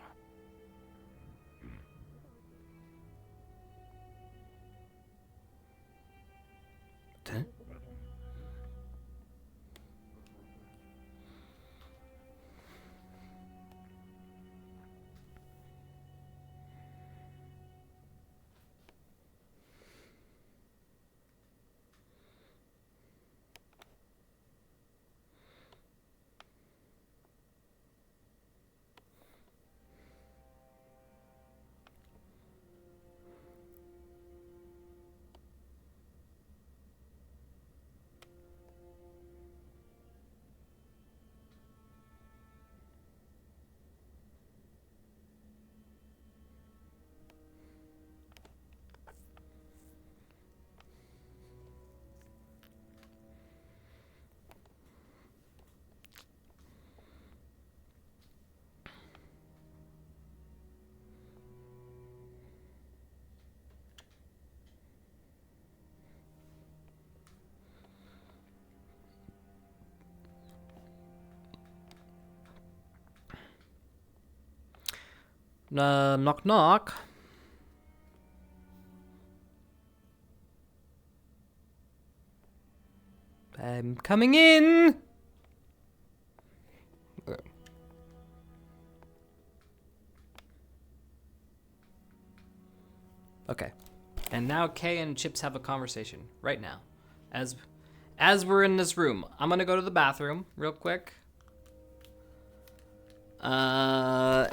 Knock knock. I'm coming in. Okay. And now Kay and Chipz have a conversation right now. As we're in this room. I'm gonna go to the bathroom real quick.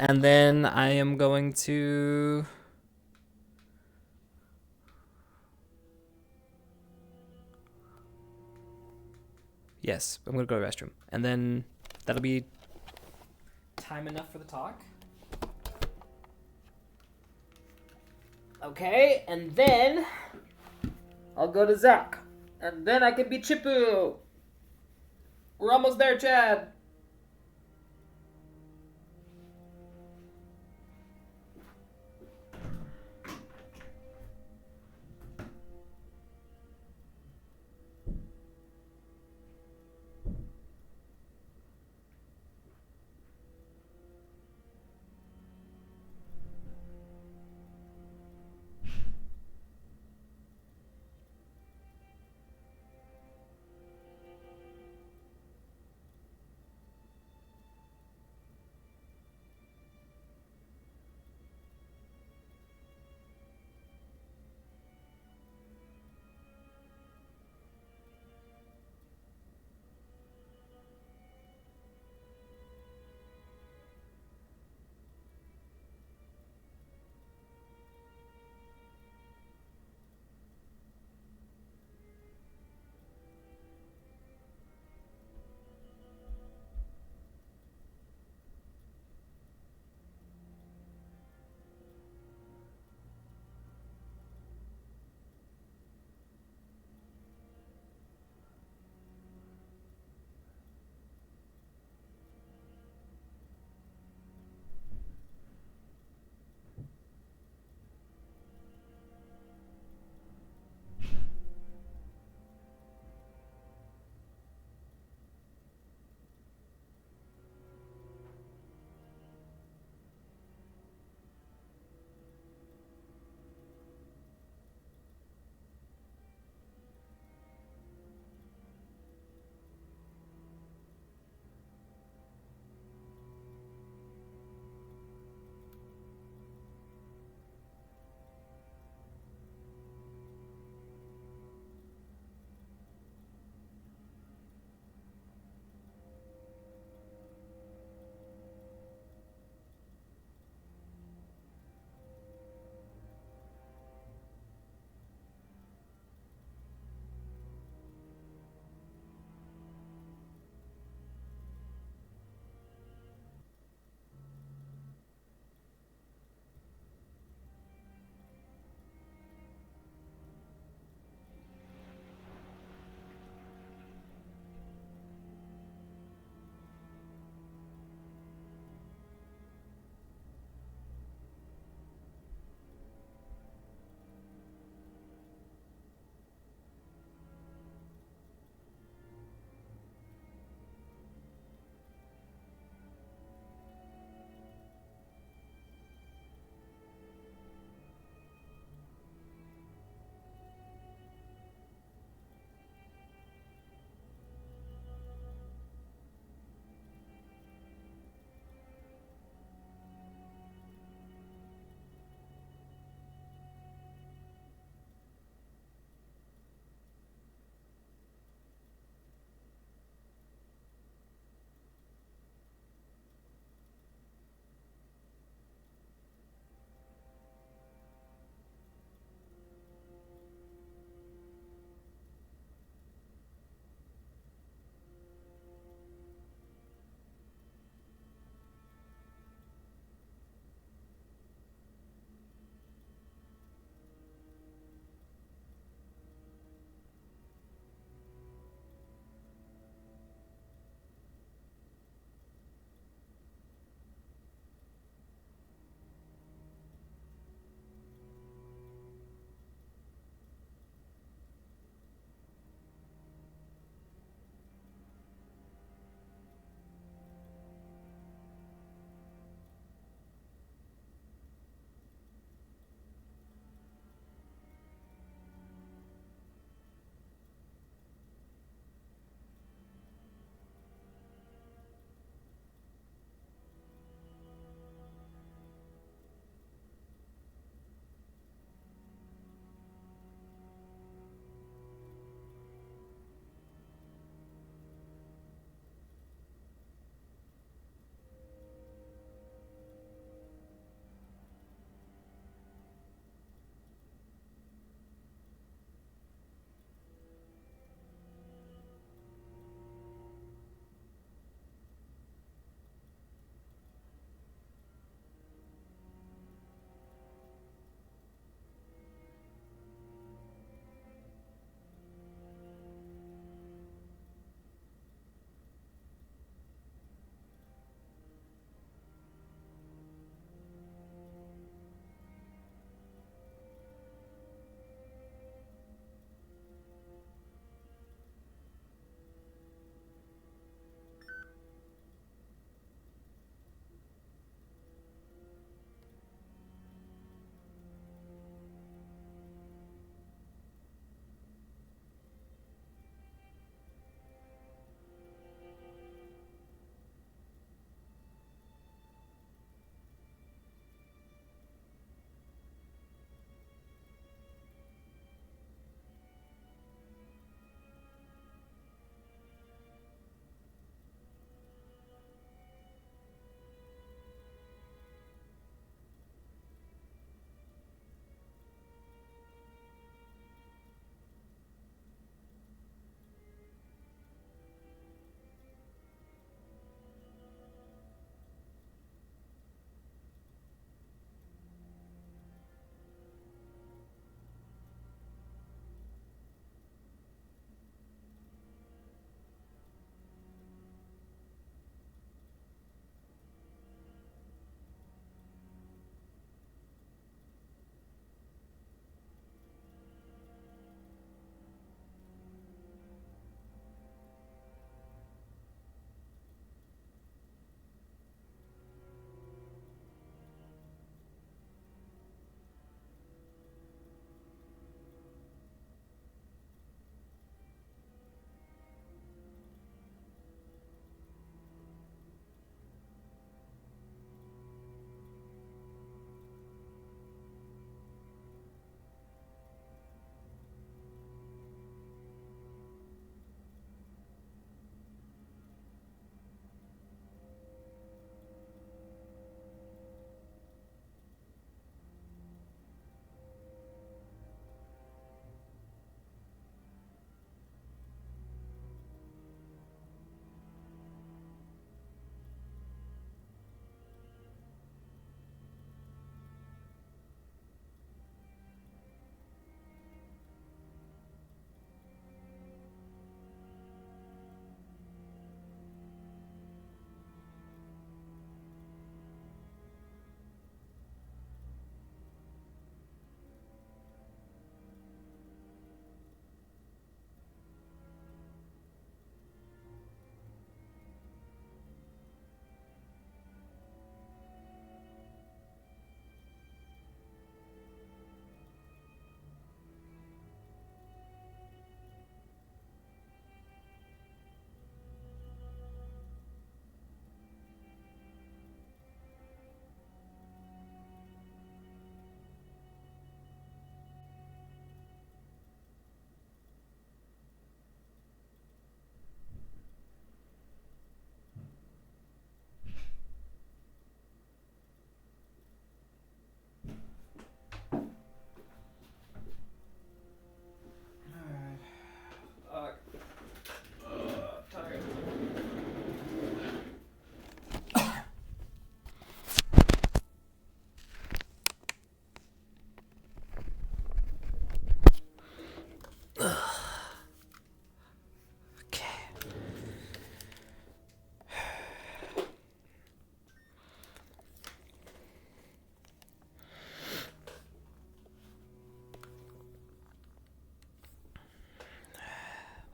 And then I am going to... Yes, I'm gonna go to the restroom. And then that'll be time enough for the talk. Okay, and then I'll go to Zach. And then I can be Chippu. We're almost there, Chad.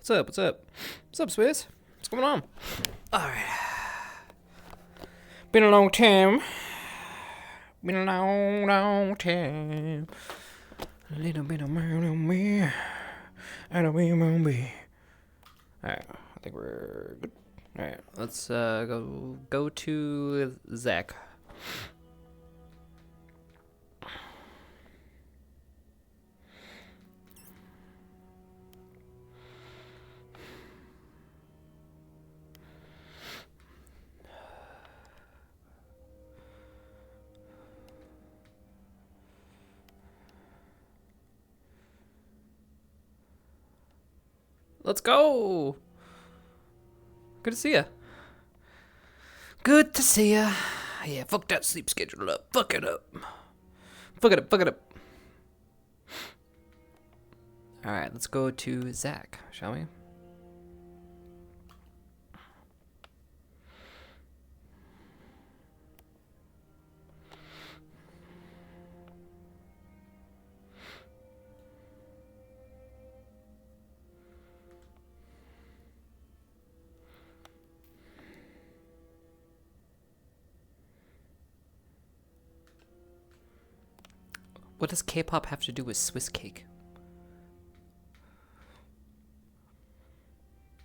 What's up? What's up? What's up, Swiss? What's going on? Alright. Been a long time. Been a long, long time. A little bit of man on me. And a wee on me. Alright, I think we're good. Alright, let's go to Zach. Let's go! Good to see ya. Good to see ya. Yeah, fuck that sleep schedule up. Fuck it up. Fuck it up, fuck it up. Alright, let's go to Zach, shall we? What does K-pop have to do with Swiss cake?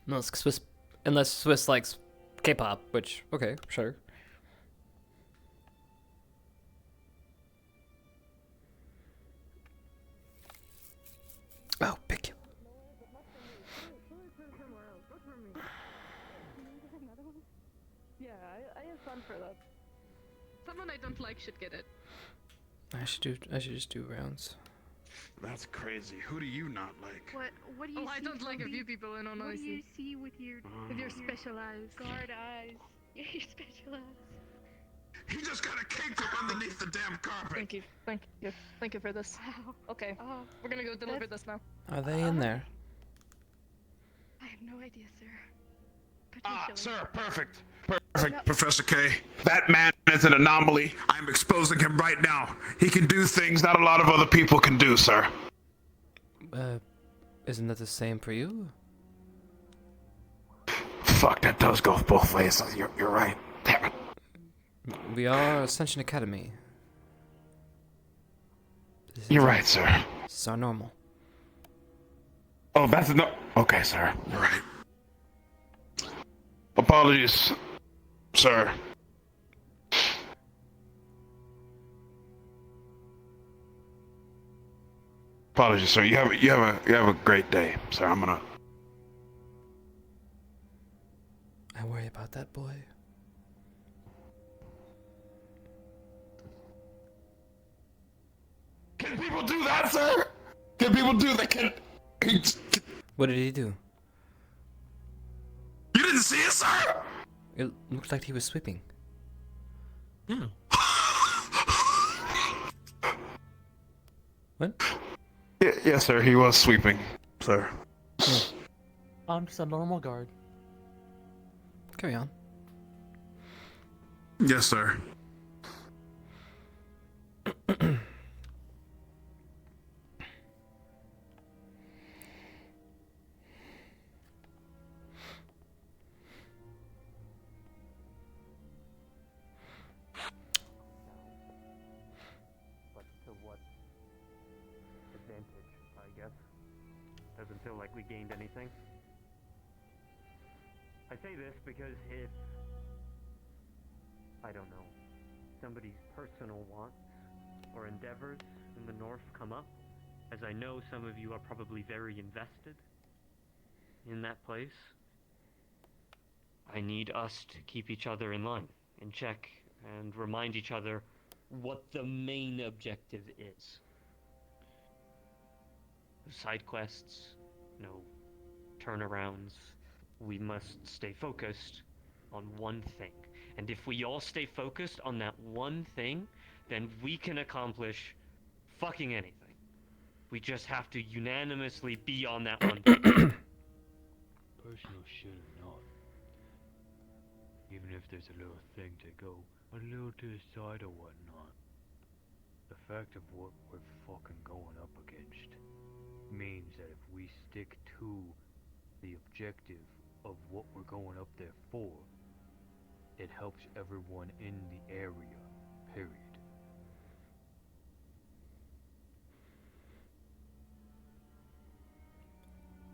No, it's Swiss, unless Swiss likes K-pop, which, okay, sure. Oh, pick you. Yeah, I have fun for that. Someone I don't like should get it. I should just do rounds. That's crazy. Who do you not like? What do you see? I don't like a Toby? few people in all What do you honesty. see with your special eyes? guard eyes? Yeah, your special eyes. He just got a cake up underneath the damn carpet. Thank you for this. Okay, we're gonna go deliver this now. Are they in there? I have no idea, sir. Sir, perfect. Perfect, Professor K. That man is an anomaly. I'm exposing him right now. He can do things not a lot of other people can do, sir. Isn't that the same for you? Fuck, that does go both ways. You're right. Damn it. We are Ascension Academy. You're right, sir. This is our normal. Oh, that's no. Okay, sir. You're right. Apologies, sir. Apologies, sir. You have a great day, sir. I'm gonna. I worry about that boy. Can people do that, sir? Can people do that? What did he do? You didn't see it, sir? It looked like he was sweeping. Yeah. What? Yes, sir. He was sweeping, sir. I'm just a normal guard. Carry on. Yes, sir. Doesn't feel like we gained anything. I say this because if, I don't know, somebody's personal wants or endeavors in the North come up, as I know some of you are probably very invested in that place, I need us to keep each other in line, in check, and remind each other what the main objective is. Side quests, no turnarounds. We must stay focused on one thing. And if we all stay focused on that one thing, then we can accomplish fucking anything. We just have to unanimously be on that one thing. Personal shit or not, even if there's a little thing to go a little to the side or whatnot, the fact of what we're fucking going up against means that if we stick to the objective of what we're going up there for, it helps everyone in the area, period.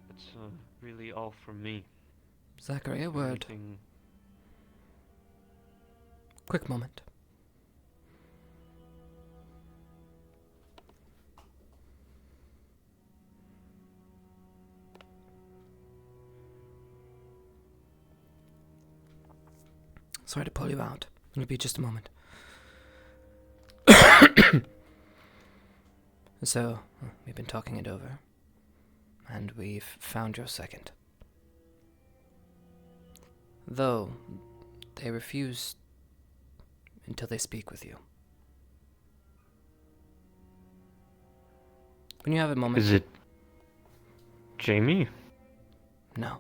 That's really all from me. Zachary, a word. Anything... Quick moment. Sorry to pull you out. It'll be just a moment. So, we've been talking it over, and we've found your second. Though, they refuse until they speak with you. When you have a moment... Is it... Jamie? No.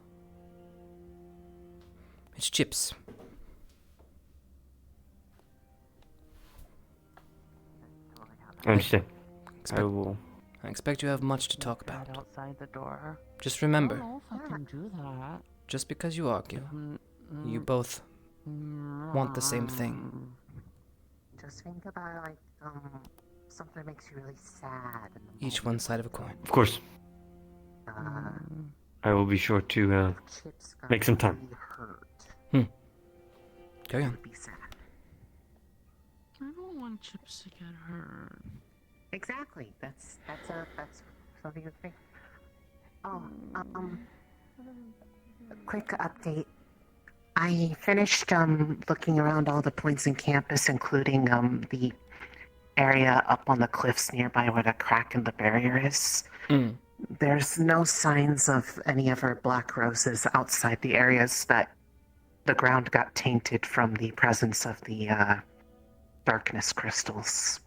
It's Chipz. I understand. I expect you have much to talk about. Outside the door. Just remember, I don't know if I can do that. just because you argue, you both want the same thing. Just think about like something that makes you really sad. Each one side of a coin. Of course. I will be sure to make some time. Carry on. I don't want Chipz to get hurt. Exactly. That's something to think. Oh, quick update. I finished looking around all the points in campus, including the area up on the cliffs nearby where the crack in the barrier is. There's no signs of any other black roses outside the areas that the ground got tainted from the presence of the darkness crystals.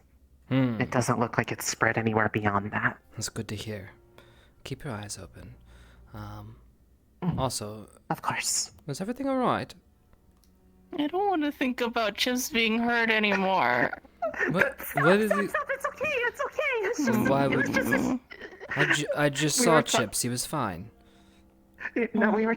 It doesn't look like it's spread anywhere beyond that. That's good to hear. Keep your eyes open. Also... Of course. Was everything alright? I don't want to think about Chipz being hurt anymore. What is he... It's okay, it's okay. It's just... Why would you... I just saw Chipz, he was fine. No, we were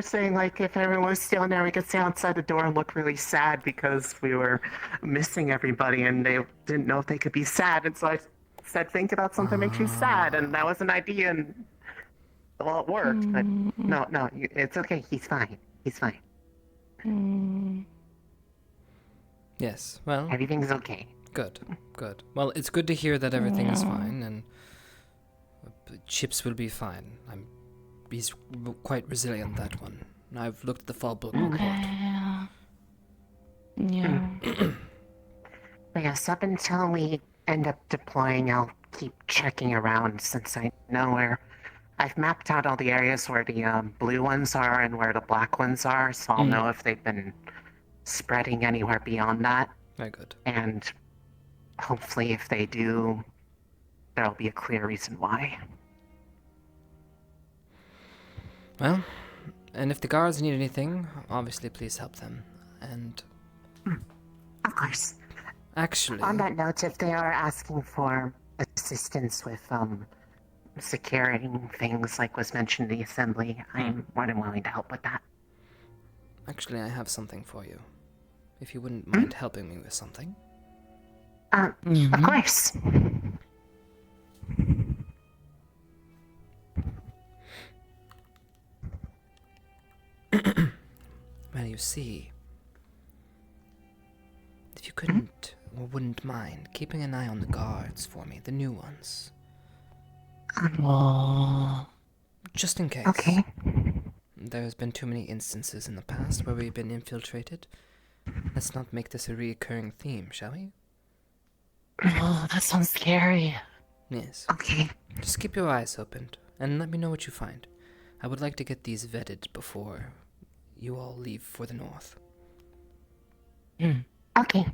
saying, like, if everyone was still in there, we could stay outside the door and look really sad because we were missing everybody and they didn't know if they could be sad. And so I said, think about something that makes you sad. And that was an idea, and, well, it worked. But no, it's okay. He's fine. He's fine. Yes, well... Everything's okay. Good. Well, it's good to hear that everything is fine, and Chipz will be fine. He's quite resilient, that one. I've looked at the fall book report. Yeah. But yes, up until we end up deploying, I'll keep checking around since I know where... I've mapped out all the areas where the blue ones are and where the black ones are, so I'll know if they've been spreading anywhere beyond that. Very good. And hopefully if they do, there'll be a clear reason why. Well, and if the guards need anything, obviously please help them. And... Of course. Actually... On that note, if they are asking for assistance with securing things like was mentioned in the assembly, I'm more than willing to help with that. Actually, I have something for you. If you wouldn't mind helping me with something. Of course. Well, you see, if you couldn't or wouldn't mind keeping an eye on the guards for me, the new ones. Just in case. Okay. There has been too many instances in the past where we've been infiltrated. Let's not make this a reoccurring theme, shall we? Oh, that sounds scary. Yes. Okay. Just keep your eyes open and let me know what you find. I would like to get these vetted before you all leave for the north. Okay.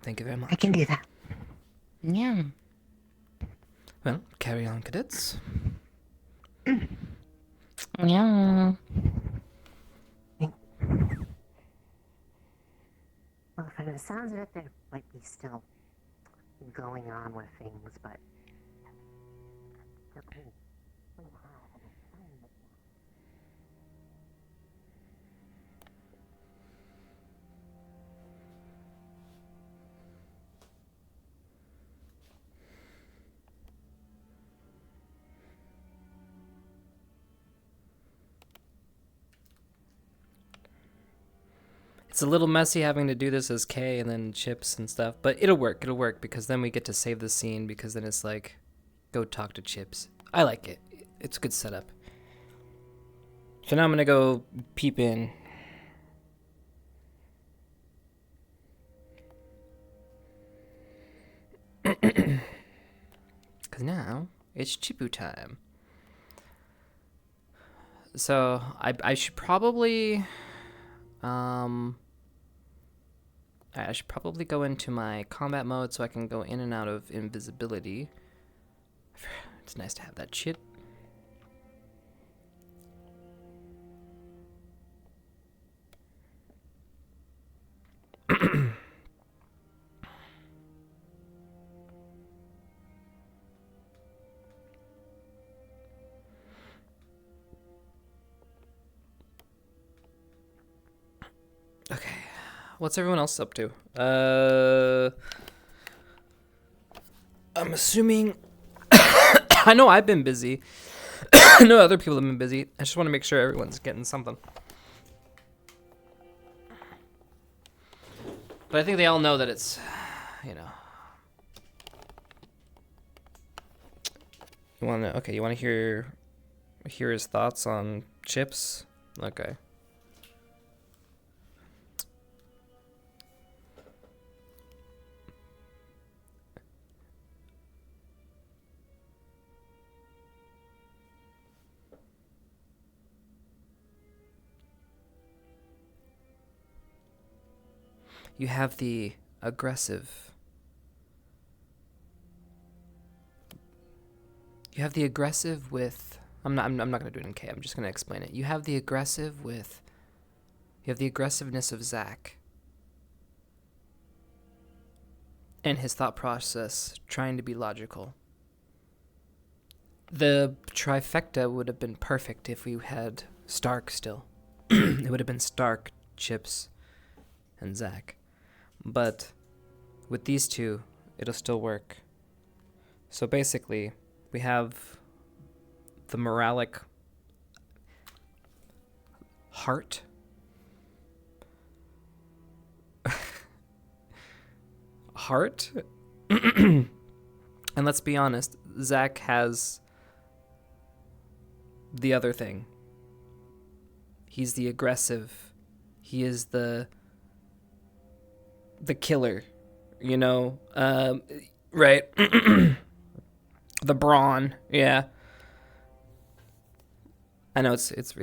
Thank you very much. I can do that. Yeah. Well, carry on, cadets. Yeah. Well, from the sounds of it, there might be still going on with things, but... It's a little messy having to do this as K and then Chipz and stuff, but it'll work. It'll work because then we get to save the scene because then it's like, go talk to Chipz. I like it. It's a good setup. So now I'm gonna go peep in. Because now it's Chipu time. So I should probably I should probably go into my combat mode so I can go in and out of invisibility. It's nice to have that shit. Okay, what's everyone else up to? I'm assuming... I know I've been busy. I know other people have been busy. I just want to make sure everyone's getting something. But I think they all know that it's, you know... You want to... Okay, you want to hear his thoughts on Chipz? Okay. You have the aggressive. You have the aggressive with. I'm not gonna do it in K. I'm just gonna explain it. You have the aggressive with. You have the aggressiveness of Zach. And his thought process trying to be logical. The trifecta would have been perfect if we had Stark still. It would have been Stark, Chipz, and Zach. But with these two, it'll still work. So basically, we have the moralic heart. Heart? And let's be honest, Zach has the other thing. He's the aggressive. He is the killer, you know, right? The brawn, yeah. I know it's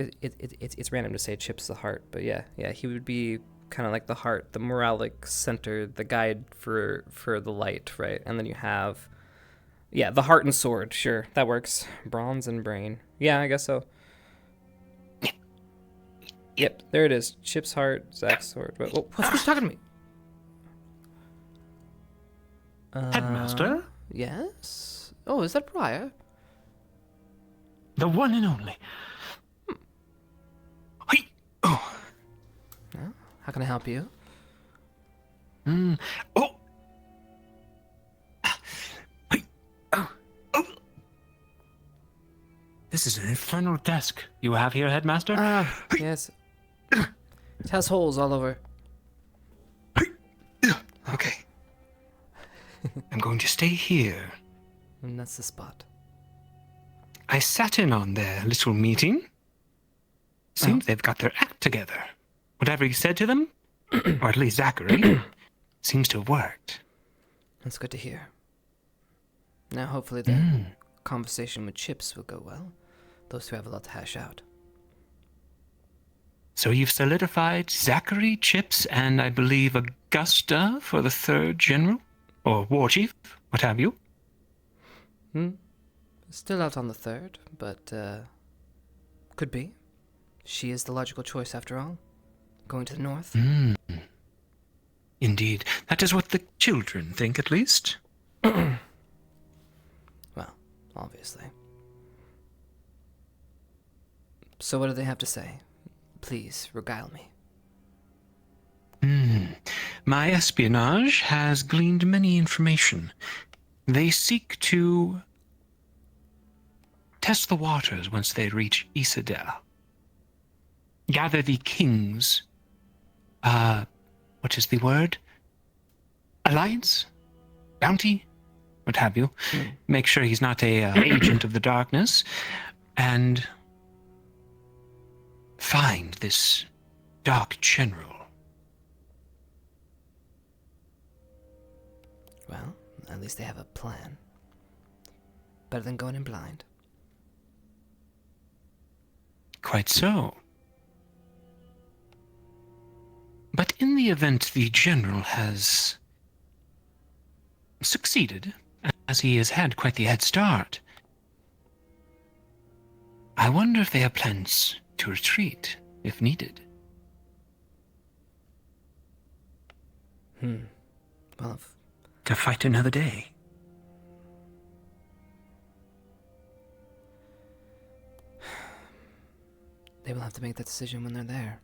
random to say Chipz the heart, but yeah, he would be kind of like the heart, the moralic center, the guide for the light, right? And then you have, yeah, the heart and sword, sure, that works. Bronze and brain, yeah, I guess so. Yep, there it is. Chipz heart, Zach's sword. Who's talking to me? Headmaster? Yes? Oh, is that Briar? The one and only. Hey. Oh. Yeah? How can I help you? Oh. Hey. Oh. This is an infernal desk you have here, Headmaster? Yes. It has holes all over. Okay. I'm going to stay here. And that's the spot. I sat in on their little meeting. Seems they've got their act together. Whatever you said to them, or at least Zachary, seems to have worked. That's good to hear. Now hopefully the conversation with Chipz will go well. Those two have a lot to hash out. So you've solidified Zachary, Chipz, and I believe Augusta for the third general? Or war chief, what have you? Still out on the third, but could be. She is the logical choice after all. Going to the north. Indeed. That is what the children think, at least. Well, obviously. So what do they have to say? Please, regale me. My espionage has gleaned many information. They seek to test the waters once they reach Isadel. Gather the kings what is the word? Alliance? Bounty? What have you. Make sure he's not a agent of the darkness. And find this Dark General. Well, at least they have a plan. Better than going in blind. Quite so. But in the event the General has succeeded, as he has had quite the head start, I wonder if they have plans to retreat, if needed. Well, to fight another day. They will have to make that decision when they're there.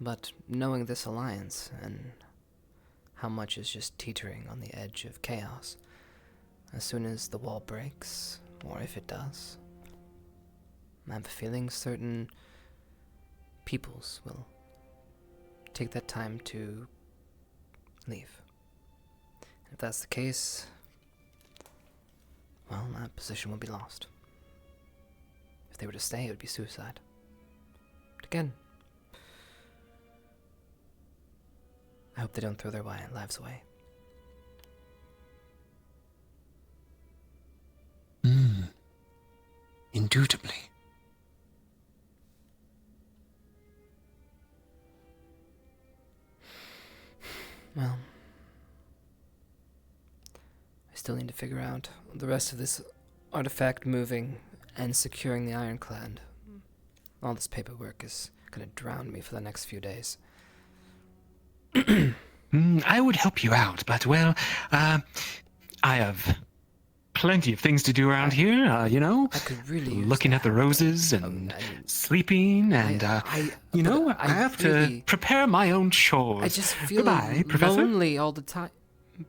But knowing this alliance and how much is just teetering on the edge of chaos, as soon as the wall breaks, or if it does, I have a feeling certain peoples will take that time to leave. If that's the case, well, that position will be lost. If they were to stay, it would be suicide. But again, I hope they don't throw their lives away. Indubitably. Well, I still need to figure out the rest of this artifact moving and securing the ironclad. All this paperwork is gonna drown me for the next few days. I would help you out, but, well, I have plenty of things to do around here, you know? I could really looking at the roses and sleeping and, I have to prepare my own chores. I just feel Goodbye, Professor. lonely all the time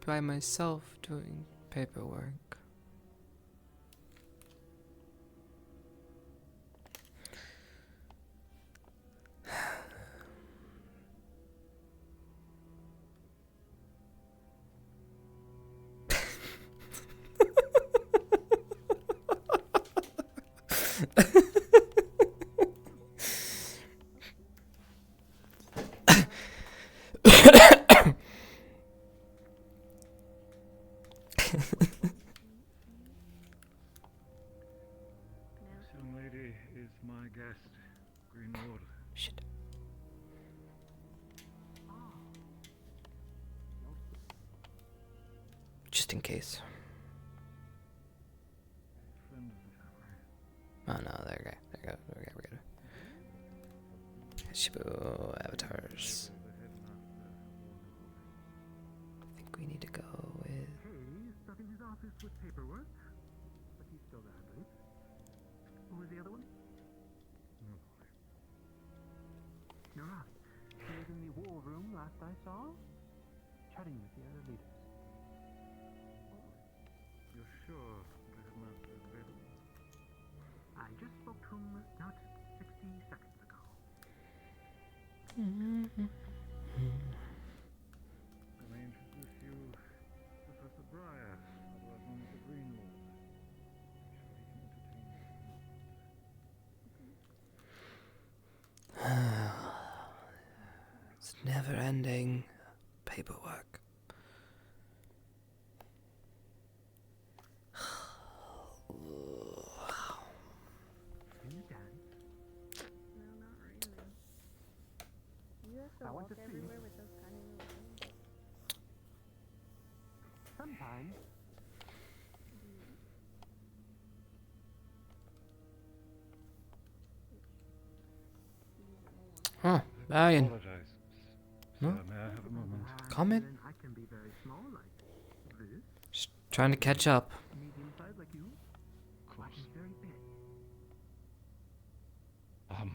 by myself doing paperwork. Young lady is my guest, Greenwood. Shit. Just in case. Oh no, there we go. Shibu avatars. I think we need to go with. Hey, stuffing his office with paperwork. But he's still there, I believe. Who was the other one? You're right. He was in the war room last I saw, chatting with the other leaders. You're sure the headmaster is available? I just spoke to him not 60 seconds ago. Can I introduce you to Professor Breyer, otherwise known as the Greenwood? It's never-ending paperwork. Can you dance? No, not really. You have to I want walk to see. everywhere with those kind of little things. Sometimes. Huh, Brian. Apologize. No? Sir, may I have a moment? Comment? I can be very small like this. Just trying to catch up. Medium size like you. Of course. Very big. Kind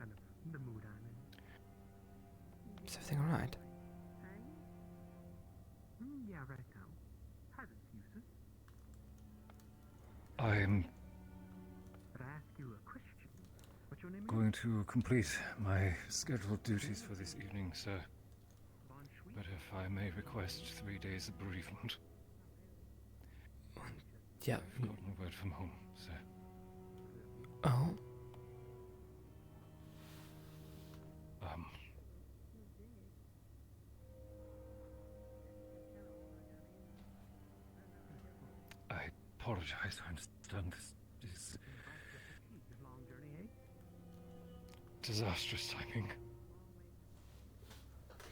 of the mood I'm in. Is everything alright? Yeah, right now. Has its uses. I'm But I ask you a question. What's going to complete my scheduled duties for this evening, sir. But if I may request 3 days of bereavement. Yeah. I've gotten word from home, sir. Oh. I apologize. I understand this is disastrous timing.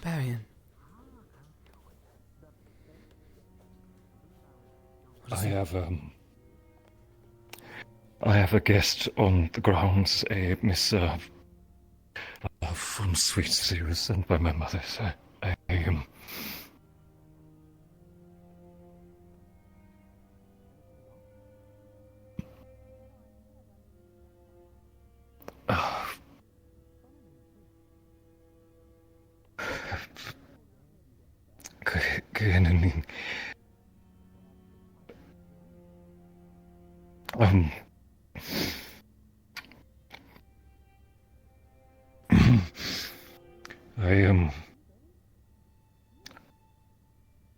Barian. I have a guest on the grounds, a Miss from Sweet Sea was sent by my mother, sir.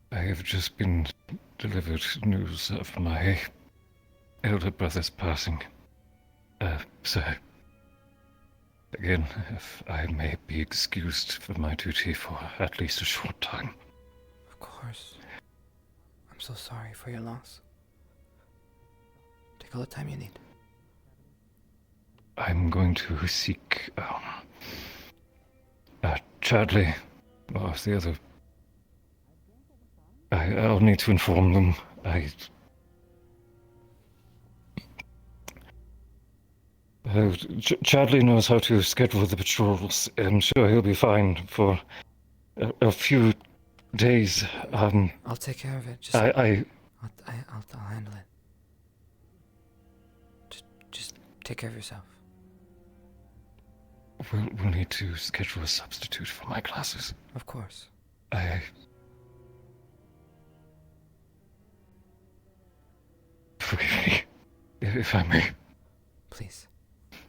I have just been delivered news of my elder brother's passing. Sir, again, if I may be excused for my duty for at least a short time. Of course. I'm so sorry for your loss. Take all the time you need. I'm going to seek, Chadley, or the other. I'll need to inform them. Chadley knows how to schedule the patrols. I'm sure he'll be fine for a few days. I'll take care of it. Just I'll handle it. Just take care of yourself. We'll need to schedule a substitute for my classes. Of course. Forgive me, if I may. Please. If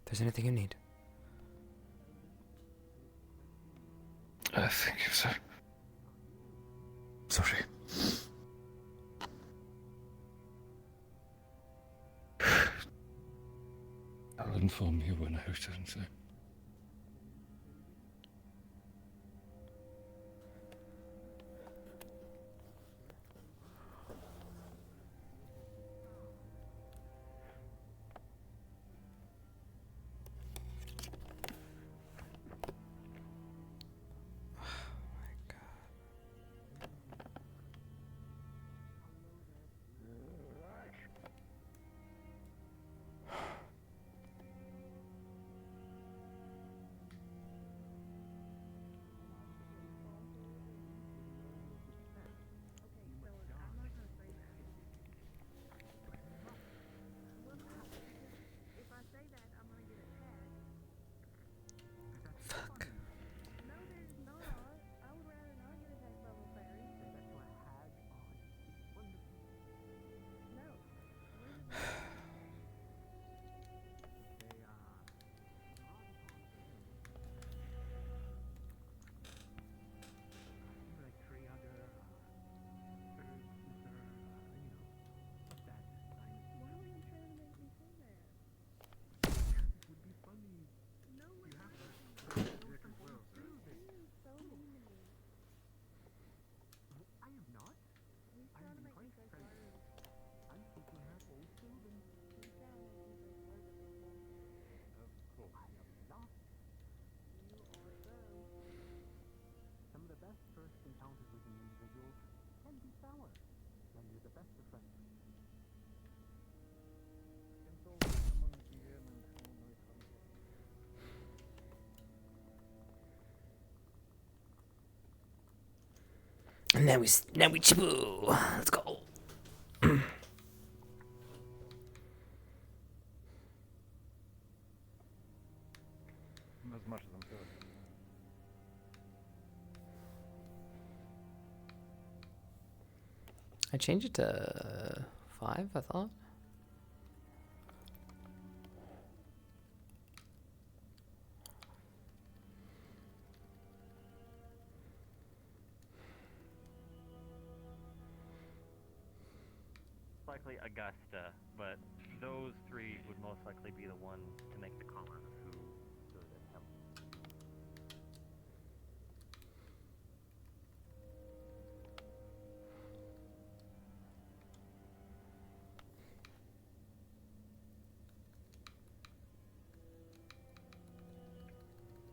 there's anything you need. Thank you, sir. Sorry. I'll inform you when I return, sir. And now we chiboo. Let's go. As much as I'm sure. I changed it to 5, I thought. likely Augusta, but those three would most likely be the ones to make the call on who goes to help.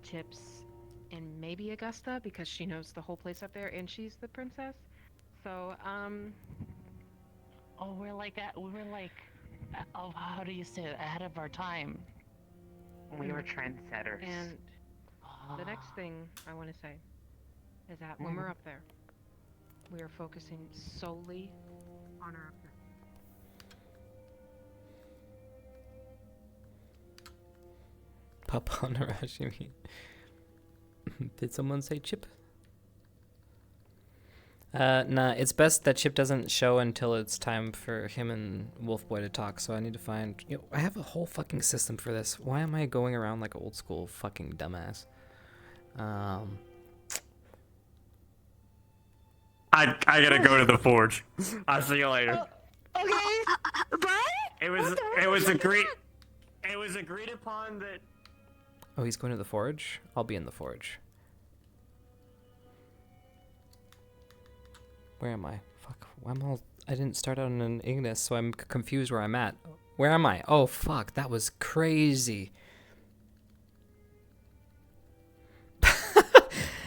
Chipz and maybe Augusta because she knows the whole place up there and she's the princess. So, Oh, we're like, oh, how do you say it? Ahead of our time. We were trendsetters. And the next thing I want to say is that when we're up there, we are focusing solely on our objective. Papa Narashimi. Did someone say Chip? Nah, it's best that Chip doesn't show until it's time for him and Wolfboy to talk, so I need to find... You know, I have a whole fucking system for this. Why am I going around like an old school fucking dumbass? I gotta go to the forge. I'll see you later. Okay. Bye. It was agreed upon that. Oh, he's going to the forge? I'll be in the forge. Where am I? Fuck. I didn't start out in an Ignis, so I'm confused where I'm at. Where am I? Oh, fuck. That was crazy.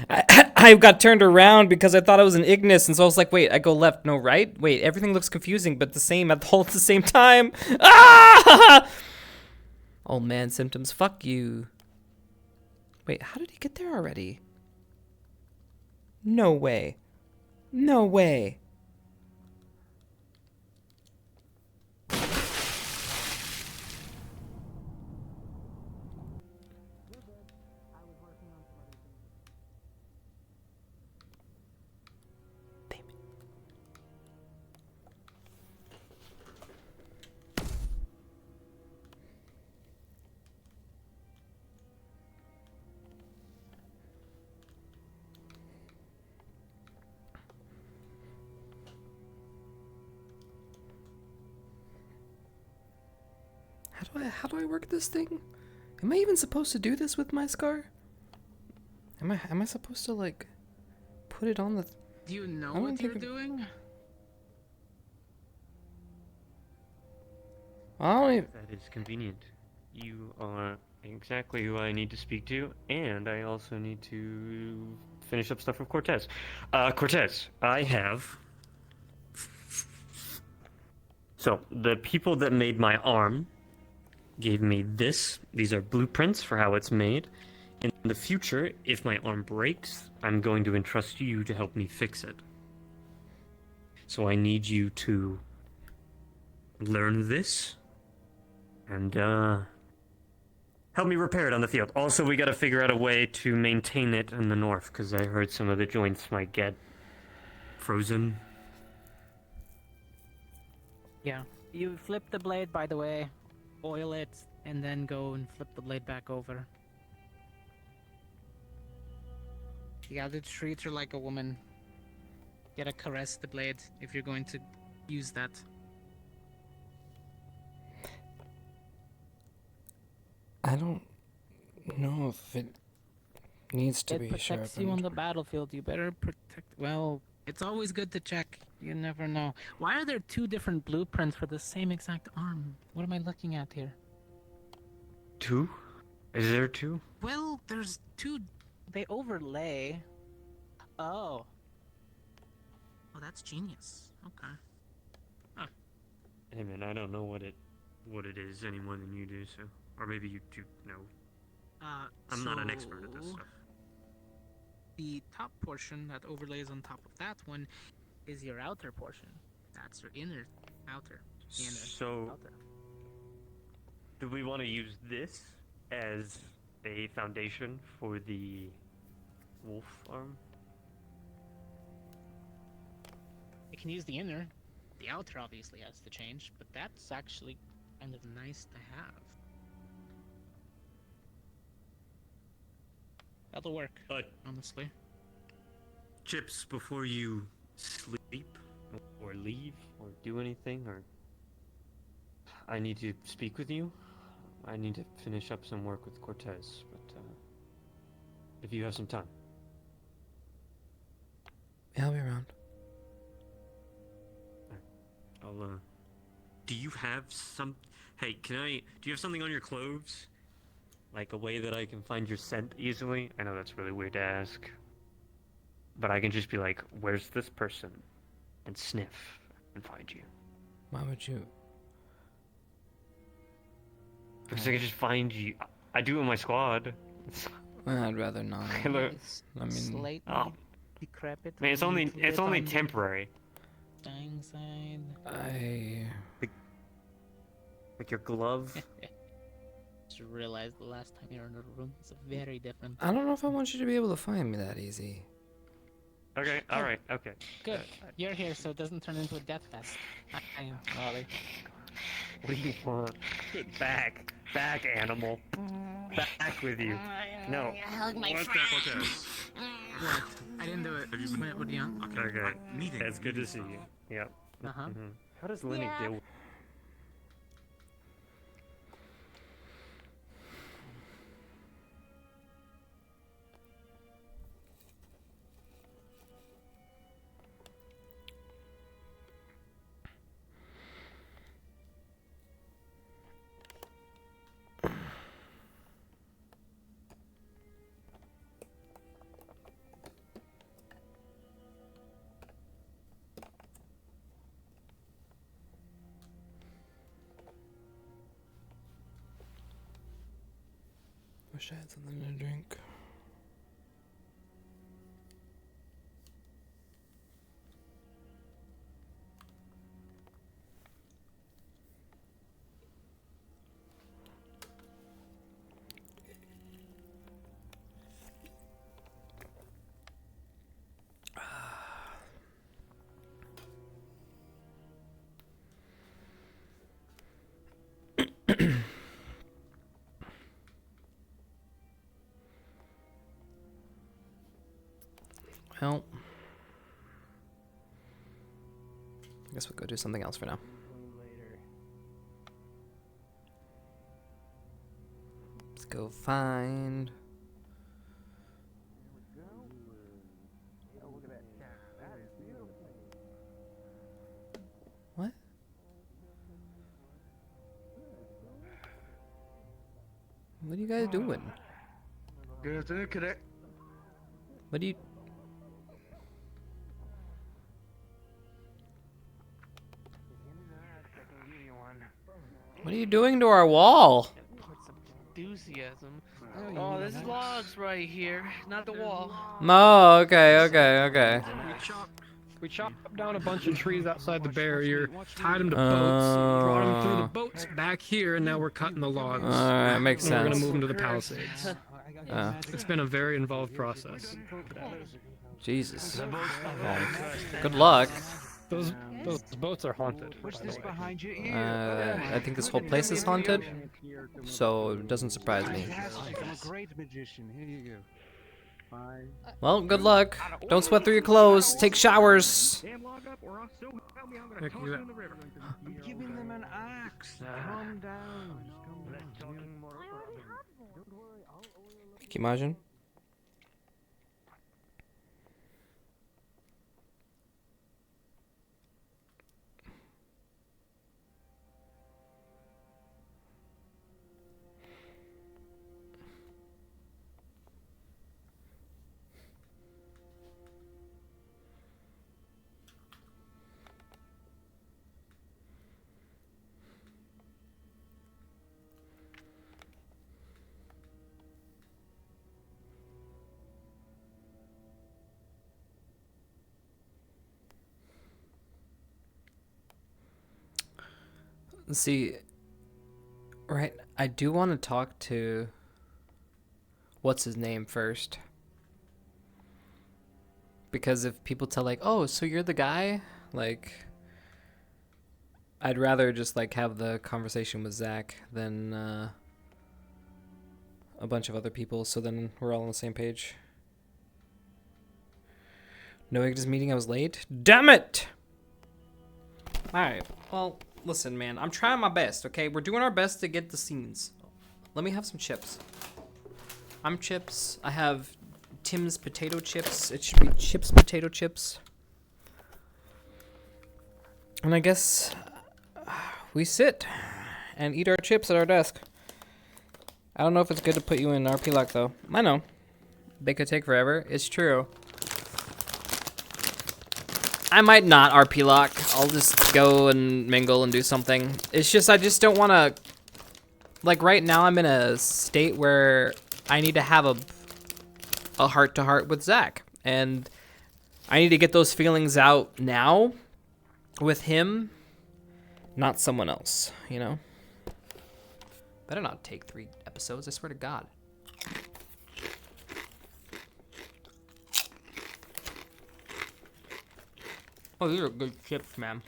I got turned around because I thought it was an Ignis, and so I was like, wait, I go left, no right? Wait, everything looks confusing, but the same all at the same time. Ah! Old man symptoms, fuck you. Wait, how did he get there already? No way. No way. How do I work this thing? Am I even supposed to do this with my scar? Am I supposed to like put it on the... Do you know what you're doing? I don't even... That is convenient. You are exactly who I need to speak to, and I also need to finish up stuff with Cortez. Cortez, I have... So, the people that made my arm gave me this. These are blueprints for how it's made. In the future, if my arm breaks, I'm going to entrust you to help me fix it. So I need you to learn this and help me repair it on the field. Also, we gotta figure out a way to maintain it in the north, because I heard some of the joints might get frozen. Yeah. You flip the blade, by the way. Oil it, and then go and flip the blade back over. You gotta treat her like a woman. You gotta caress the blade if you're going to use that. I don't know if it needs to be It protects sharpened. you on the battlefield. You better protect... Well, it's always good to check. You never know. Why are there two different blueprints for the same exact arm? What am I looking at here? Two? Is there two? Well, there's two... They overlay. Oh. Oh, that's genius. Okay. Huh. Hey man, I don't know what it is any more than you do, so... Or maybe you do know. I'm not an expert at this stuff. The top portion that overlays on top of that one is your outer portion. That's your inner, outer, inner, So, outer. do we want to use this as a foundation for the wolf arm? You can use the inner. The outer obviously has to change, but that's actually kind of nice to have. That'll work, honestly. Chipz, before you sleep or leave or do anything or I need to speak with you. I need to finish up some work with Cortez, but if you have some time. Yeah, I'll be around. I'll, do you have some... Hey, do you have something on your clothes? Like a way that I can find your scent easily? I know that's really weird to ask. But I can just be like, where's this person? And sniff and find you. Why would you? Because I can just find you. I do it in my squad. I'd rather not. Look, I mean, Slightly oh. decrepit. Man, it's only temporary. Dying side. Like your glove. Just realized the last time you were in the room is very different. I don't know if I want you to be able to find me that easy. Okay, alright, okay. Good. You're here so it doesn't turn into a death fest. I am Ollie. What do you want? Back, animal. Back with you. No. Hug my What friend. What? I didn't do it. What are you on? Okay. It's good to see you. Yep. Uh-huh. How does Lenny deal with... Wish I had something to drink. Well, I guess we'll go do something else for now. Let's go find... What? What are you guys doing? Good afternoon, Cadet. What do you... What are you doing to our wall? Enthusiasm. Oh, there's logs right here, not the wall. Oh, okay. We chopped down a bunch of trees outside the barrier, tied them to boats, brought them through the boats back here, and now we're cutting the logs. Alright, makes And we're sense. gonna move them to the Palisades. It's been a very involved process. Jesus. Well, good luck. Those boats are haunted. Push this behind your ear. I think this whole place is haunted, so it doesn't surprise me. I'm a great magician. Here you go. Fine. Well, good luck. Don't sweat through your clothes. Take showers. I'm giving them an axe. Calm down. Thank you, Majin. See, right, I do want to talk to what's his name first, because if people tell like, oh, so you're the guy, like, I'd rather just like have the conversation with Zach than a bunch of other people, so then we're all on the same page. No Ignis meeting, I was late. Damn it! Alright, well, Listen, man, I'm trying my best, okay? We're doing our best to get the scenes. Let me have some chips. I'm Chipz. I have Tim's potato chips. It should be Chipz potato chips. And I guess we sit and eat our chips at our desk. I don't know if it's good to put you in RP lock, though. I know. They could take forever. It's true. I might not RP lock. I'll just go and mingle and do something. It's just, I just don't want to... Like, right now I'm in a state where I need to have a heart-to-heart with Zach. And I need to get those feelings out now with him, not someone else, you know? Better not take 3 episodes, I swear to God. Oh, these are good chips, man.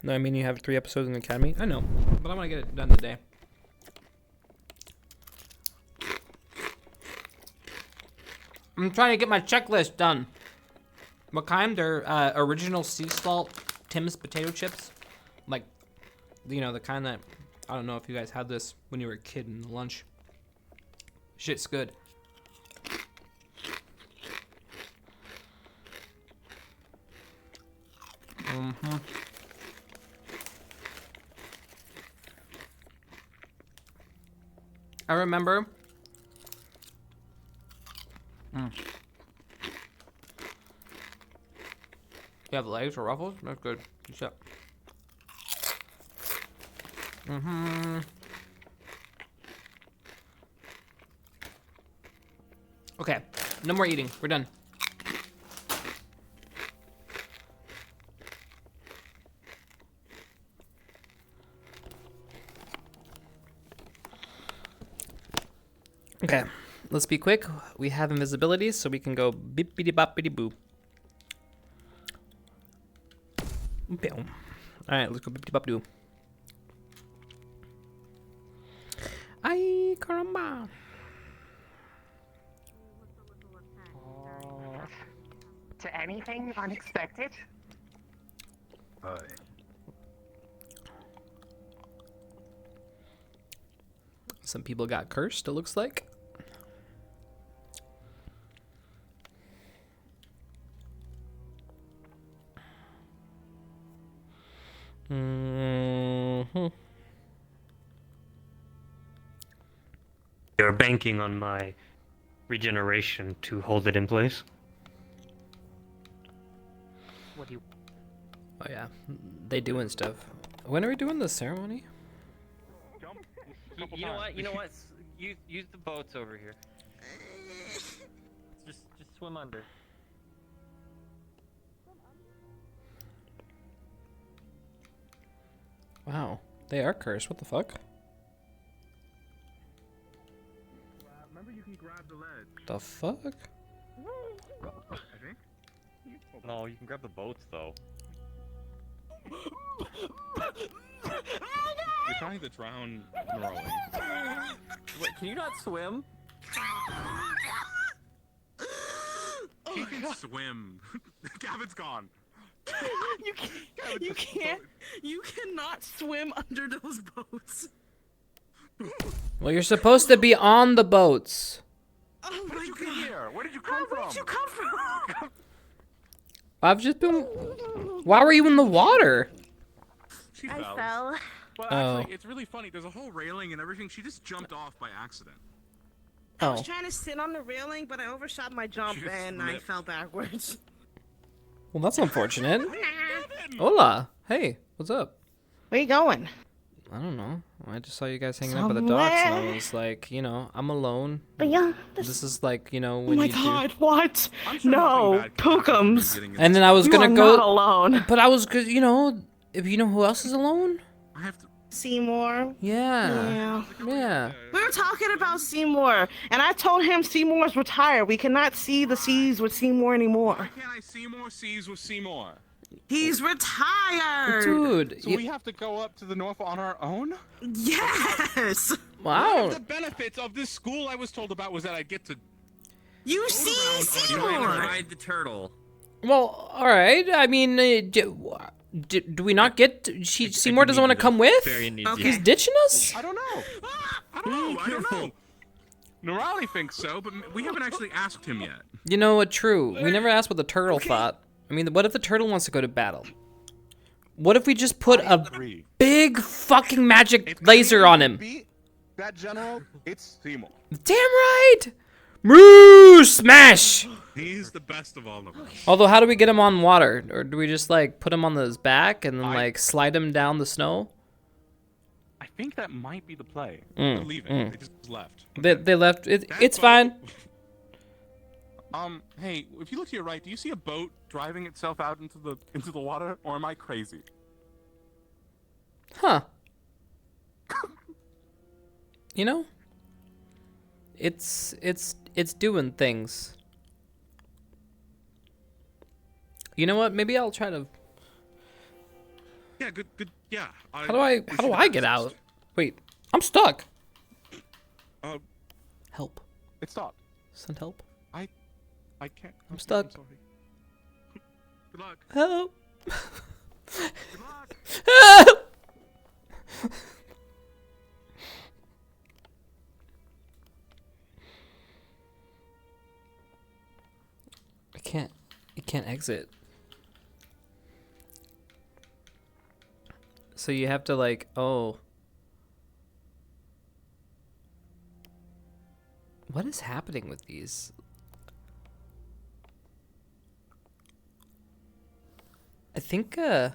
No, I mean you have 3 episodes in the academy. I know, but I want to get it done today. I'm trying to get my checklist done. What kind? They're original sea salt Tim's potato chips. Like, you know, the kind that, I don't know if you guys had this when you were a kid in lunch. Shit's good. Mm-hmm. I remember. You have legs or ruffles? That's good. Good shit. Okay, no more eating. We're done. Okay, let's be quick. We have invisibility, so we can go bippity boppity boo. Alright, let's go bippity bop doo. Ay, caramba. To anything unexpected? Some people got cursed, it looks like. You're banking on my regeneration to hold it in place. What do you... Oh yeah, they doing stuff. When are we doing the ceremony? You know what? You know what? Use the boats over here. Just swim under. Wow, they are cursed. What the fuck? Remember, you can grab the ledge. The fuck? I think. No, you can grab the boats though. You're trying to drown Merlin. Wait, can you not swim? He can swim. Gavin's gone. You cannot swim under those boats. Well, you're supposed to be on the boats. Oh Where did you get here? Where did you come from? Where did you come from? I've just been... Why were you in the water? She I fell. Well, Oh. actually, it's really funny. There's a whole railing and everything. She just jumped off by accident. I was trying to sit on the railing, but I overshot my jump She just and I slipped. fell backwards. Well, that's unfortunate. Hola. Hey, what's up? Where you going? I don't know. I just saw you guys hanging out by the docks, and I was like, you know, I'm alone. But yeah, This is like, you know, Oh when my you god, what? No, Pookums. do... And then I was gonna You are go... not alone. But I was, you know, if you know who else is alone? I have to... Seymour. Yeah. Yeah. We were talking about Seymour, and I told him Seymour's retired. We cannot see the seas with Seymour anymore. Why can't I see more seas with Seymour? He's retired. Dude, So we have to go up to the north on our own? Yes. Wow. One of the benefits of this school I was told about was that I get to. You see Seymour. Ride the turtle. Well, all right. I mean, do we not get? Seymour doesn't want to come with. He's ditching us. I don't know. I don't know. Norali thinks so, but we haven't actually asked him yet. You know what? True. We never asked what the turtle thought. I mean, what if the turtle wants to go to battle? What if we just put a big fucking magic laser on him? That general, it's Seymour. Damn right! Moo! Smash! He's the best of all of us. Although, how do we get him on water? Or do we just, like, put him on his back and then, like, slide him down the snow? I think that might be the play. They're leaving. They just left. They left. It's fine. Hey, if you look to your right, do you see a boat driving itself out into the water, or am I crazy? Huh. You know? It's doing things. You know what? Maybe I'll try to. Yeah, good. Yeah. How do I get out? Wait, I'm stuck. Help. It stopped. Send help. I can't. I'm stuck. I'm sorry. Good luck. Help. Good luck. Help. You can't exit. So you have to like, oh. What is happening with these? I think, I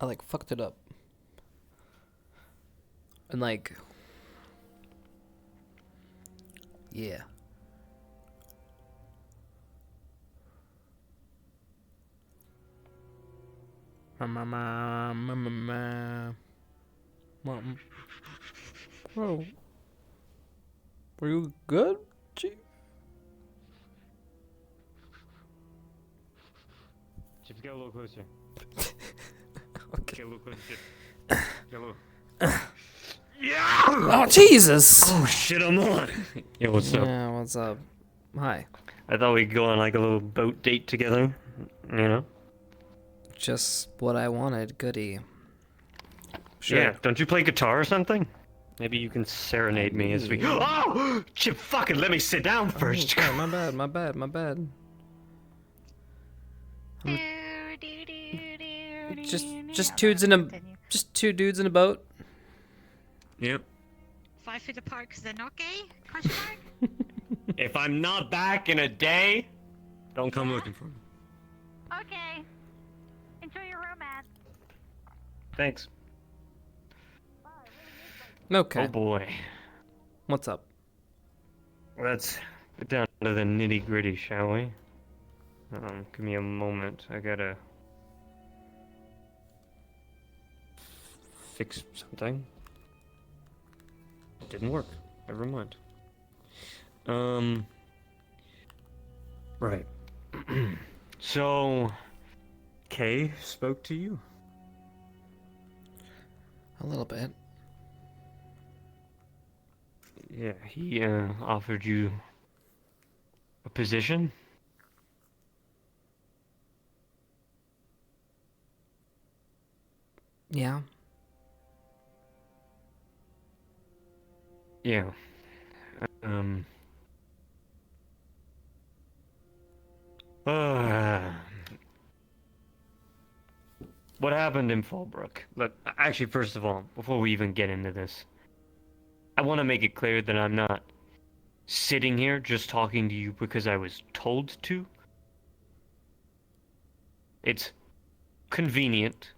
like fucked it up. And like, yeah. Bro, were you good, Chief? Chipz, get a little closer. Okay. Get a little closer, Chipz. Get a little. Yeah! Oh, Jesus! Oh, shit, I'm on. Yo, what's up? Yeah, what's up? Hi. I thought we'd go on like a little boat date together, you know? Just what I wanted, goody. Sure. Yeah, don't you play guitar or something? Maybe you can serenade me as we. Oh! Chip, fucking let me sit down first. Oh, my bad. Just two dudes in a boat. Yep. 5 feet apart because they're not gay? Question mark? If I'm not back in a day, don't come looking for me. Okay. Enjoy your romance. Thanks. Okay. Oh boy. What's up? Let's get down to the nitty gritty, shall we? Give me a moment. I gotta fix something. It didn't work. Never mind. Right. So, Kay spoke to you? A little bit. Yeah, he offered you a position? Yeah. Yeah. What happened in Fallbrook? Look, actually, first of all, before we even get into this, I want to make it clear that I'm not sitting here just talking to you because I was told to. It's convenient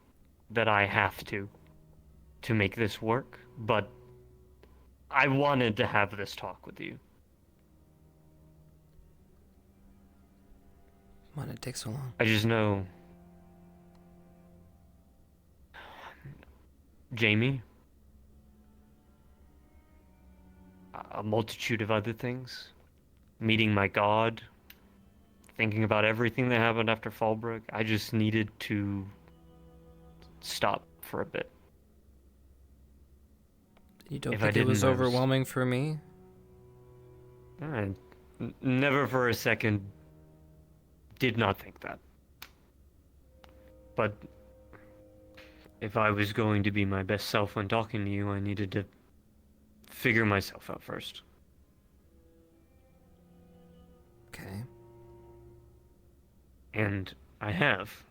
that I have to make this work, but I wanted to have this talk with you. Why did it take so long? I just know Jamie, a multitude of other things, meeting my god, thinking about everything that happened after Fallbrook. I just needed to stop for a bit. You don't If I think it was didn't, I was- overwhelming for me? Never for a second did not think that. But if I was going to be my best self when talking to you, I needed to figure myself out first. Okay. And I have.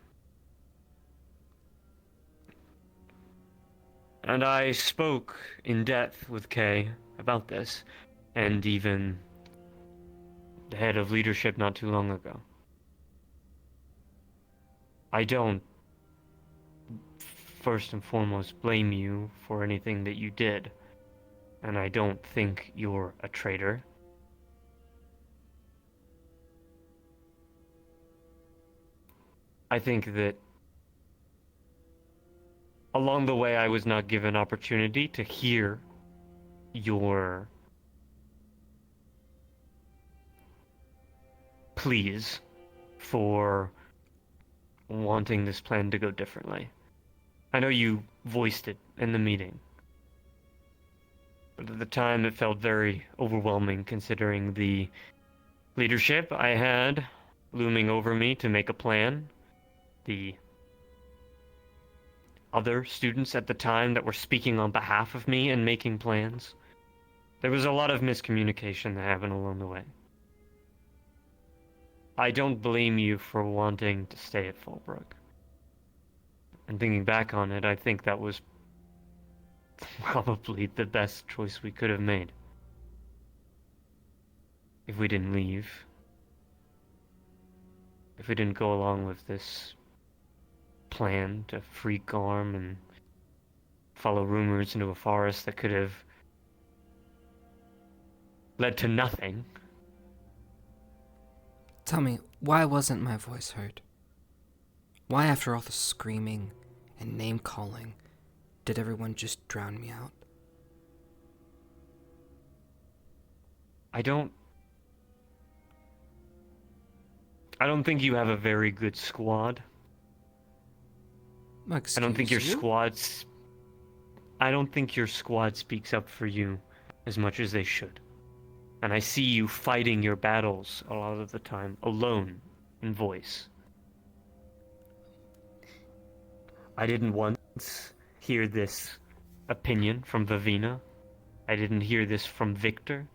And I spoke in depth with Kay about this, and even the head of leadership not too long ago. I don't, first and foremost, blame you for anything that you did, and I don't think you're a traitor. I think that along the way I was not given opportunity to hear your pleas for wanting this plan to go differently. I know you voiced it in the meeting, but at the time it felt very overwhelming considering the leadership I had looming over me to make a plan, the other students at the time that were speaking on behalf of me and making plans. There was a lot of miscommunication that happened along the way. I don't blame you for wanting to stay at Fallbrook. And thinking back on it, I think that was probably the best choice we could have made. If we didn't leave. If we didn't go along with this plan to free Garm and follow rumors into a forest that could have led to nothing. Tell me, why wasn't my voice heard? Why, after all the screaming and name-calling, did everyone just drown me out? I don't think you have a very good squad. I don't think your squad speaks up for you as much as they should. And I see you fighting your battles a lot of the time alone in voice. I didn't once hear this opinion from Vivina. I didn't hear this from Victor.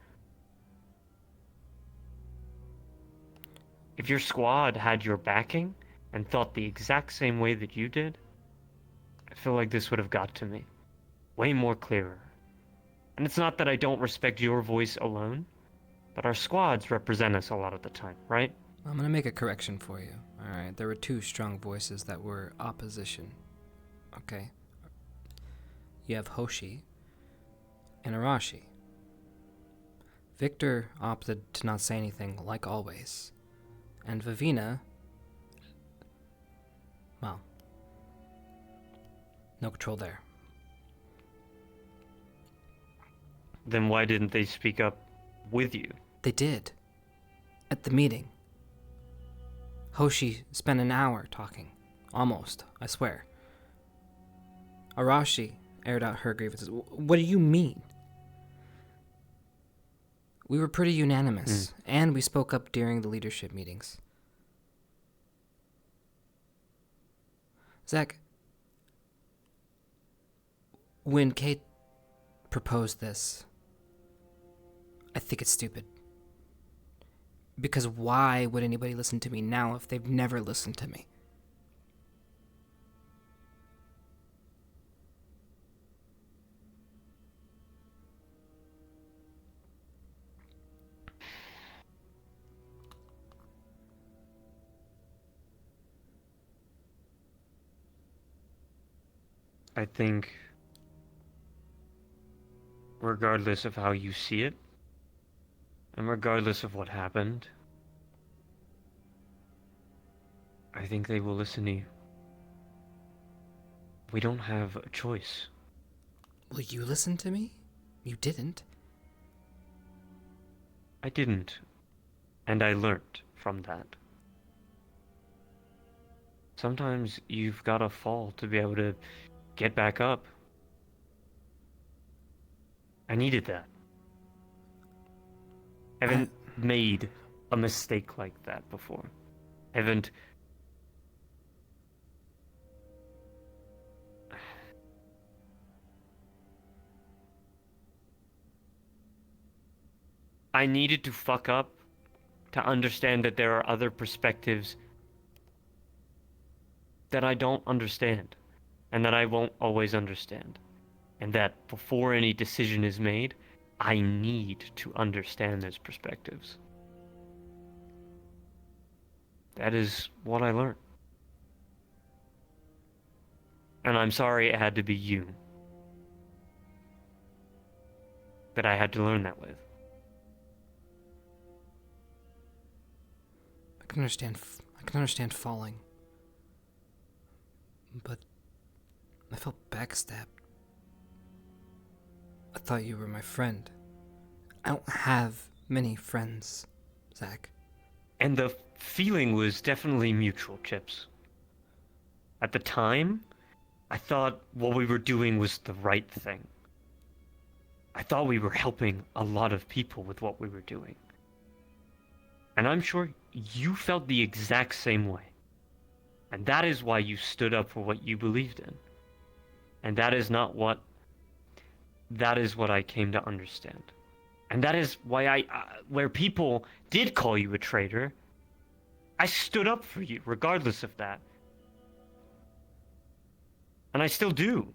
If your squad had your backing and thought the exact same way that you did, I feel like this would have got to me. Way more clearer. And it's not that I don't respect your voice alone, but our squads represent us a lot of the time, right? I'm gonna make a correction for you. Alright, there were two strong voices that were opposition. Okay? You have Hoshi and Arashi. Victor opted to not say anything, like always. And Vivina, well, no control there. Then why didn't they speak up with you? They did. At the meeting. Hoshi spent an hour talking. Almost, I swear. Arashi aired out her grievances. What do you mean? We were pretty unanimous, and we spoke up during the leadership meetings. Zach, when Kate proposed this, I think it's stupid. Because why would anybody listen to me now if they've never listened to me? I think, regardless of how you see it, and regardless of what happened, I think they will listen to you. We don't have a choice. Will you listen to me? You didn't. I didn't. And I learned from that. Sometimes you've gotta fall to be able to get back up. I needed that. I haven't made a mistake like that before. I haven't... I needed to fuck up to understand that there are other perspectives that I don't understand, and that I won't always understand. And that before any decision is made, I need to understand those perspectives. That is what I learned. And I'm sorry it had to be you that I had to learn that with. I can understand falling. But I felt backstabbed. I thought you were my friend. I don't have many friends, Zach. And the feeling was definitely mutual, Chipz. At the time, I thought what we were doing was the right thing. I thought we were helping a lot of people with what we were doing. And I'm sure you felt the exact same way. And that is why you stood up for what you believed in. And that is what I came to understand. And that is why where people did call you a traitor, I stood up for you, regardless of that. And I still do.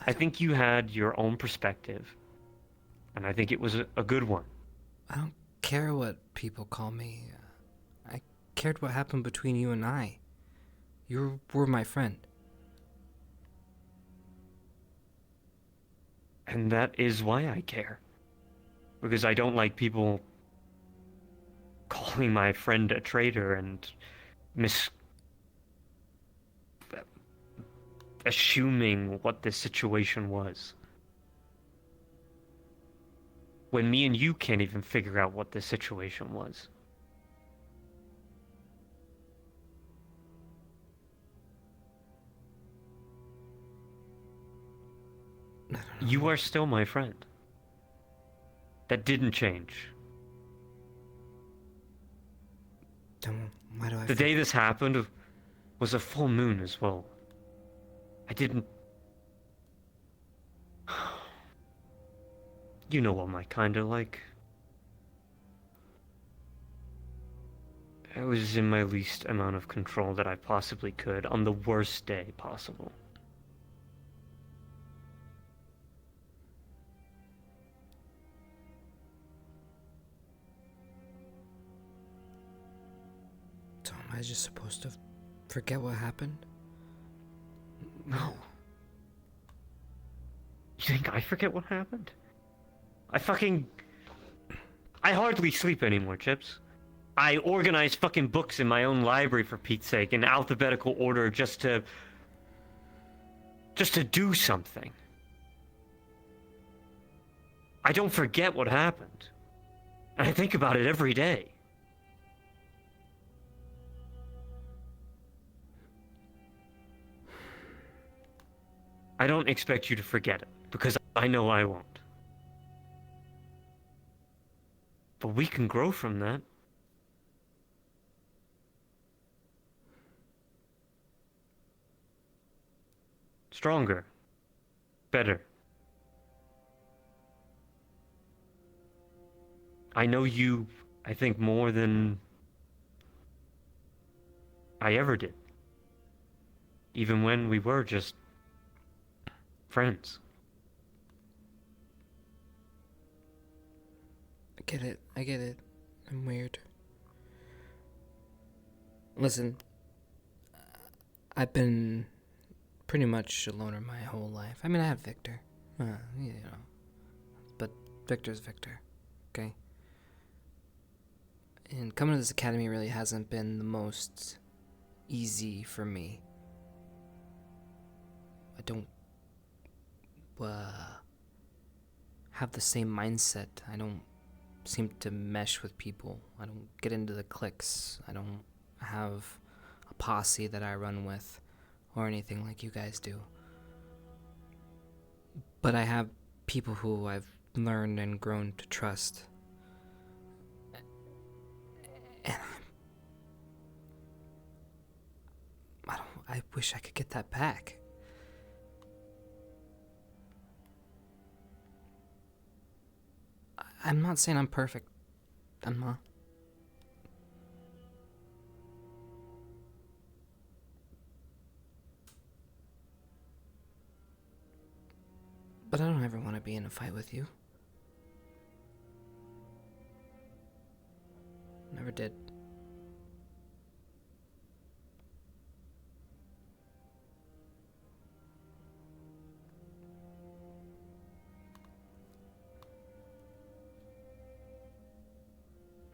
I think you had your own perspective. And I think it was a good one. I don't care what people call me. I cared what happened between you and I. You were my friend. And that is why I care. Because I don't like people calling my friend a traitor and assuming what this situation was. When me and you can't even figure out what this situation was. You are still my friend. That didn't change. Then why do I The day this happened was a full moon as well. I didn't... You know what my kind are like. I was in my least amount of control that I possibly could on the worst day possible. So am I just supposed to forget what happened? No. You think I forget what happened? I hardly sleep anymore, Chipz. I organize fucking books in my own library, for Pete's sake, in alphabetical order just to do something. I don't forget what happened. And I think about it every day. I don't expect you to forget it, because I know I won't. But we can grow from that. Stronger. Better. I know you, I think, more than I ever did. Even when we were just friends. I get it. I'm weird. Listen, I've been pretty much a loner my whole life. I mean, I have Victor. You know. But Victor's Victor. Okay? And coming to this academy really hasn't been the most easy for me. I don't have the same mindset. I don't seem to mesh with people. I don't get into the cliques. I don't have a posse that I run with or anything like you guys do. But I have people who I've learned and grown to trust. And I wish I could get that back. I'm not saying I'm perfect. I'm not. But I don't ever want to be in a fight with you. Never did.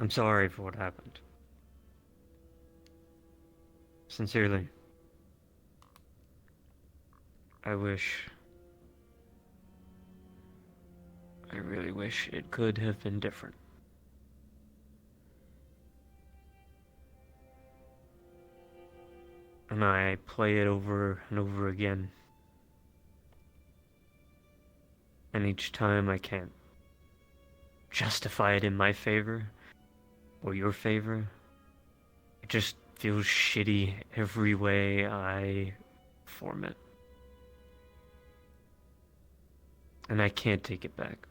I'm sorry for what happened. Sincerely. I really wish it could have been different. And I play it over and over again. And each time I can't justify it in my favor or your favor. It just feels shitty every way I form it. And I can't take it back.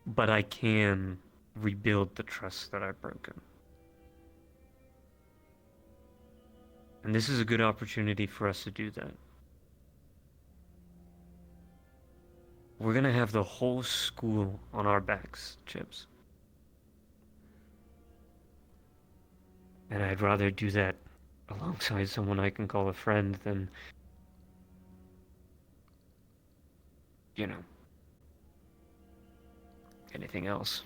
But I can rebuild the trust that I've broken. And this is a good opportunity for us to do that. We're gonna have the whole school on our backs, Chipz. And I'd rather do that alongside someone I can call a friend than, you know, anything else.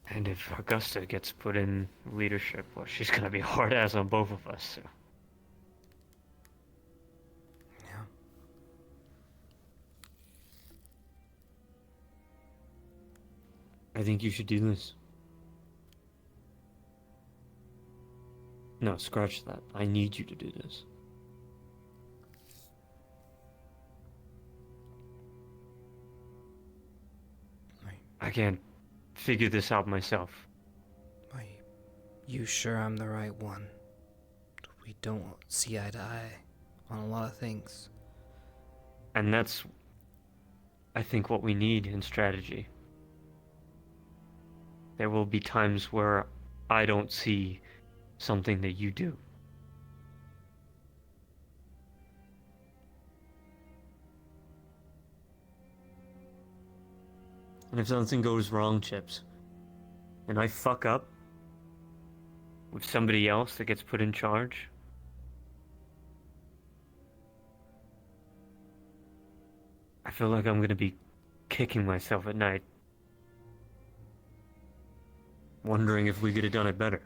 And if Augusta gets put in leadership, well, she's gonna be hard ass on both of us, so. Yeah. I think you should do this. No, scratch that. I need you to do this. I can't figure this out myself. You sure I'm the right one? We don't see eye to eye on a lot of things. And that's, I think, what we need in strategy. There will be times where I don't see something that you do. And if something goes wrong, Chipz, and I fuck up with somebody else that gets put in charge, I feel like I'm gonna be kicking myself at night, wondering if we could have done it better.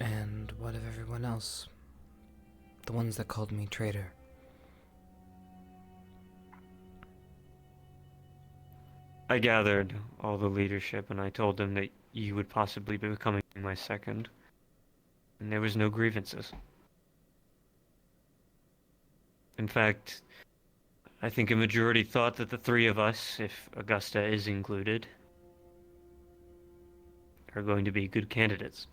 And what of everyone else? The ones that called me traitor. I gathered all the leadership and I told them that you would possibly be becoming my second. And there was no grievances. In fact, I think a majority thought that the three of us, if Augusta is included, are going to be good candidates.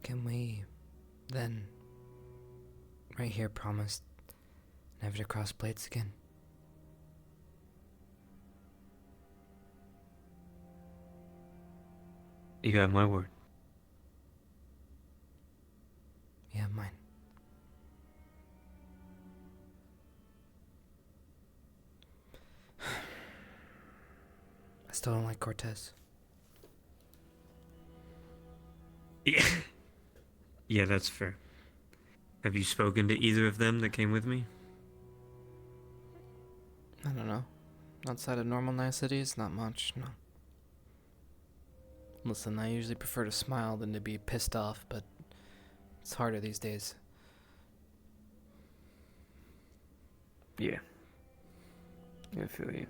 Can we then, right here, promise never to cross blades again? You have my word. You have mine. still don't like Cortez. Yeah. Yeah, that's fair. Have you spoken to either of them that came with me? I don't know. Outside of normal niceties, not much, no. Listen, I usually prefer to smile than to be pissed off, but it's harder these days. Yeah. I feel you.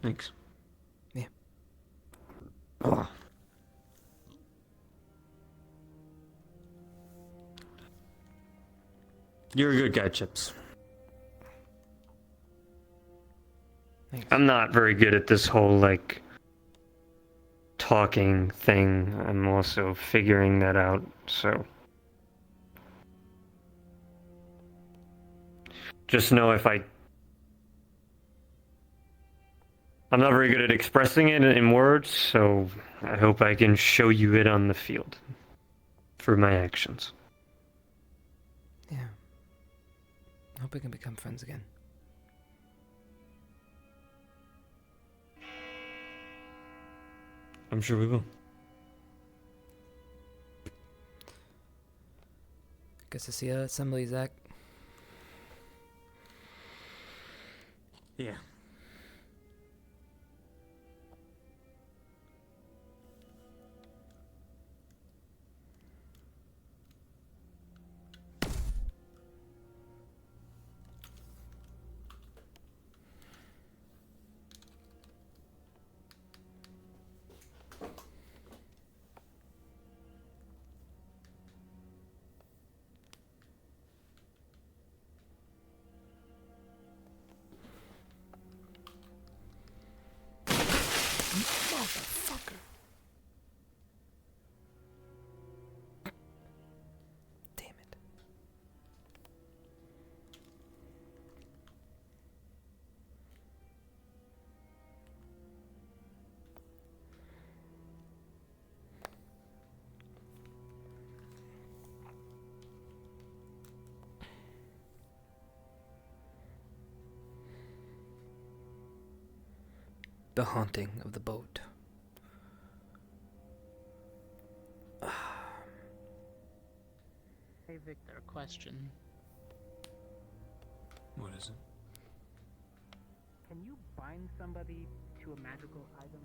Thanks. Yeah. Oh. You're a good guy, Chipz. Thanks. I'm not very good at this whole, like, talking thing. I'm also figuring that out, so. Just know if I'm not very good at expressing it in words, so I hope I can show you it on the field. Through my actions. Yeah. I hope we can become friends again. I'm sure we will. Guess to see you at assembly, Zach. Yeah. Motherfucker. Damn it. The haunting of the boat. Hey Victor, question. What is it? Can you bind somebody to a magical item?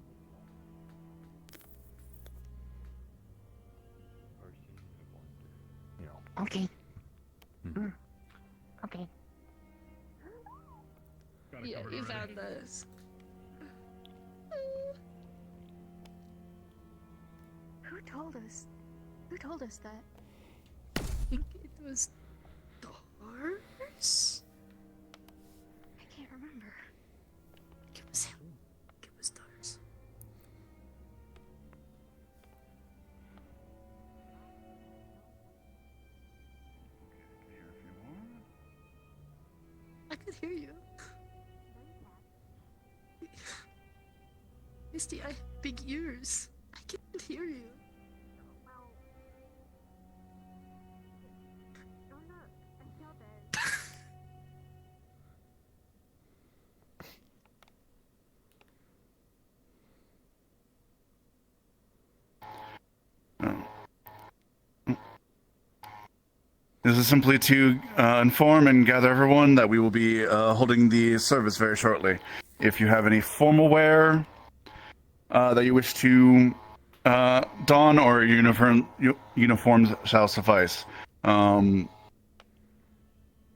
Okay. Okay. Yeah, you found this. Who told us? Who told us that? I think it was Stars? I can't remember. It was him. It was Stars. I could hear you. Misty, I have big ears. I can't hear you. This is simply to inform and gather everyone that we will be holding the service very shortly. If you have any formal wear that you wish to don, or uniforms shall suffice.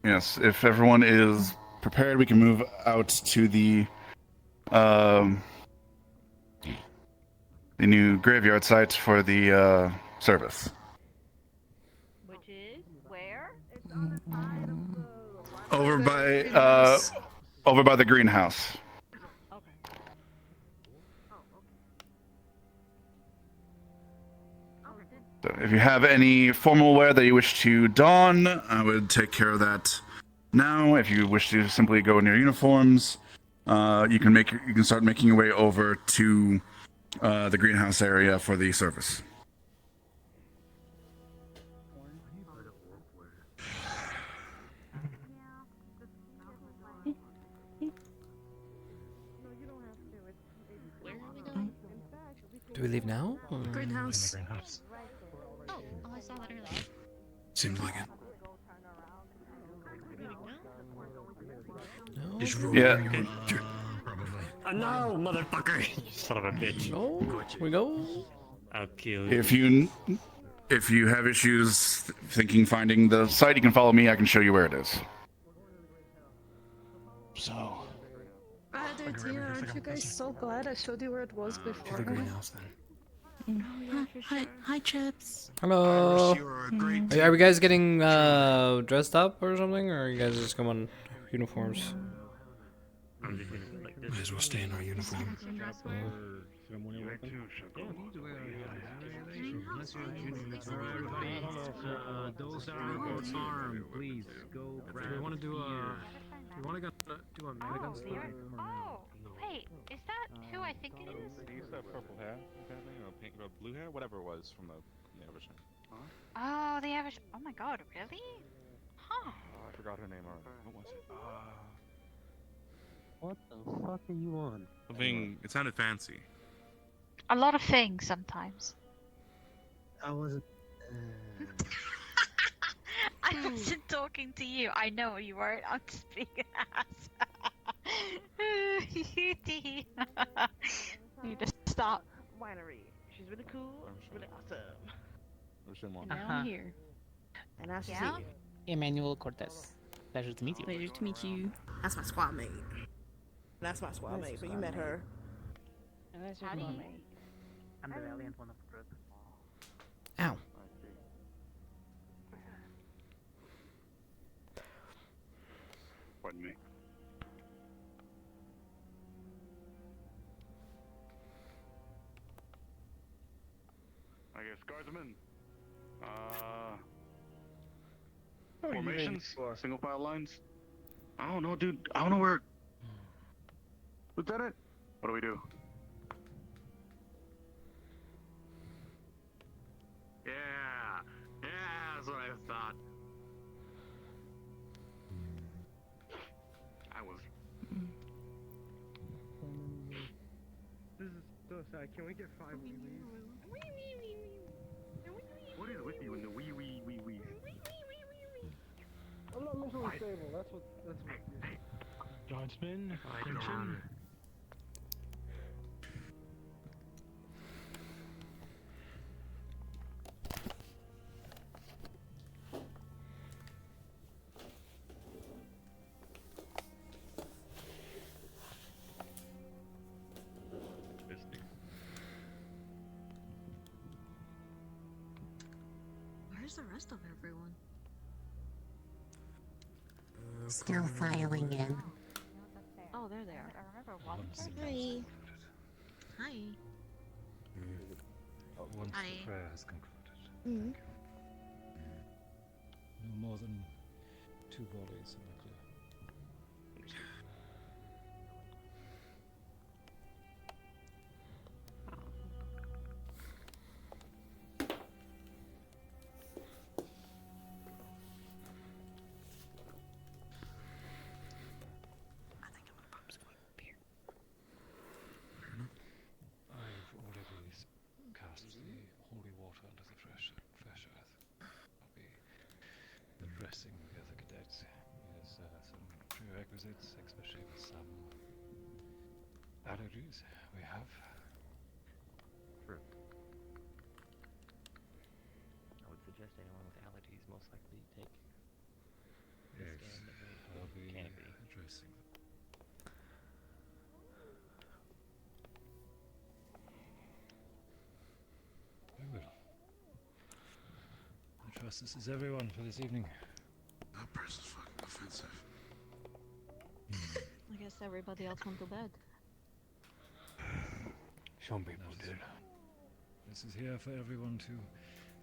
Yes, if everyone is prepared, we can move out to the new graveyard site for the service. Which is where? It's on the side of the... Over by the greenhouse. So if you have any formal wear that you wish to don, I would take care of that now. If you wish to simply go in your uniforms, you can start making your way over to the greenhouse area for the service. Do we leave now? Or? Greenhouse. Oh, I saw that earlier. Seems like it. No. Just roll Yeah. probably. No, motherfucker! You son of a bitch. No. We go. I'll kill you. If you have issues thinking finding the site, you can follow me. I can show you where it is. So. Bad idea. Aren't you guys so glad I showed you where it was before? To the greenhouse then. Hi, Chipz. Hello. Great. Are we guys getting dressed up or something, or are you guys just come on uniforms? Might as well stay in our uniform. Those are armed. Please go grab. We want to do a. We want to do a minigun stuff. Oh, wait, is that who I think it is? He used to have purple hair, apparently, or pink, or blue hair, whatever it was from the average name. Oh, the average. Oh my god, really? Huh. Oh, I forgot her name already. What was it? What the fuck are you on? Something. It sounded fancy. A lot of things sometimes. I wasn't. I wasn't talking to you. I know you weren't. I'm just being an ass. You need to stop. Winery. She's really cool. Really awesome. And now I'm here. And now she's Yeah? here. Emmanuel Cortez. Pleasure to meet you. Pleasure to meet you. That's my squad mate. That's my squad mate, but you met her. And that's your Howdy. roommate. I'm the valiant one of the group. Ow. Pardon me. I guess guardsmen. Formations, single file lines. I don't know, dude. I don't know where. Lieutenant, what do we do? Yeah, that's what I thought. I was. This is so sad. Can we get 5 wee-wees? What is with you in the wee? I'm not mentally stable. That's what. Guardsman, Ascension. Where's the rest of everyone? Still filing in. Oh, there they are. I remember one. Hi. Hi. Once Hi. the prayer has concluded, Mm. no more than 2 bodies in the clear. I've already cast the holy water under the fresh earth. I'll be addressing the other cadets. There's some prerequisites, especially with some allergies we have. True. I would suggest anyone with allergies most likely take the Yes, scan that I'll be can be. addressing them. I will. I trust this is everyone for this evening. That person's fucking offensive. I guess everybody else went to bed. Some people did. This is here for everyone to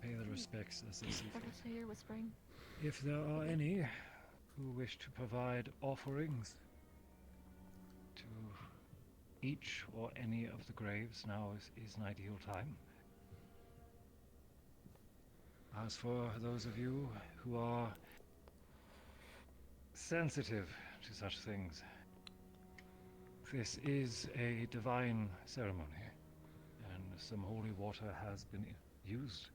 pay their respects as they see What fit. is here whispering? If there are any who wish to provide offerings to each or any of the graves, now is an ideal time. As for those of you who are sensitive to such things, this is a divine ceremony, and some holy water has been used.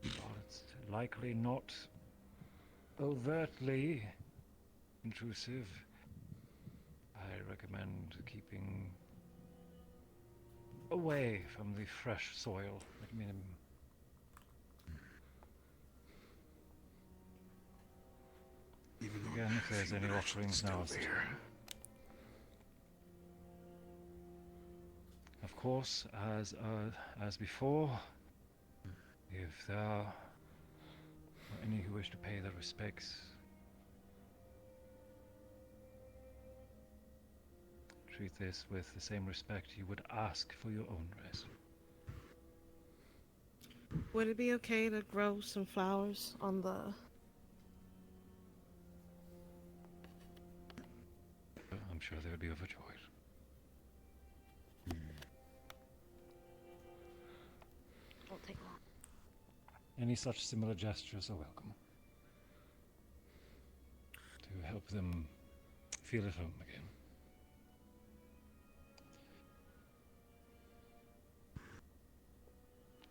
While it's likely not overtly intrusive, I recommend keeping away from the fresh soil at minimum. Again, if there's any offerings, now is the time. Of course, as before, if there are any who wish to pay their respects, treat this with the same respect you would ask for your own rest. Would it be okay to grow some flowers on the... I'm sure they would be overjoyed. Won't take long. Any such similar gestures are welcome, to help them feel at home again.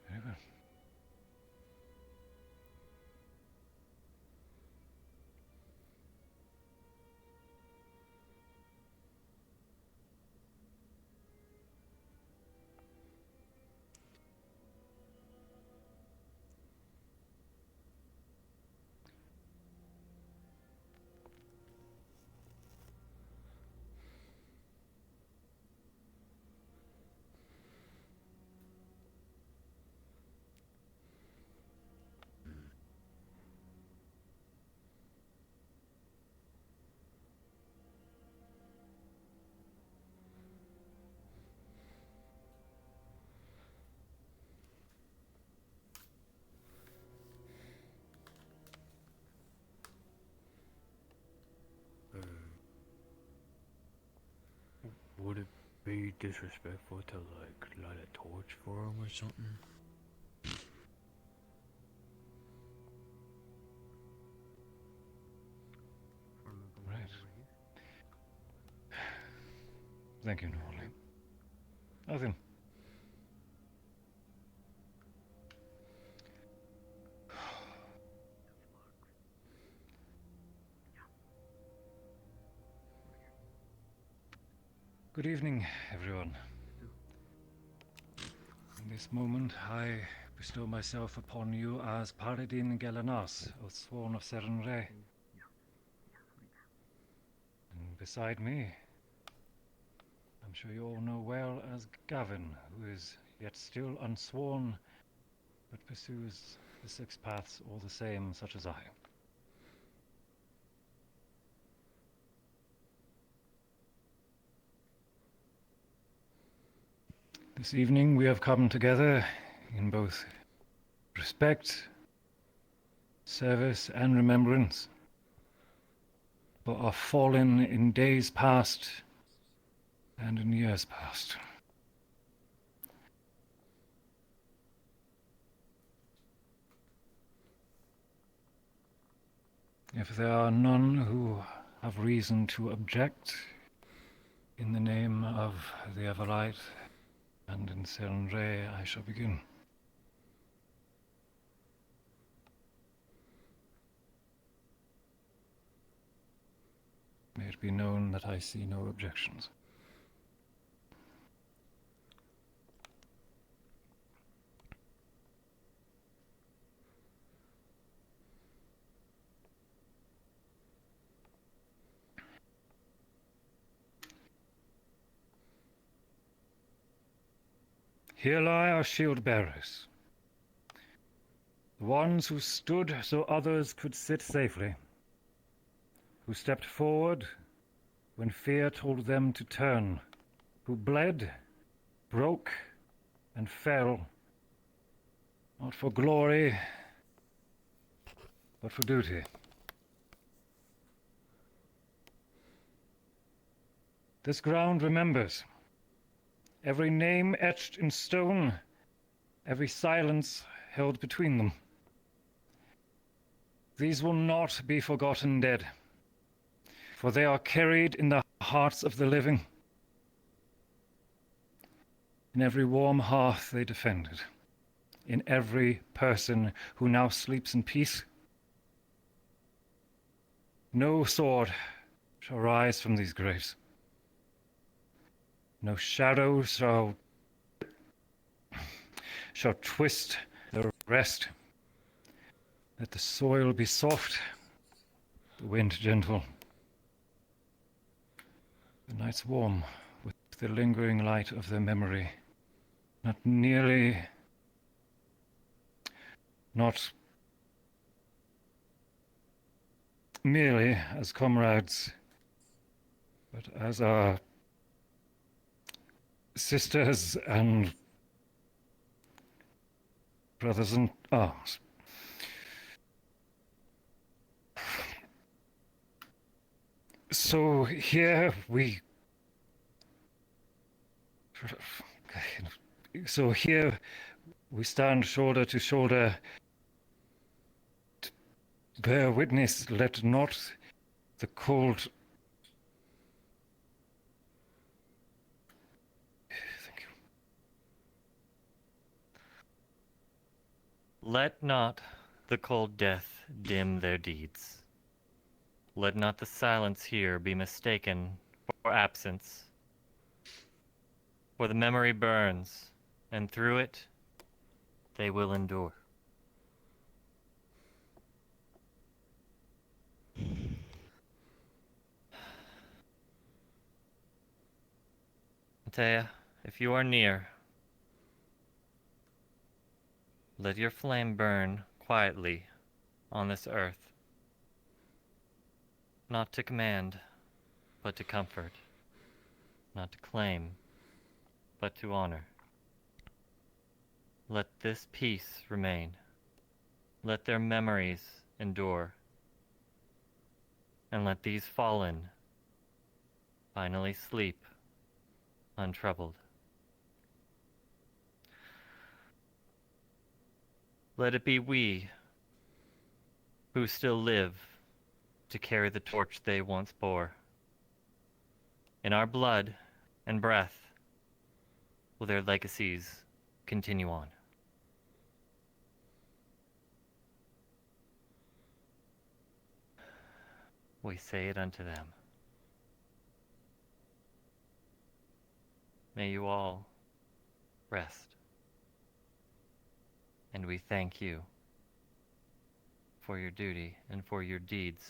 Very well. Would it be disrespectful to, like, light a torch for him or something? Right. Thank you, Norley. Nothing. Good evening, everyone. In this moment, I bestow myself upon you as Paladin Galanas, Oathsworn of Serenre. And beside me, I'm sure you all know well as Gavin, who is yet still unsworn, but pursues the six paths all the same, such as I. This evening we have come together in both respect, service, and remembrance for our fallen in days past and in years past. If there are none who have reason to object, in the name of the Everlight and in Serenre, I shall begin. May it be known that I see no objections. Here lie our shield bearers, the ones who stood so others could sit safely, who stepped forward when fear told them to turn, who bled, broke, and fell, not for glory, but for duty. This ground remembers. Every name etched in stone, every silence held between them. These will not be forgotten dead, for they are carried in the hearts of the living. In every warm hearth they defended, in every person who now sleeps in peace. No sword shall rise from these graves. No shadow shall twist their rest. Let the soil be soft, the wind gentle, the nights warm with the lingering light of their memory. Not merely as comrades, but as our sisters and brothers in arms. So here we stand shoulder to shoulder to bear witness. Let not the cold Let not the cold death dim their deeds. Let not the silence here be mistaken for absence. For the memory burns, and through it they will endure. Matea, if you are near, let your flame burn quietly on this earth, not to command, but to comfort, not to claim, but to honor. Let this peace remain. Let their memories endure. And let these fallen finally sleep untroubled. Let it be we who still live to carry the torch they once bore. In our blood and breath will their legacies continue on. We say it unto them. May you all rest. And we thank you for your duty and for your deeds.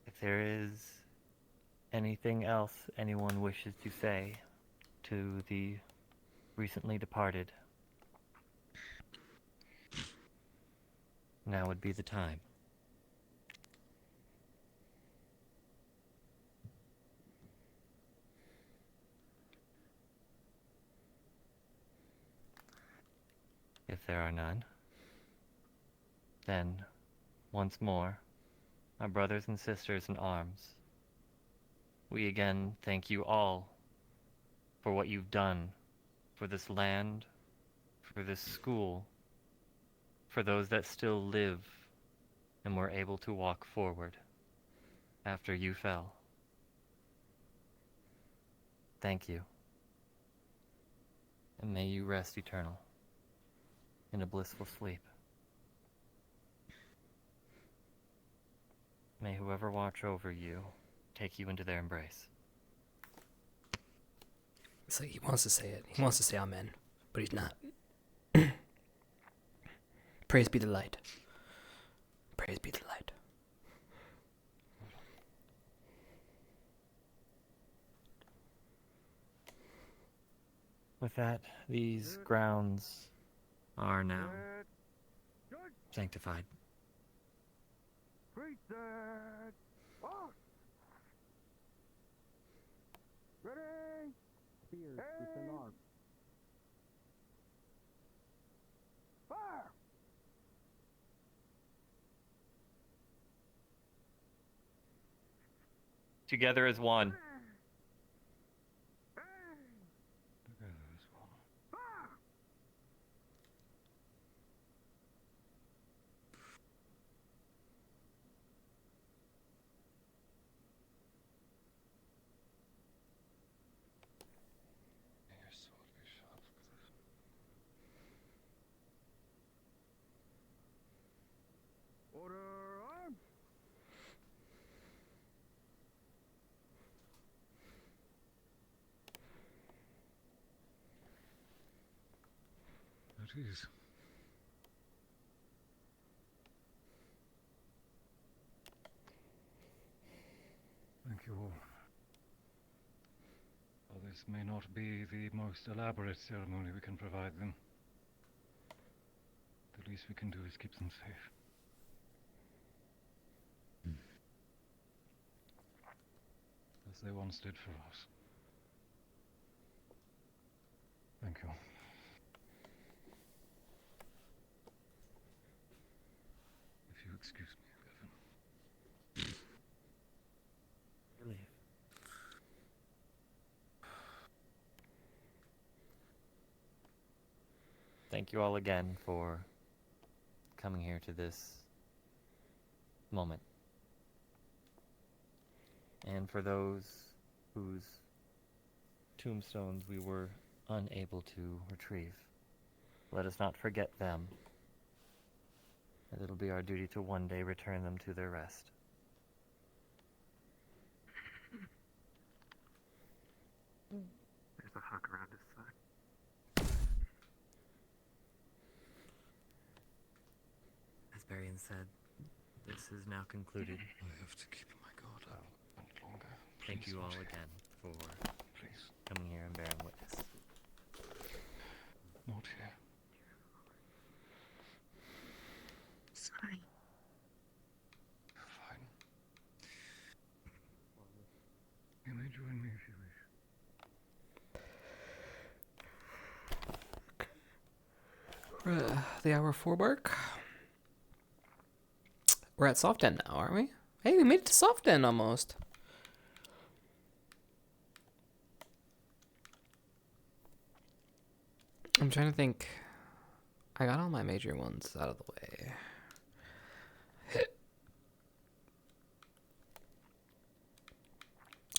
If there is anything else anyone wishes to say to the recently departed, now would be the time. If there are none, then, once more, my brothers and sisters in arms, we again thank you all for what you've done for this land, for this school, for those that still live and were able to walk forward after you fell. Thank you. And may you rest eternal in a blissful sleep. May whoever watch over you take you into their embrace. It's like he wants to say it. He wants to say amen, but he's not. Praise be the light. Praise be the light. With that, these grounds are now sanctified. Preach that! Oh! Ready? Spears within arms. Fire! Together as one. Order arms! At ease. Thank you all. While this may not be the most elaborate ceremony we can provide them, the least we can do is keep them safe. As they once did for us. Thank you. If you excuse me, Evan. Really? Thank you all again for coming here to this moment. And for those whose tombstones we were unable to retrieve, let us not forget them, and it'll be our duty to one day return them to their rest. There's a hug around his side. As Barian said, this is now concluded. I have to keep my guard up and longer. Thank you all again for coming here and bearing witness. Not here. Sorry. Fine. You may join me if you wish. The hour 4 mark. We're at soft end now, aren't we? Hey, we made it to soft end almost. I'm trying to think. I got all my major ones out of the way.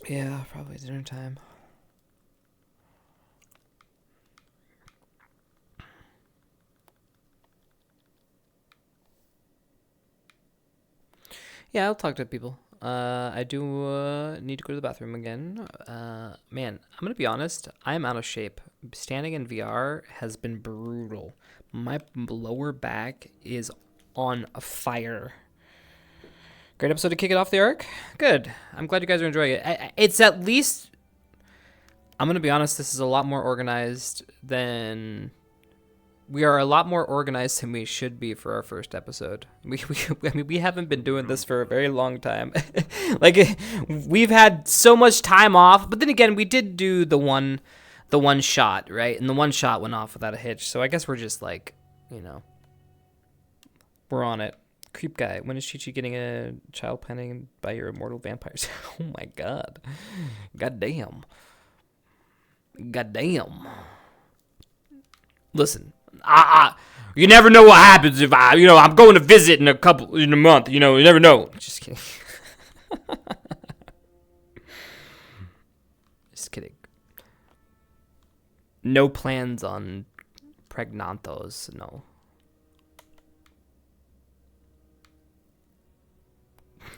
Yeah, probably dinner time. Yeah, I'll talk to people. I do need to go to the bathroom again. Man, I'm gonna be honest. I'm out of shape. Standing in VR has been brutal. My lower back is on fire. Great episode to kick it off the arc. Good. I'm glad you guys are enjoying it. It's at least. I'm gonna be honest. This is a lot more organized than. We are a lot more organized than we should be for our first episode. I mean, we haven't been doing this for a very long time. Like, we've had so much time off, but then again, we did do the one shot, right? And the one shot went off without a hitch. So I guess we're just like, you know, we're on it. Creep guy, when is Chi-Chi getting a child planning by your immortal vampires? Oh my god. God damn. God damn. Listen. You never know what happens if I'm going to visit in a month, you never know. Just kidding. Just kidding. No plans on pregnantos, no.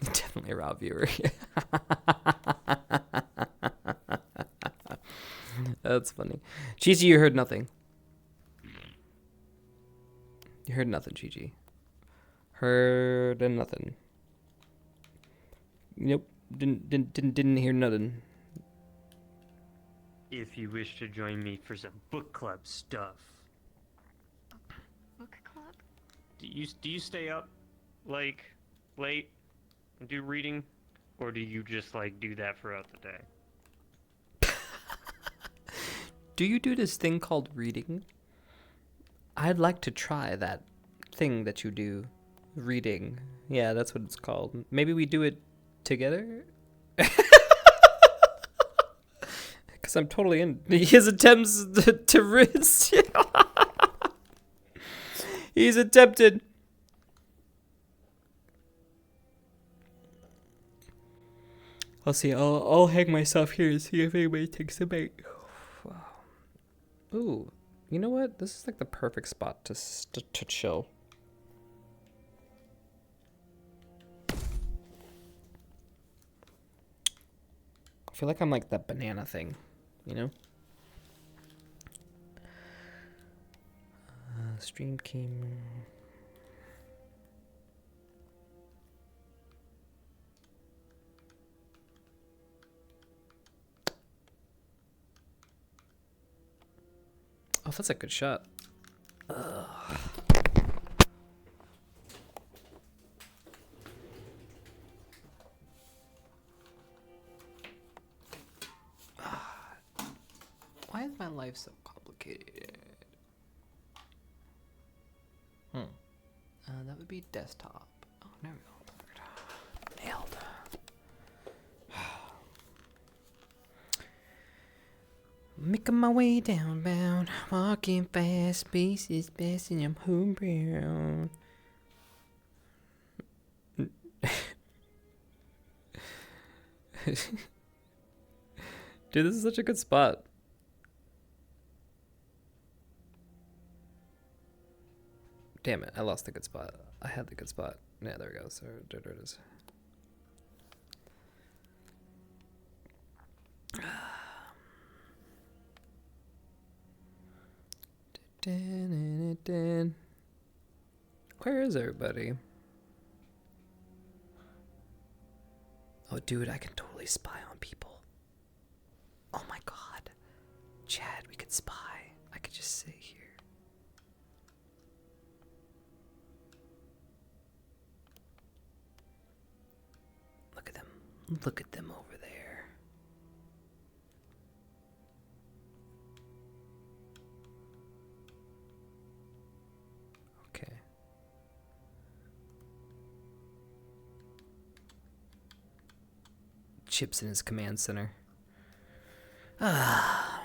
Definitely a raw viewer. That's funny. Cheesy, you heard nothing. You heard nothing, Chi-Chi. Heard nothing. Nope. Didn't hear nothing. If you wish to join me for some book club stuff. Book club? Do you stay up like late and do reading, or do you just like do that throughout the day? Do you do this thing called reading? I'd like to try that thing that you do. Reading. Yeah, that's what it's called. Maybe we do it together? Because I'm totally in. His attempts to risk. He's attempted. I'll see. I'll hang myself here and see if anybody takes the bait. Ooh, you know what? This is like the perfect spot to chill. I feel like I'm like that banana thing, you know? Stream came. Oh, that's a good shot. Ugh. Why is my life so complicated? That would be desktop. Oh, there we go. Nailed. Making my way downbound, walking fast, pieces passing, I'm homebound. Dude, this is such a good spot. Damn it, I lost the good spot. I had the good spot. Yeah, there we go. So there it is. Where is everybody? Oh, dude, I can totally spy on people. Oh my god. Chad, we could spy. I could just sit here. Look at them. Look at them over there. Okay. Chipz in his command center. Ah.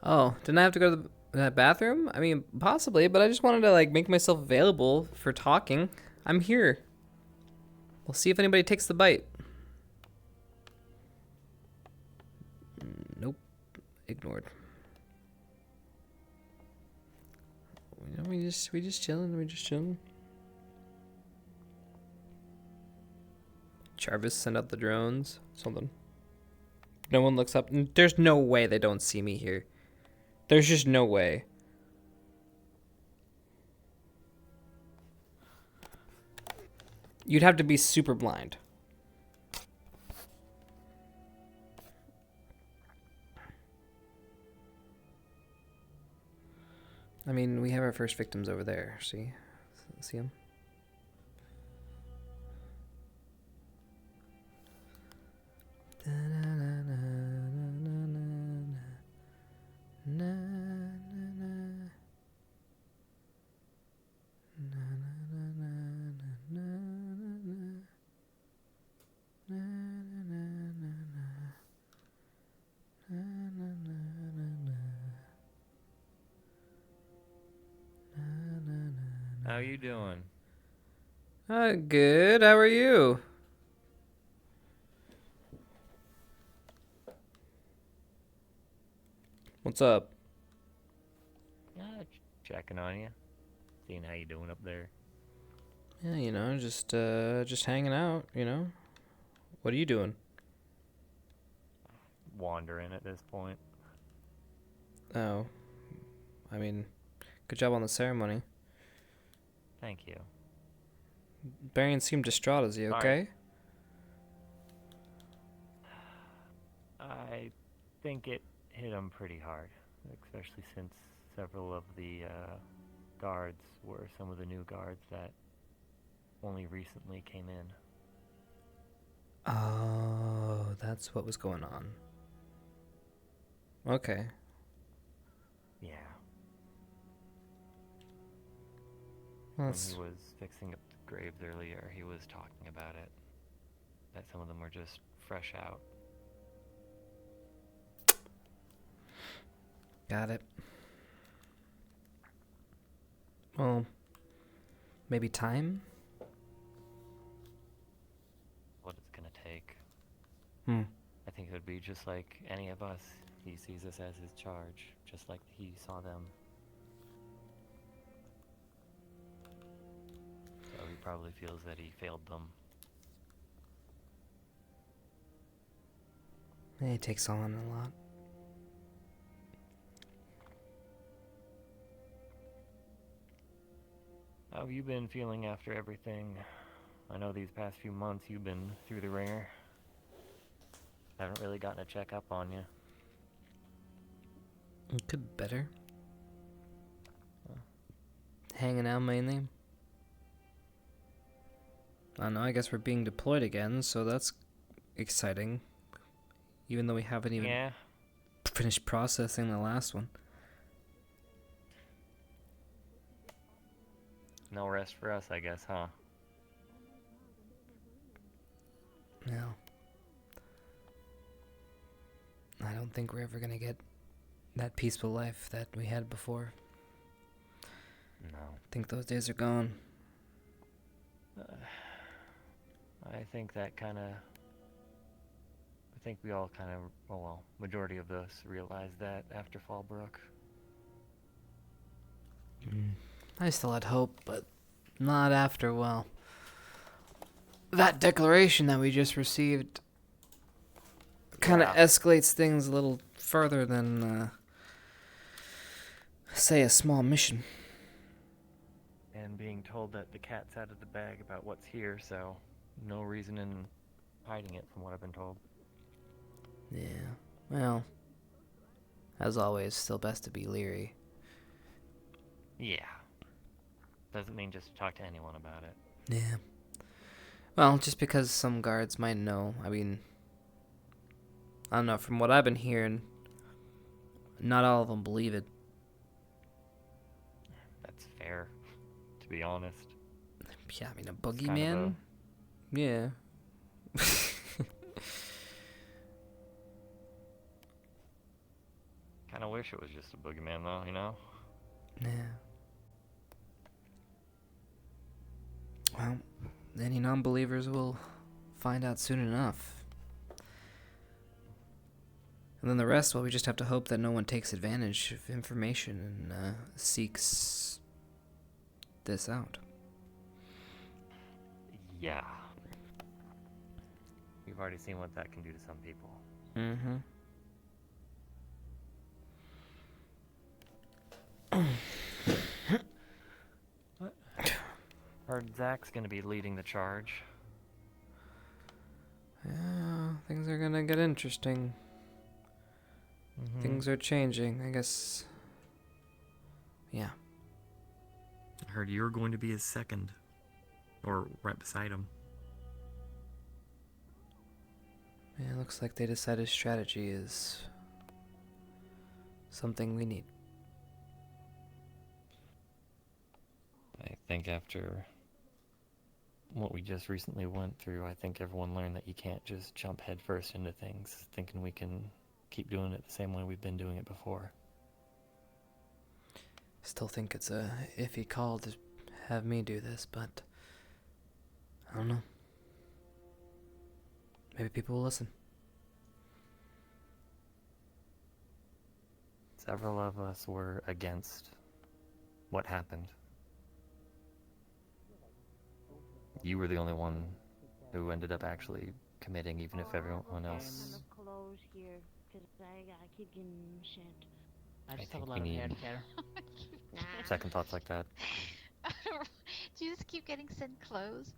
Oh, didn't I have to go to the bathroom? I mean, possibly, but I just wanted to like make myself available for talking. I'm here. We'll see if anybody takes the bite. Nope. Ignored. You know, we just chilling. Jarvis send out the drones. Something. No one looks up. There's no way they don't see me here. There's just no way. You'd have to be super blind. I mean, we have our first victims over there. See them? How you doing? Good. How are you? What's up? Checking on you. Seeing how you doing up there. Yeah, you know, just hanging out, you know? What are you doing? Wandering at this point. Oh. I mean, good job on the ceremony. Thank you. Barian seemed distraught. Is he okay? I think it hit him pretty hard, especially since several of the guards were some of the new guards that only recently came in. Oh, that's what was going on. Okay. Yeah. Well, When he was fixing up the graves earlier, he was talking about it. That some of them were just fresh out. got it. Well, maybe time? What it's gonna take. Hmm. I think it would be just like any of us. He sees us as his charge, just like he saw them. So he probably feels that he failed them. It takes on a lot. How have you been feeling after everything? I know these past few months you've been through the ringer. Haven't really gotten a checkup on you. It could be better. Hanging out mainly. I don't know, I guess we're being deployed again, so that's exciting. Even though we haven't even finished processing the last one. No rest for us, I guess, huh? No. I don't think we're ever gonna get that peaceful life that we had before. No. I think those days are gone. I think that kind of... I think we all kind of... Oh, well, majority of us realized that after Fallbrook. I still had hope, but not after, well, that declaration that we just received kind of escalates things a little further than, say, a small mission. And being told that the cat's out of the bag about what's here, so no reason in hiding it from what I've been told. Yeah, well, as always, still best to be leery. Yeah. Doesn't mean just talk to anyone about it. Yeah. Well, just because some guards might know, I mean, I don't know, from what I've been hearing, not all of them believe it. That's fair, to be honest. Yeah, I mean, a It's kind of boogeyman? Yeah. Kind of wish it was just a boogeyman, though, you know? Yeah. Well, any non-believers will find out soon enough. And then the rest, well, we just have to hope that no one takes advantage of information and seeks this out. Yeah. We've already seen what that can do to some people. Mm-hmm. Heard Zach's gonna be leading the charge. Yeah, things are gonna get interesting. Things are changing, I guess. Yeah. I heard you were going to be his second. Or right beside him. Yeah, it looks like they decided strategy is something we need. I think after what we just recently went through, I think everyone learned that you can't just jump headfirst into things thinking we can keep doing it the same way we've been doing it before. Still think it's a iffy call to have me do this, but I don't know. Maybe people will listen. Several of us were against what happened. You were the only one who ended up actually committing, even if everyone else... Clothes here, because I keep getting shit. I just think have a lot we of hair need care. second thoughts like that. Do you just keep getting sent clothes?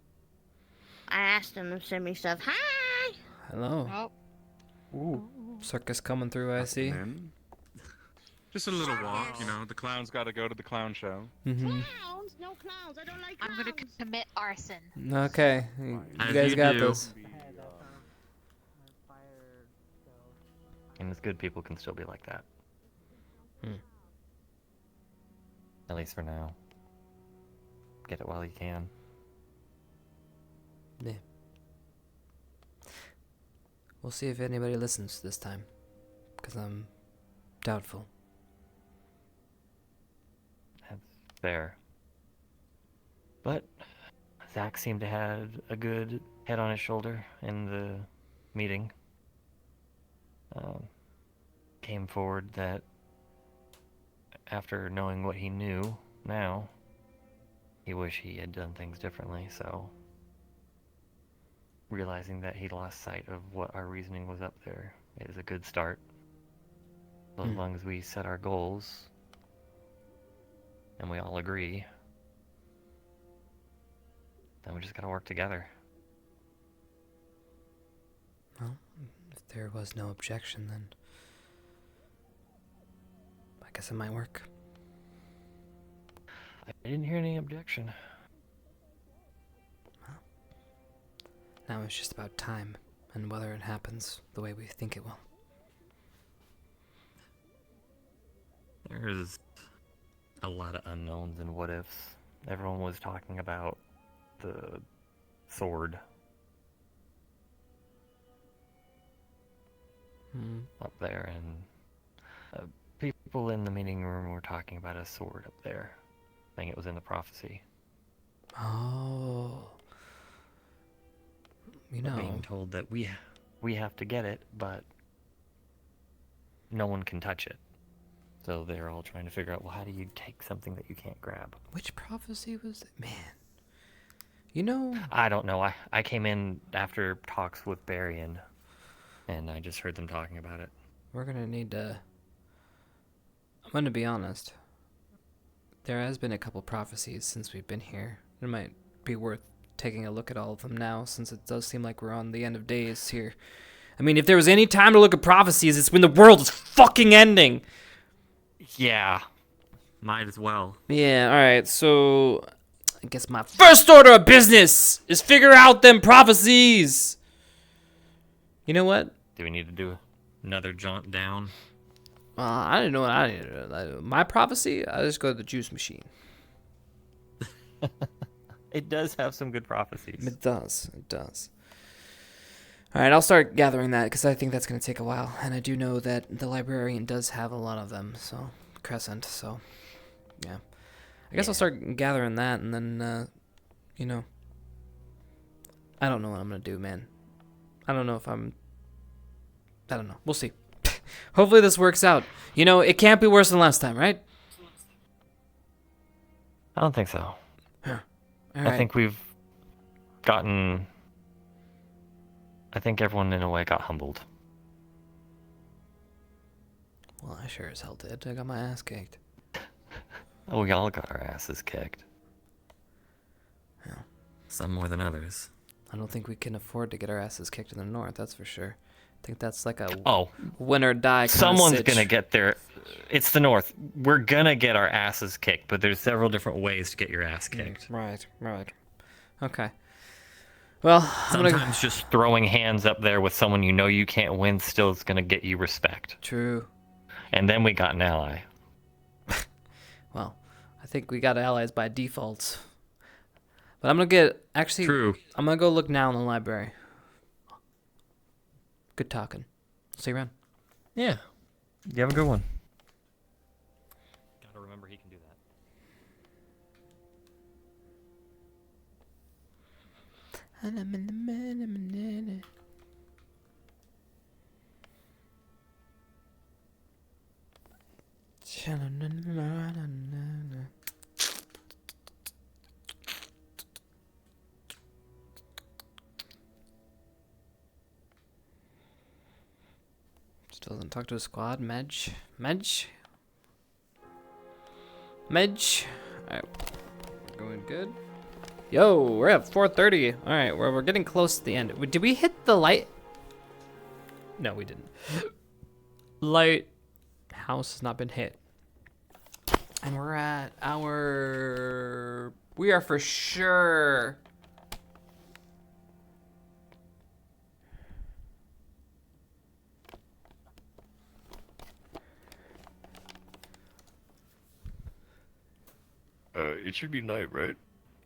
I asked them to send me stuff. Hi! Hello. Oh. Ooh. Circus coming through, I see. Just a little walk, you know. The clown's got to go to the clown show. Mm-hmm. Clowns? No clowns. I don't like I'm gonna commit arson. Okay, you As guys you got do. this. And it's good people can still be like that. At least for now. Get it while you can. Yeah. We'll see if anybody listens this time, because I'm doubtful. That's fair. But Zach seemed to have a good head on his shoulder in the meeting. Came forward that after knowing what he knew now, he wished he had done things differently, so realizing that he lost sight of what our reasoning was up there is a good start. So as long as we set our goals and we all agree, then we just gotta work together. Well, if there was no objection, then I guess it might work. I didn't hear any objection. Now it's just about time and whether it happens the way we think it will. There's a lot of unknowns and what ifs. Everyone was talking about the sword up there, and people in the meeting room were talking about a sword up there, saying it was in the prophecy. Oh. You know. Being told that we have to get it, but no one can touch it. So they're all trying to figure out, well, how do you take something that you can't grab? Which prophecy was it? Man. You know... I don't know. I came in after talks with Barry, and I just heard them talking about it. We're gonna need to... I'm gonna be honest. There has been a couple prophecies since we've been here. It might be worth taking a look at all of them now, since it does seem like we're on the end of days here. I mean, if there was any time to look at prophecies, it's when the world is fucking ending! Yeah. Might as well. Yeah, alright, so... I guess my first order of business is figure out them prophecies! You know what? Do we need to do another jaunt down? I didn't know what I needed to do. My prophecy, I just go to the juice machine. It does have some good prophecies. It does. It does. Alright, I'll start gathering that, because I think that's going to take a while. And I do know that the librarian does have a lot of them, so... Crescent, so... Yeah. I guess I'll start gathering that, and then, you know... I don't know what I'm going to do, man. I don't know if I'm... I don't know. We'll see. Hopefully this works out. You know, it can't be worse than last time, right? I don't think so. Huh. I think we've gotten... I think everyone in a way got humbled. Well, I sure as hell did. I got my ass kicked. Oh, we all got our asses kicked. Yeah. Some more than others. I don't think we can afford to get our asses kicked in the north, that's for sure. I think that's like a win or die kind Someone's of gonna get their... It's the north. We're gonna get our asses kicked, but there's several different ways to get your ass kicked. Right. Okay. Well, sometimes just throwing hands up there with someone you know you can't win still is gonna get you respect. True. And then we got an ally. Well, I think we got allies by default. But I'm gonna get... Actually, True. I'm gonna go look now in the library. Good talking. See you around. Yeah. You have a good one. Gotta remember he can do that. Still doesn't talk to a squad. Medj. Alright. Going good. Yo, we're at 4:30. Alright, we're getting close to the end. Did we hit the light? No, we didn't. Light house has not been hit. And we're at our... We are for sure... It should be night, right?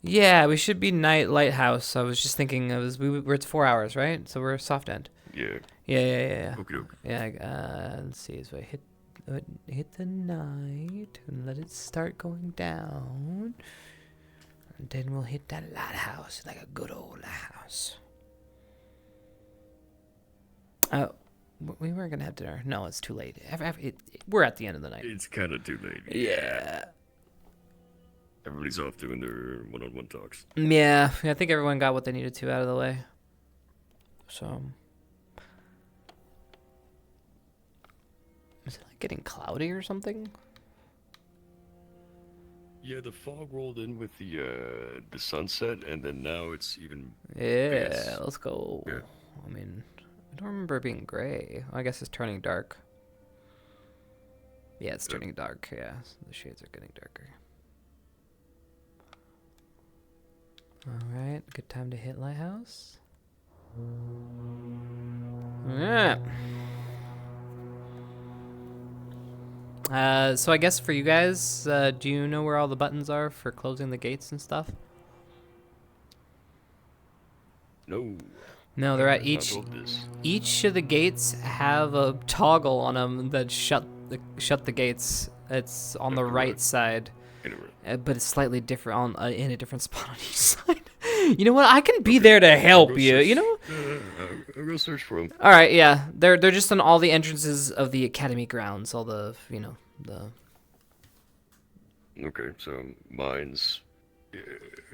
Yeah, we should be night lighthouse. I was just thinking we're at 4 hours, right? So we're soft end. Yeah. Yeah. Okie dokie. Yeah. Let's see. So I hit the night and let it start going down, and then we'll hit that lighthouse like a good old lighthouse. Oh, we weren't gonna have dinner. No, it's too late. We're at the end of the night. It's kind of too late. Yeah. Everybody's off doing their one-on-one talks. Yeah, I think everyone got what they needed to out of the way. So, is it like getting cloudy or something? Yeah, the fog rolled in with the sunset, and then now it's even. Yeah, let's go. Yeah. I mean, I don't remember it being gray. I guess it's turning dark. Yeah, it's turning dark. Yeah, the shades are getting darker. Alright, good time to hit lighthouse. Yeah. So I guess for you guys, do you know where all the buttons are for closing the gates and stuff? No. No, they're at Not each told this. of the gates have a toggle on them that shut the gates. It's on the right side. But it's slightly different in a different spot on each side. You know what? I can be there to help you. You know. I'll go search for them. All right, yeah, they're just on all the entrances of the academy grounds. All the the. Okay, so mine's.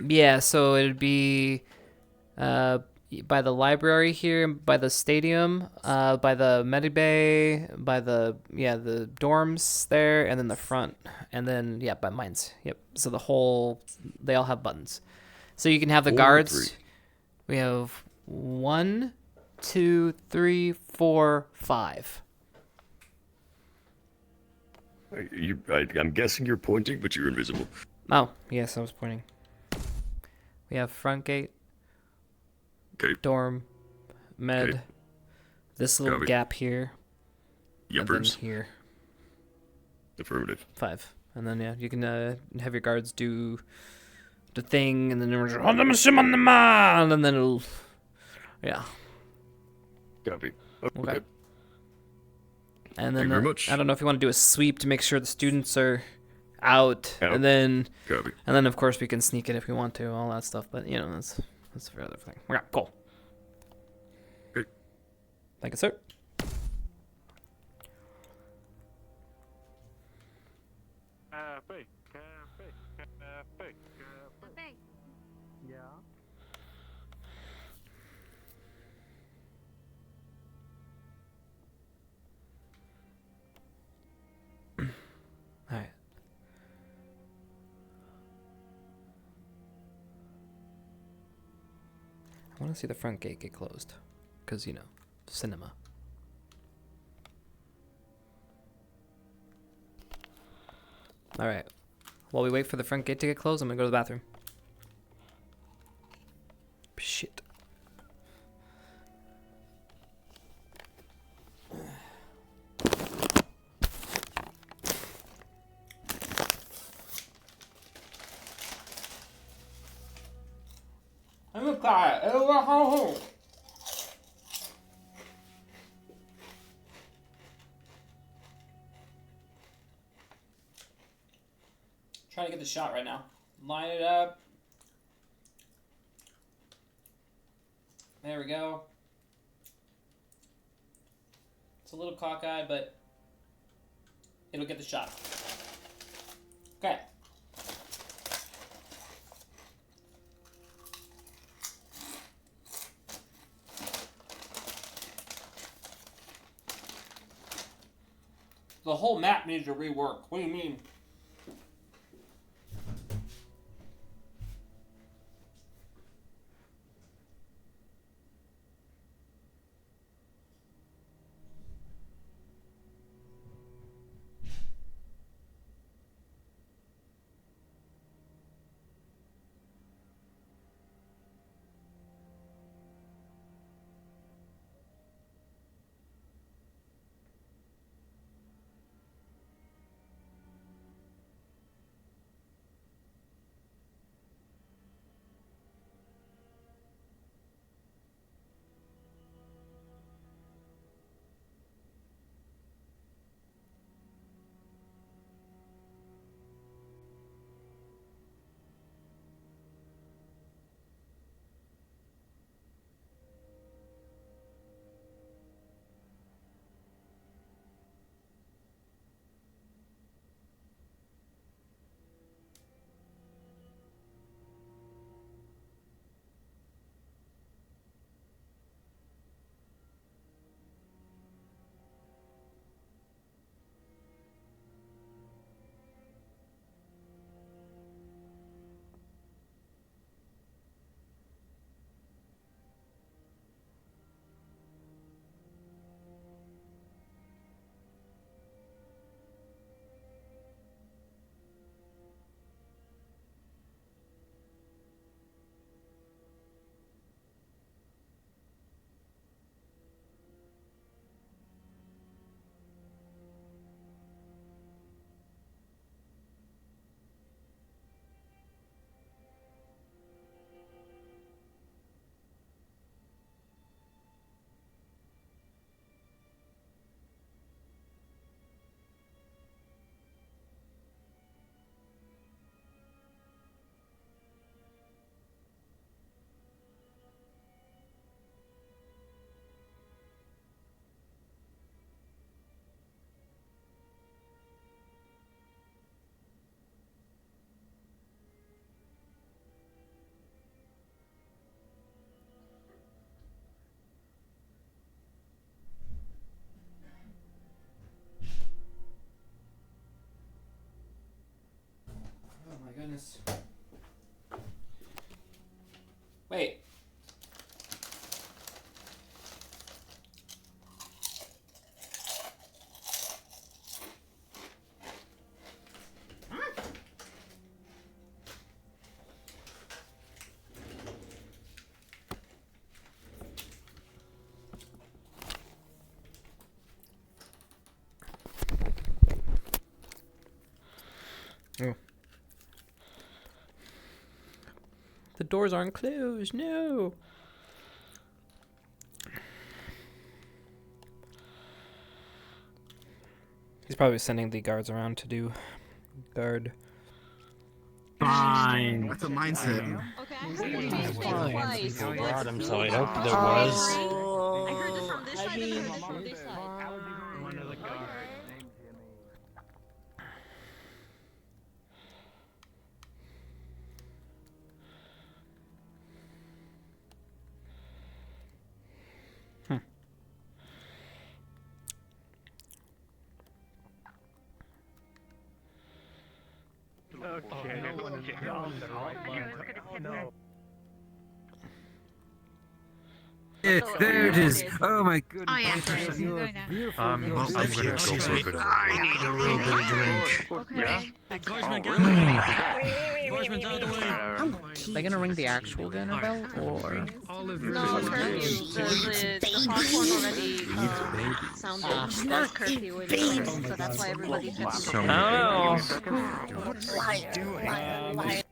Yeah, so it'd be, by the library here, by the stadium, by the medibay, by the dorms there, and then the front, and then by mines. Yep. So they all have buttons. So you can have the guards. We have 1, 2, 3, 4, 5. I'm guessing you're pointing, but you're invisible. Oh, yes, I was pointing. We have front gate. Dorm, med, this little gap here, and then here. Affirmative. 5, and then you can have your guards do the thing, and then and then it'll, Copy. Okay. And then Thank you very much. I don't know if you want to do a sweep to make sure the students are out, and then Copy. and then of course we can sneak it if we want to, all that stuff. But that's the other thing. Okay, cool. Good. Thank you, sir. Cafe. Yeah. All right. I want to see the front gate get closed, because cinema. All right. While we wait for the front gate to get closed, I'm gonna go to the bathroom. Shit. Trying to get the shot right now. Line it up. There we go. It's a little cockeyed, but it'll get the shot. Okay. The whole map needs to rework. What do you mean? doors aren't closed. No. He's probably sending the guards around to do guard. Fine. That's a mindset. People brought him, so I hope there was. I heard this from this side and I heard this from this side. One of the guards. Okay. Yeah, there it is. Oh my goodness. Oh yeah, sorry. You're going now. I'm gonna go for a bit of I need a little bit of drink. Okay. Guardsman, get out of the way. Guardsman's out of the way. Are they gonna ring the actual dinner bell, or? No, curfew. The popcorn already sounded. That's curfew when it rings, so that's why everybody's getting Liar.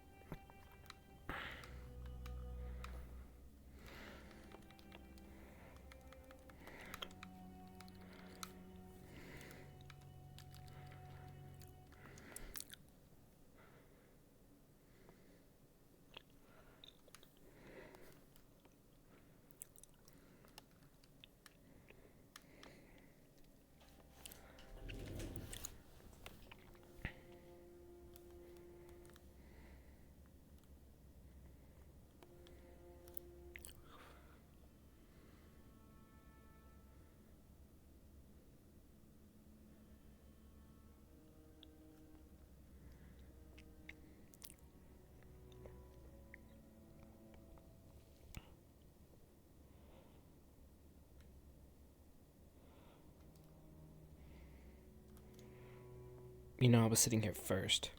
You know, I was sitting here first.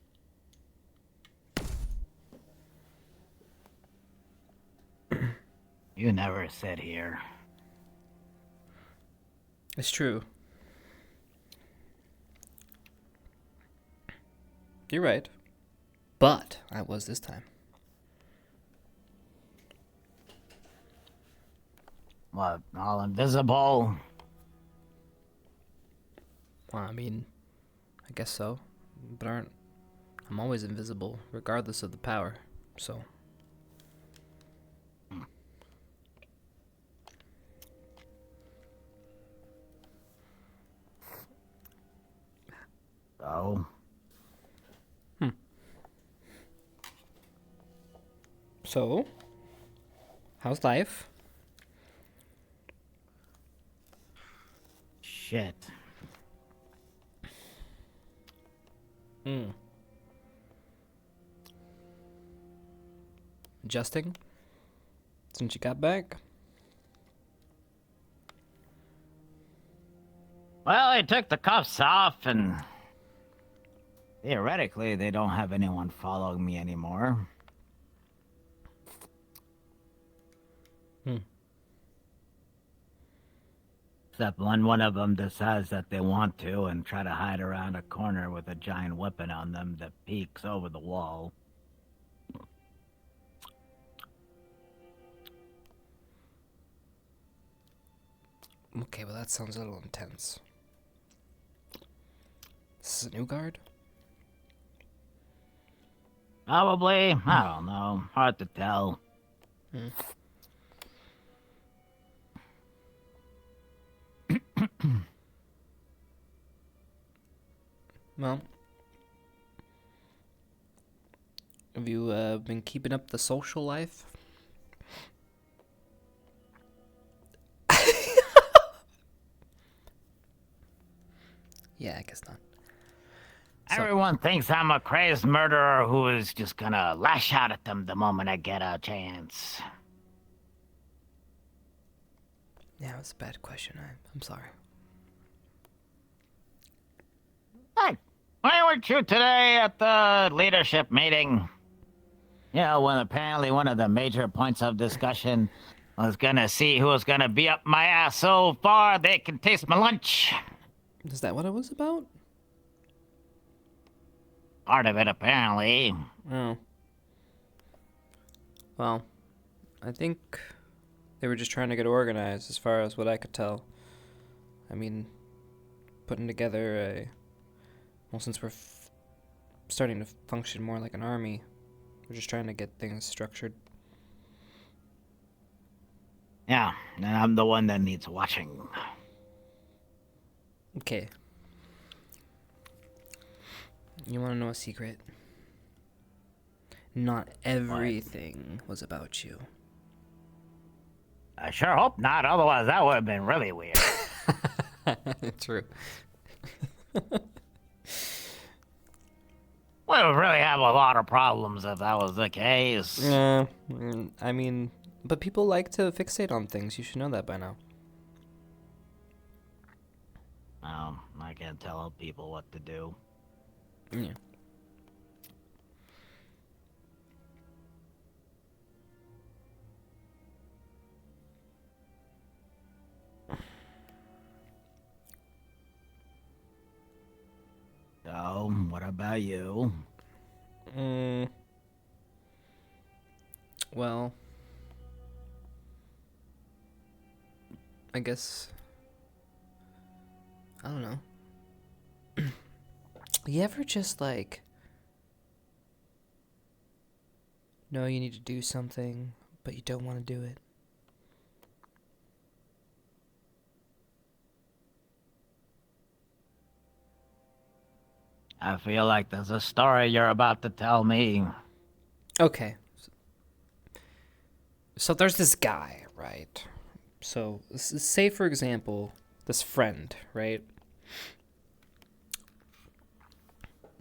You never sit here. It's true. You're right. But I was this time. What, all invisible? Well, I mean, I guess so. But I'm always invisible, regardless of the power, so. Oh. So, how's life? Shit. Adjusting? Since you got back? Well, they took the cuffs off, and theoretically, they don't have anyone following me anymore. Except when one of them decides that they want to and try to hide around a corner with a giant weapon on them that peeks over the wall. Okay, well that sounds a little intense. This is a new guard? Probably. I don't know. Hard to tell. Well, have you been keeping up the social life? Yeah, I guess not. Everyone thinks I'm a crazed murderer who is just gonna lash out at them the moment I get a chance. Yeah, it was a bad question. I'm sorry. Hey, why weren't you today at the leadership meeting? You know, when apparently one of the major points of discussion was gonna see who was gonna be up my ass so far they can taste my lunch. Is that what it was about? Part of it, apparently. Oh. Well, I think they were just trying to get organized, as far as what I could tell. I mean, putting together a... Well, since we're starting to function more like an army, we're just trying to get things structured. Yeah, and I'm the one that needs watching. Okay. You want to know a secret? Not everything was about you. I sure hope not, otherwise that would have been really weird. True. We would really have a lot of problems if that was the case. Yeah, I mean, but people like to fixate on things. You should know that by now. I can't tell people what to do. Yeah. So, what about you? Well, I guess, I don't know. You ever just like know you need to do something, but you don't want to do it? I feel like there's a story you're about to tell me. Okay. So there's this guy, right? So say, for example, this friend, right?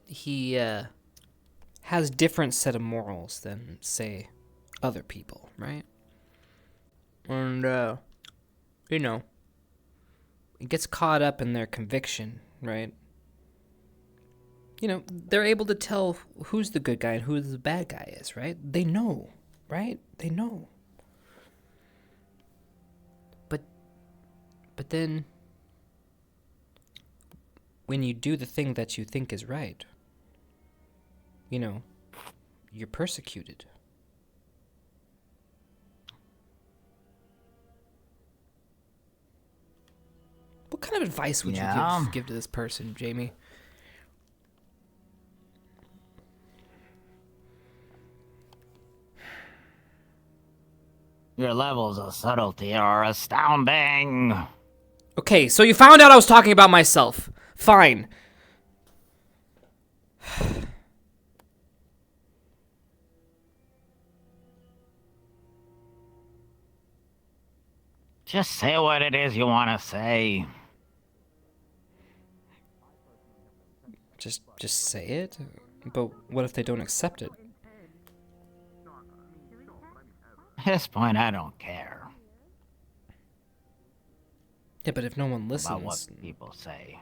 He has different set of morals than, say, other people, right? And, you know, it gets caught up in their conviction, right? You know, they're able to tell who's the good guy and who the bad guy is, right? They know, right? They know. But then, when you do the thing that you think is right, you know, you're persecuted. What kind of advice would you give to this person, Jamie? Your levels of subtlety are astounding. Okay, so you found out I was talking about myself. Fine. Just say what it is you want to say. Just say it? But what if they don't accept it? At this point, I don't care. Yeah, but if no one listens... About what people say.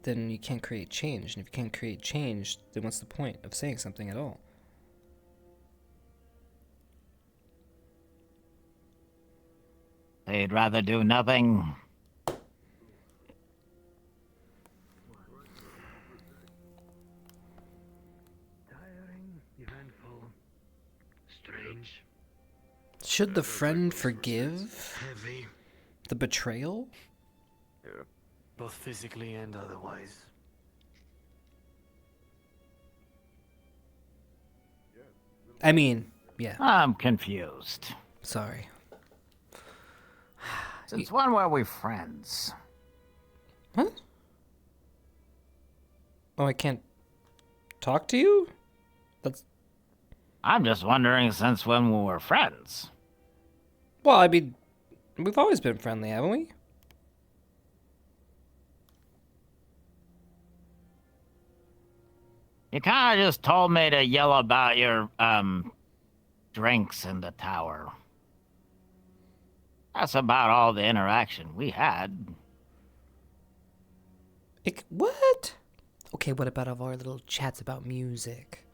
Then you can't create change. And if you can't create change, then what's the point of saying something at all? They'd rather do nothing. Tiring, eventful, strange. Should the friend forgive Heavy. the betrayal? Yeah. Both physically and otherwise. I mean, yeah. I'm confused. Sorry. Since when were we friends? Huh? Oh, I can't talk to you? I'm just wondering since when we were friends. Well, I mean, we've always been friendly, haven't we? You kinda just told me to yell about your, drinks in the tower. That's about all the interaction we had. What? Okay, what about our little chats about music?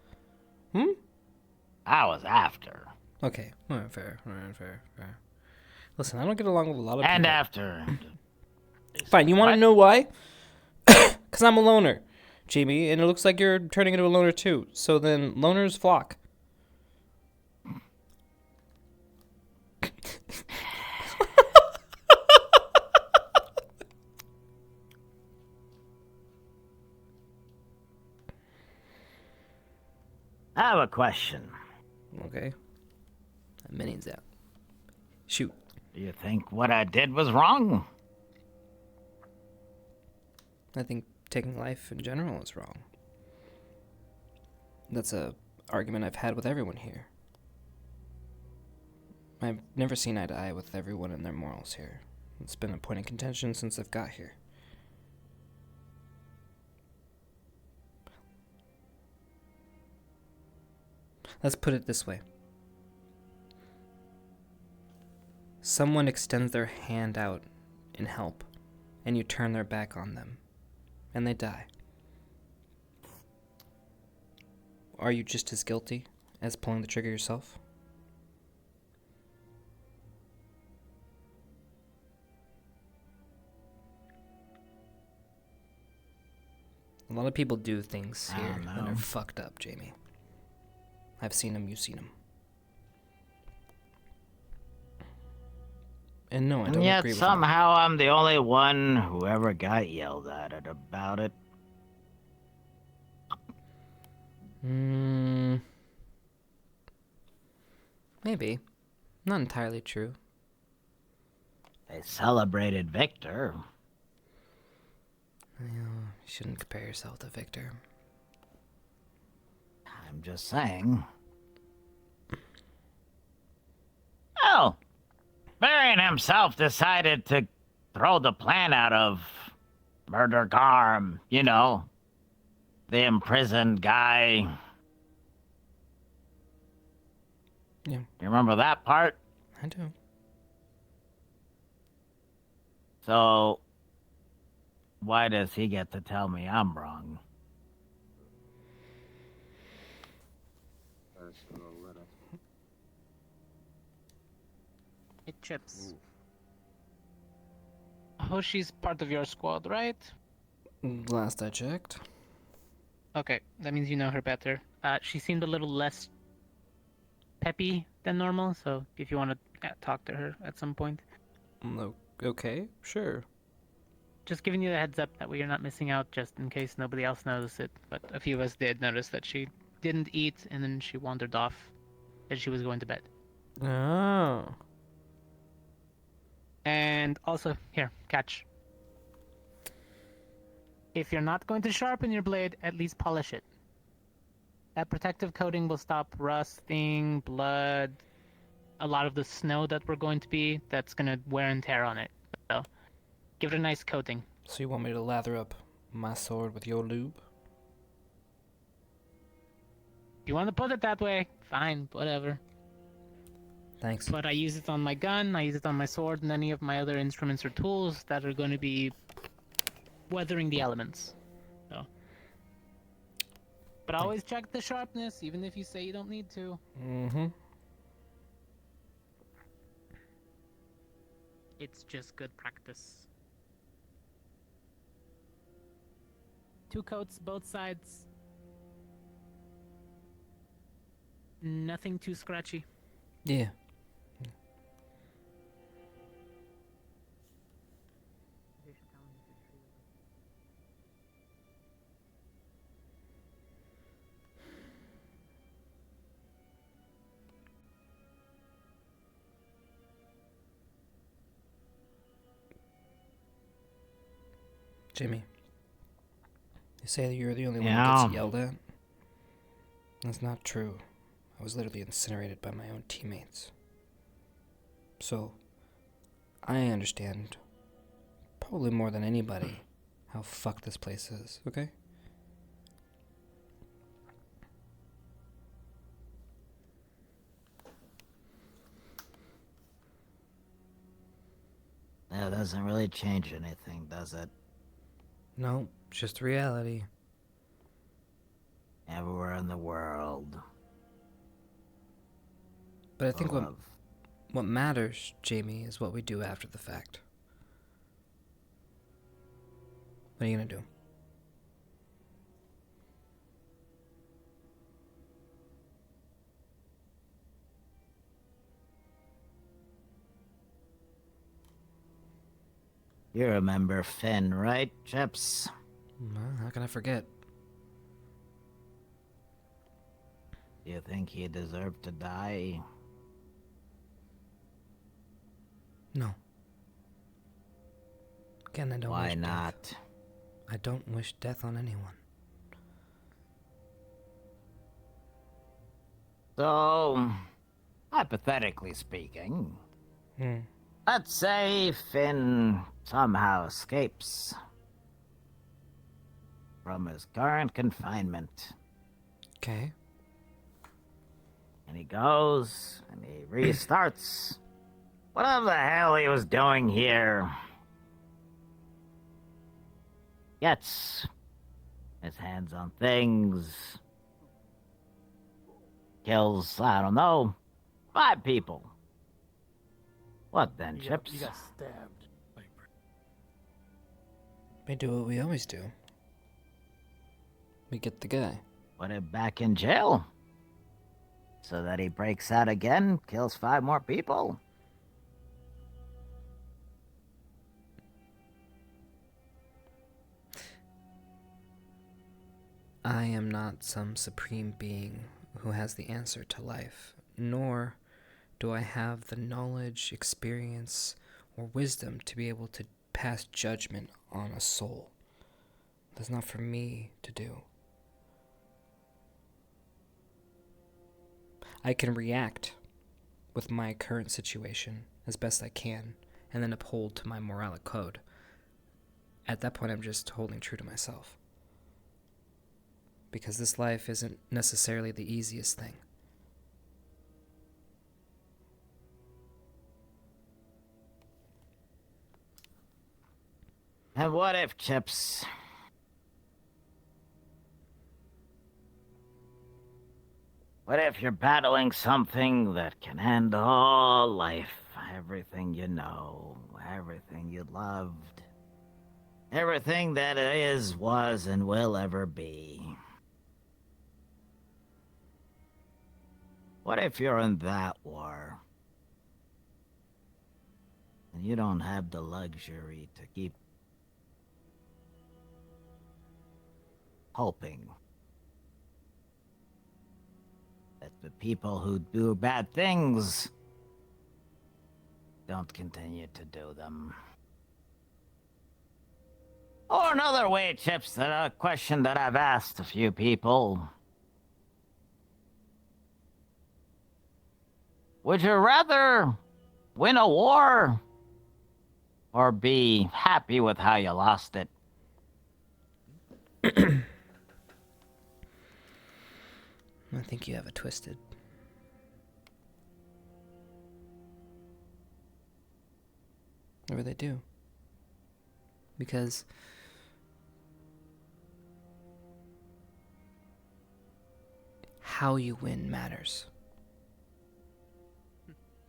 I was after. Okay, alright, fair. Listen, I don't get along with a lot of people. And after. Fine, you want to know why? Because I'm a loner, Jamie, and it looks like you're turning into a loner too. So then, loners flock. I have a question. Okay. Minion's out. Shoot. Do you think what I did was wrong? I think taking life in general is wrong. That's a argument I've had with everyone here. I've never seen eye to eye with everyone and their morals here. It's been a point of contention since I've got here. Let's put it this way. Someone extends their hand out in help, and you turn their back on them, and they die. Are you just as guilty as pulling the trigger yourself? A lot of people do things here that are fucked up, Jamie. I've seen them, you've seen them. And no, I don't And yet agree with somehow I'm the only one who ever got yelled at about it. Maybe. Not entirely true. They celebrated Victor. You shouldn't compare yourself to Victor. I'm just saying. Oh! Varian himself decided to throw the plan out of Murder Garm, you know. The imprisoned guy. Yeah. You remember that part? I do. So, why does he get to tell me I'm wrong? Hey, Chipz. Hoshi's part of your squad, right? Last I checked. Okay, that means you know her better. She seemed a little less peppy than normal, so if you want to talk to her at some point. Okay, sure. Just giving you the heads up that way you're not missing out, just in case nobody else noticed it. But a few of us did notice that she didn't eat, and then she wandered off as she was going to bed. Oh. And also, here, catch. If you're not going to sharpen your blade, at least polish it. That protective coating will stop rusting, blood, a lot of the snow that we're going to be, that's going to wear and tear on it. So, give it a nice coating. So you want me to lather up my sword with your lube? If you want to put it that way, fine, whatever. Thanks. But I use it on my gun, I use it on my sword, and any of my other instruments or tools that are going to be weathering the elements. So. But always check the sharpness, even if you say you don't need to. Mm-hmm. It's just good practice. 2 coats, both sides. Nothing too scratchy. Yeah. Jimmy, you say that you're the only one who gets yelled at? That's not true. I was literally incinerated by my own teammates. So, I understand, probably more than anybody, how fucked this place is, okay? That doesn't really change anything, does it? No, just reality. Everywhere in the world. But I think what matters, Jamie, is what we do after the fact. What are you gonna do? You remember Finn, right, Chipz? Well, how can I forget? Do you think he deserved to die? No. Again, I don't Why wish not? Death. I don't wish death on anyone. So, hypothetically speaking, let's say Finn somehow escapes from his current confinement. Okay. And he goes and he restarts whatever the hell he was doing here. Gets his hands on things. Kills, I don't know, 5 people. What then, Chipz? You got stabbed. We do what we always do. We get the guy. Put him back in jail? So that he breaks out again, kills 5 more people? I am not some supreme being who has the answer to life, nor do I have the knowledge, experience, or wisdom to be able to pass judgment on a soul. That's not for me to do. I can react with my current situation as best I can, and then uphold to my moralic code. At that point, I'm just holding true to myself. Because this life isn't necessarily the easiest thing. And what if, Chipz? What if you're battling something that can end all life? Everything you know, everything you loved, everything that is, was, and will ever be. What if you're in that war? And you don't have the luxury to keep hoping that the people who do bad things don't continue to do them. Or another way, Chipz, that a question that I've asked a few people. Would you rather win a war or be happy with how you lost it? I think you have it twisted. Or they do. Because how you win matters.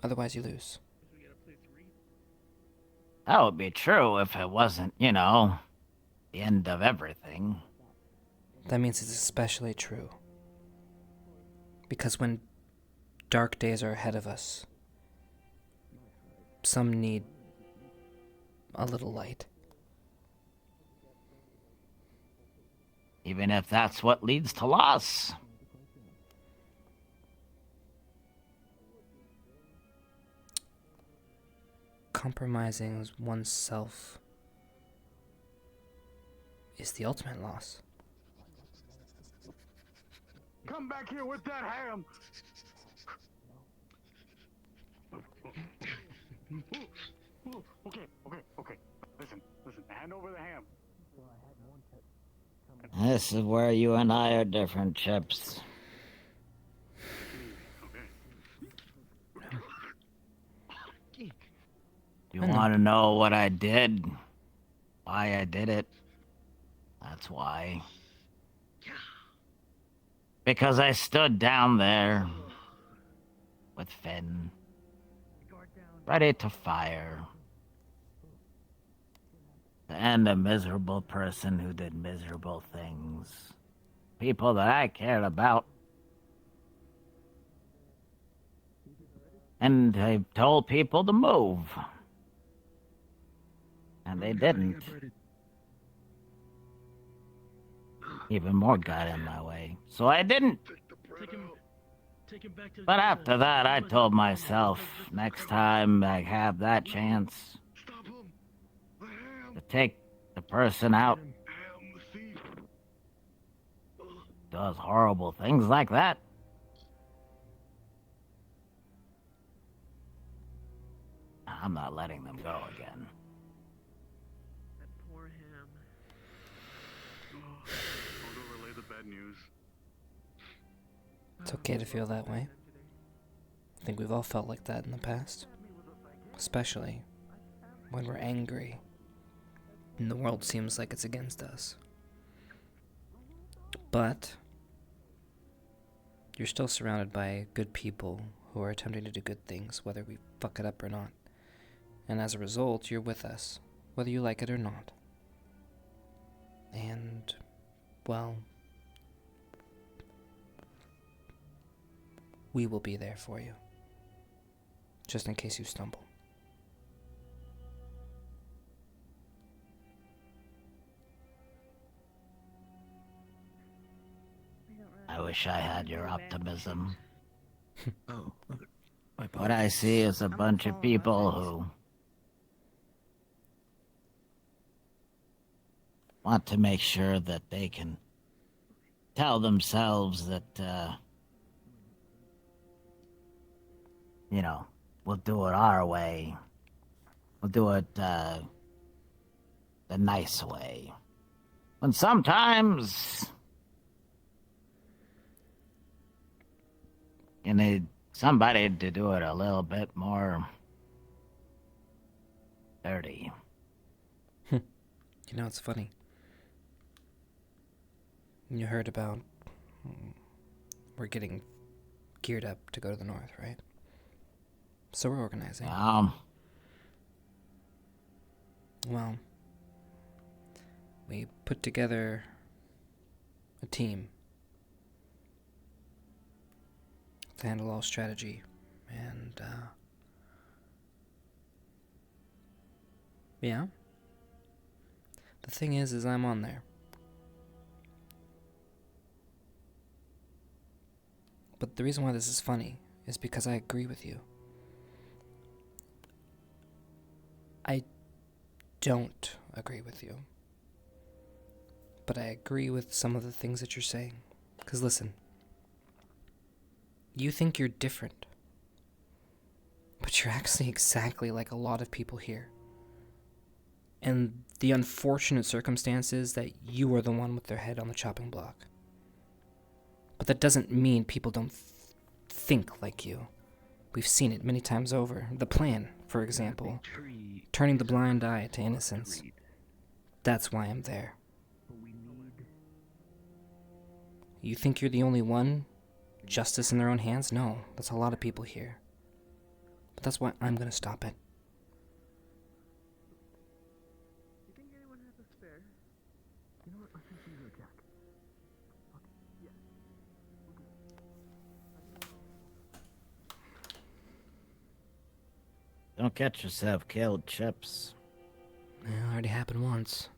Otherwise you lose. That would be true if it wasn't, you know, the end of everything. That means it's especially true. Because when dark days are ahead of us, some need a little light. Even if that's what leads to loss. Compromising oneself is the ultimate loss. Come back here with that ham. Okay. Listen. Hand over the ham. This is where you and I are different, Chipz. You want to know what I did? Why I did it? That's why. Because I stood down there with Finn, ready to fire. And a miserable person who did miserable things. People that I cared about. And I told people to move. And they didn't. Even more got in my way. So I didn't. But after that, I told myself, next time I have that chance to take the person out does horrible things like that, I'm not letting them go again. That poor ham. I'll go relay the bad news. It's okay to feel that way. I think we've all felt like that in the past. Especially when we're angry and the world seems like it's against us. But you're still surrounded by good people who are attempting to do good things, whether we fuck it up or not. And as a result, you're with us, whether you like it or not. And, well, we will be there for you, just in case you stumble. I wish I had your optimism. Oh, What I see is a bunch of people who want to make sure that they can tell themselves that, we'll do it our way. We'll do it, the nice way. And sometimes you need somebody to do it a little bit more dirty. You know, it's funny. You heard about we're getting geared up to go to the north, right? So we're organizing. Well, we put together a team to handle all strategy, and yeah. The thing is I'm on there. But the reason why this is funny is because I agree with you. I don't agree with you. But I agree with some of the things that you're saying. Because listen, you think you're different. But you're actually exactly like a lot of people here. And the unfortunate circumstance is that you are the one with their head on the chopping block. But that doesn't mean people don't think like you. We've seen it many times over. The plan, for example. Turning the blind eye to innocence. That's why I'm there. You think you're the only one? Justice in their own hands? No, that's a lot of people here. But that's why I'm gonna stop it. You think anyone has a spare? You know what? I think you Jack. Okay, yeah. Don't get yourself killed, Chipz. Yeah, it already happened once.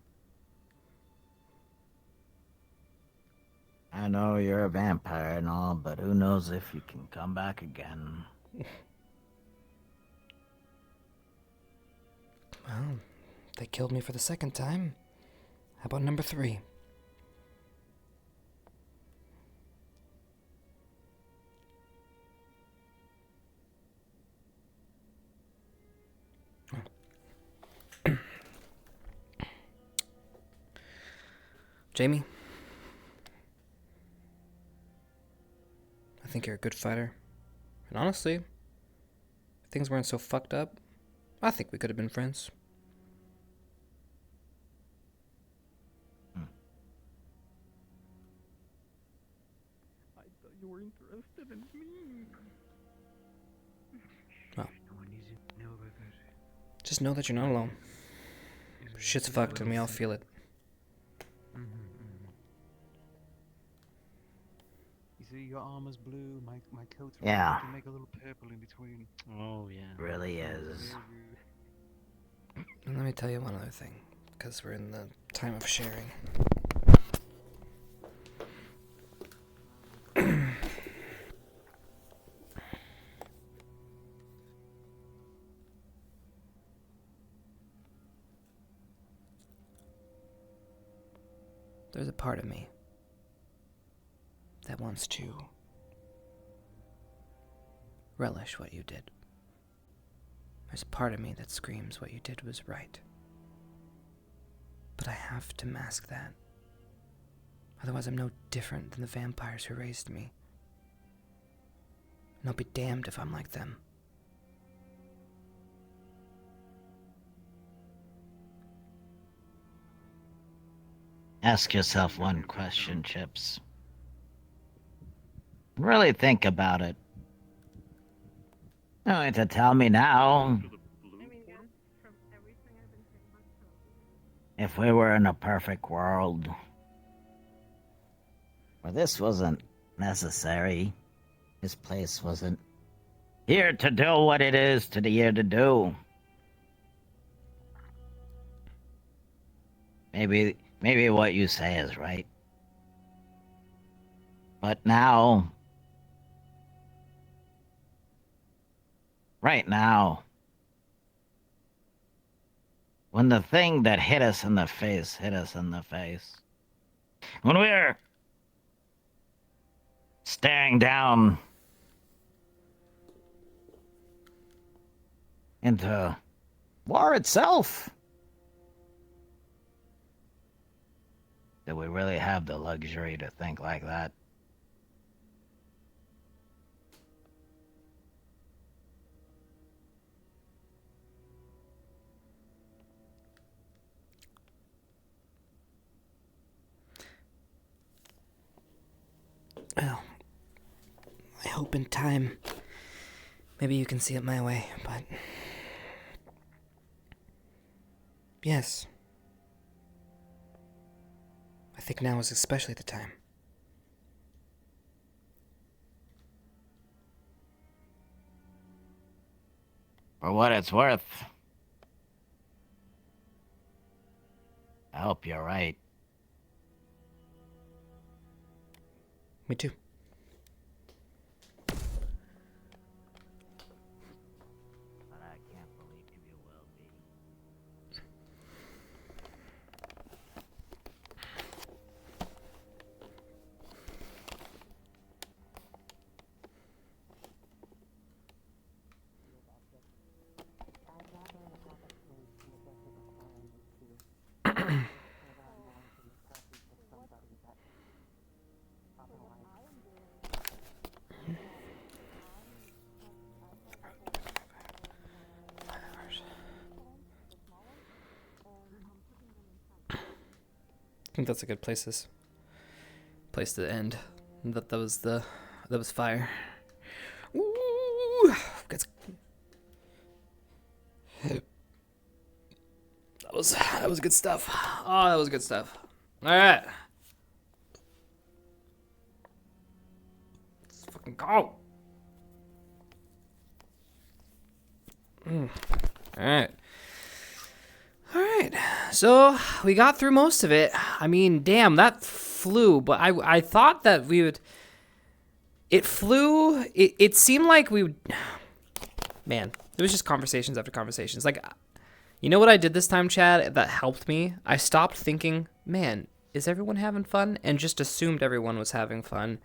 I know you're a vampire and all, but who knows if you can come back again. Well, they killed me for the second time. How about number 3? Jamie, I think you're a good fighter. And honestly, if things weren't so fucked up, I think we could have been friends. I thought you were interested in me. Well, just know that you're not alone. Shit's fucked and we all feel it. You see, your armor's blue, my coat's red. Yeah. You can make a little purple in between. Oh, yeah. Really is. And let me tell you one other thing, because we're in the time of sharing. There's a part of me that wants to relish what you did. There's a part of me that screams what you did was right. But I have to mask that. Otherwise I'm no different than the vampires who raised me. And I'll be damned if I'm like them. Ask yourself one question, Chipz. Really think about it. No need to tell me now. If we were in a perfect world, where this wasn't necessary, this place wasn't here to do what it is to the here to do. Maybe what you say is right. But now, right now, when the thing that hit us in the face, when we're staring down into war itself, do we really have the luxury to think like that? Well, I hope in time, maybe you can see it my way, but... Yes. I think now is especially the time. For what it's worth, I hope you're right. Me too. But I can't believe you will be. I think that's a good place to end. That was fire. Ooh, that was good stuff. Oh, that was good stuff. All right, let's fucking go. All right. Alright, so we got through most of it. I mean, damn, that flew, but I thought that we would... It flew, it seemed like we would... Man, it was just conversations after conversations. Like, you know what I did this time, Chad, that helped me? I stopped thinking, man, is everyone having fun? And just assumed everyone was having fun.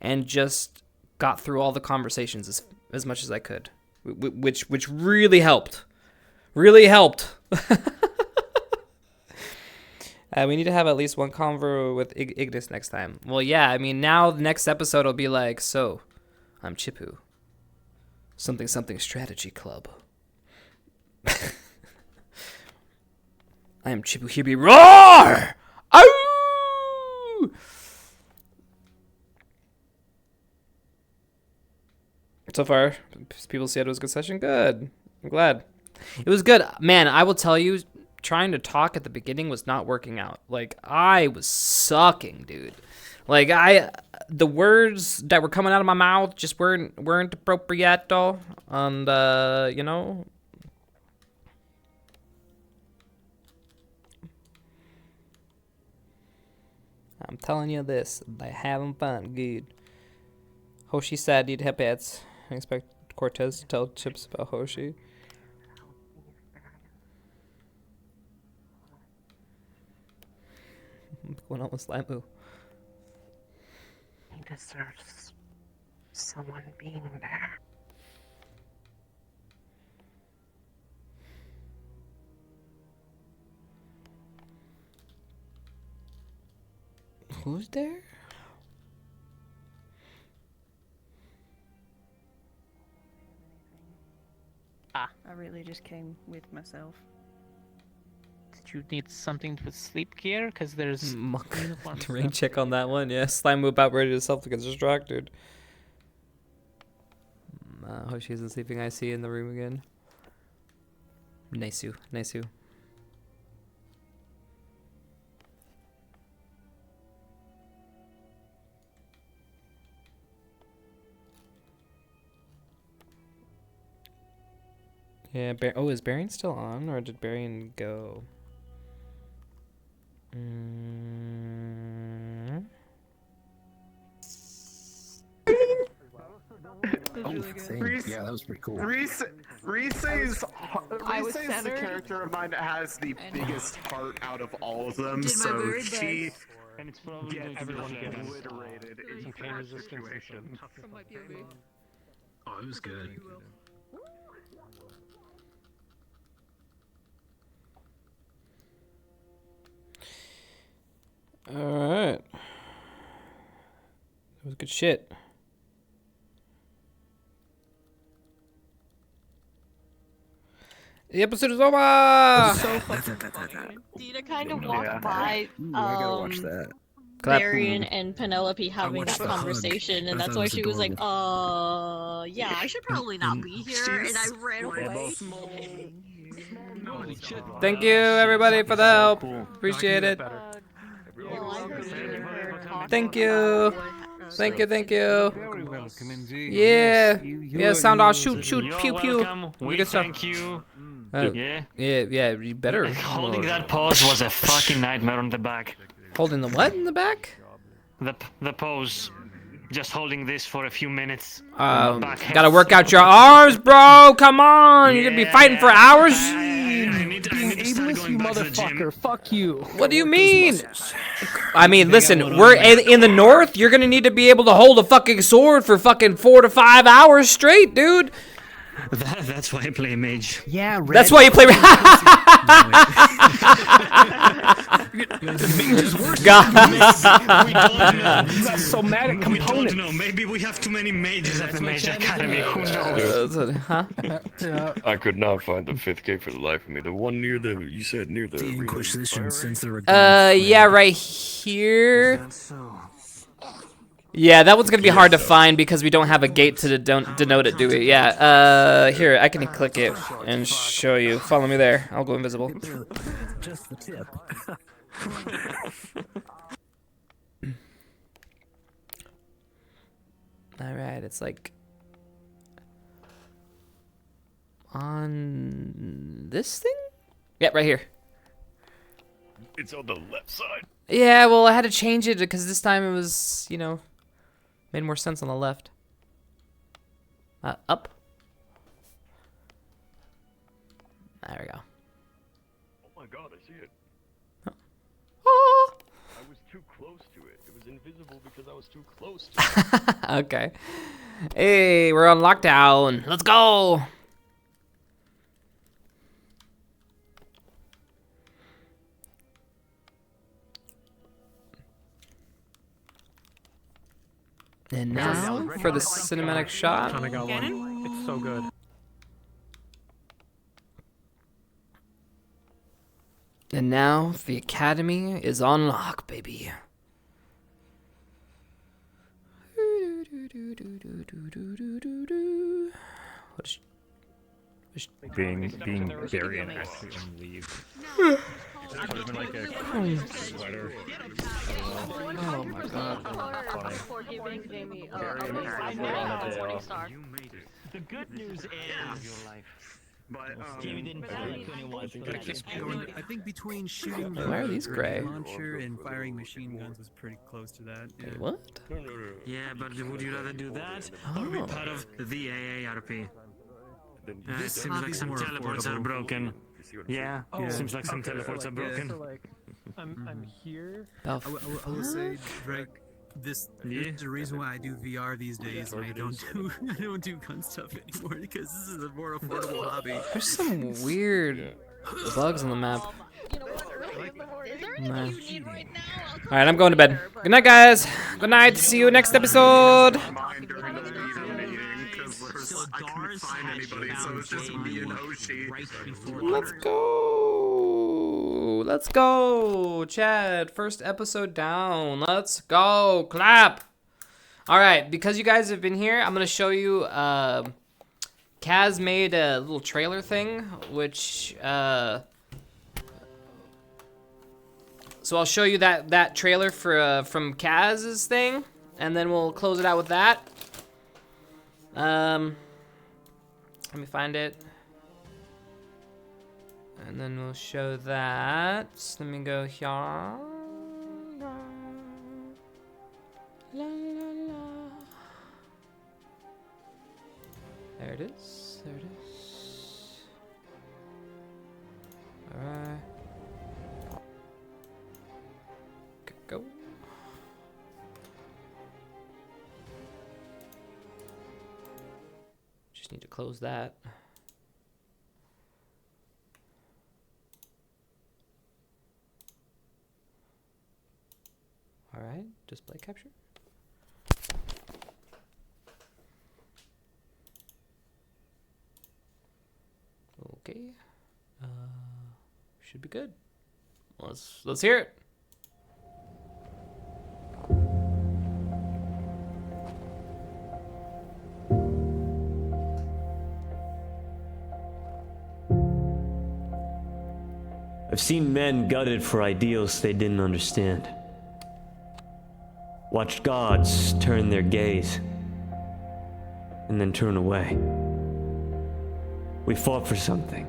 And just got through all the conversations as much as I could. Which really helped. Really helped. We need to have at least one convo with Ignis next time. Well, yeah, I mean, now the next episode will be like, so, I'm Chipu. Something strategy club. I am Chipu Hibi. Roar! Ow! So far, people said it was a good session. Good. I'm glad. It was good. Man, I will tell you, trying to talk at the beginning was not working out. Like, I was sucking, dude. Like, the words that were coming out of my mouth just weren't appropriate, and you know, I'm telling you this, they having fun, good. Hoshi said he'd have pets. I expect Cortez to tell Chipz about Hoshi. going on with Slimu? He deserves someone being there. Who's there? I really just came with myself. Did you need something with sleep gear? Because there's uniform Terrain stuff. check on that one. Yeah, Slimu about ready to self to get distracted. Hope she's in sleeping IC in the room again. Nice-u, nice-u. Yeah, oh, is Barian still on, or did Barian go? Yeah, that was pretty cool. Reese's I was the centered. character of mine that has the biggest heart out of all of them, Did my so very she best. And it's probably gets everyone gets obliterated in some pain that resistance. situation. From my POV. Oh, it was good. Alright. That was good shit. The episode is over! So fucking Dina kind of walked by I gotta watch that. Clap. Marion and Penelope having watched that the hug. conversation, and I that's thought it why was she was like, adorable. yeah, I should probably not be here, and I ran away. Thank you, everybody, for the help. Appreciate it. Thank you. Thank you, thank you. Very welcome indeed. Yeah. Yes, Yeah, sound off. Shoot, You're shoot, pew, pew. welcome. We Good stuff. thank you. Yeah. Yeah, you better. Holding that pose was a fucking nightmare on the back. Holding the what in the back? The pose. Just holding this for a few minutes. Gotta work out your arms, bro. Come on. You're gonna be fighting for hours. Being ableist, you motherfucker. Fuck you. What do you mean? I mean, listen, we're in the north. You're gonna need to be able to hold a fucking sword for fucking 4 to 5 hours straight, dude. That's why I play mage. Yeah, That's why you play. You got somatic We don't components. know. Maybe we have too many mages at the Mage Academy. Who knows? Huh? I could not find the 5th gate for the life of me. The one near the, you said near the Inquisition, since there were Yeah, right here. Yeah, that one's gonna be hard to find because we don't have a gate to denote it, do we? Yeah. Here, I can click it and show you. Follow me there. I'll go invisible. Just the tip. All right, it's like on this thing. Yep, right here. It's on the left side. Yeah, well, I had to change it because this time it was, made more sense on the left. Up. There we go. Oh my god, I see it. Oh. I was too close to it. It was invisible because I was too close to it. Okay. Hey, we're on lockdown. Let's go. And now for the cinematic shot. Kinda got one. It's so good. And now the academy is on lock, baby. Being Barian actually on leave. Put him in like a sweater. Oh my god. For giving Jamie a Morning star. The good news is your life. But Jamie didn't panic when he watched the I think between shooting the Why are these gray? launcher and firing machine guns was pretty close to that. Yeah. Wait, what? Yeah, but would you rather do that or be part of the AARP? This Seems like hobby's some more teleports are affordable. broken. Yeah, Oh, seems like some okay, teleports are broken. I'm here. Oh, I will say, Drake, there's a reason why I do VR these days and I don't do gun stuff anymore because this is a more affordable hobby. There's some weird bugs on the map. Nah. Alright, I'm going to bed. Good night, guys. Good night. See you next episode. Let's go. Let's go. Chad, first episode down. Let's go. Clap. Alright, because you guys have been here, I'm going to show you. Kaz made a little trailer thing, which. So I'll show you that trailer for from Kaz's thing, and then we'll close it out with that. Let me find it, and then we'll show that. Let me go here. La, la, la. There it is. There it is. All right. Go. Just need to close that. All right, display capture. Okay. Should be good. Let's hear it. I've seen men gutted for ideals they didn't understand. Watched gods turn their gaze and then turn away. We fought for something.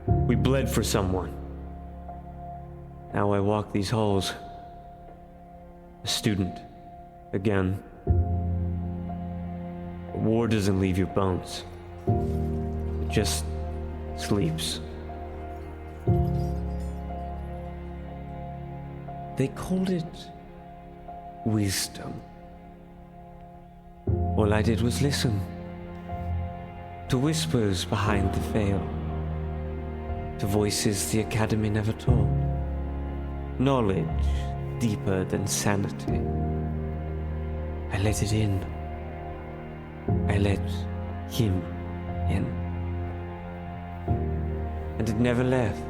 We bled for someone. Now I walk these halls. A student. Again. A war doesn't leave your bones. It just sleeps. They called it wisdom. All I did was listen to whispers behind the veil, to voices the Academy never taught, knowledge deeper than sanity. I let it in. I let him in. And it never left.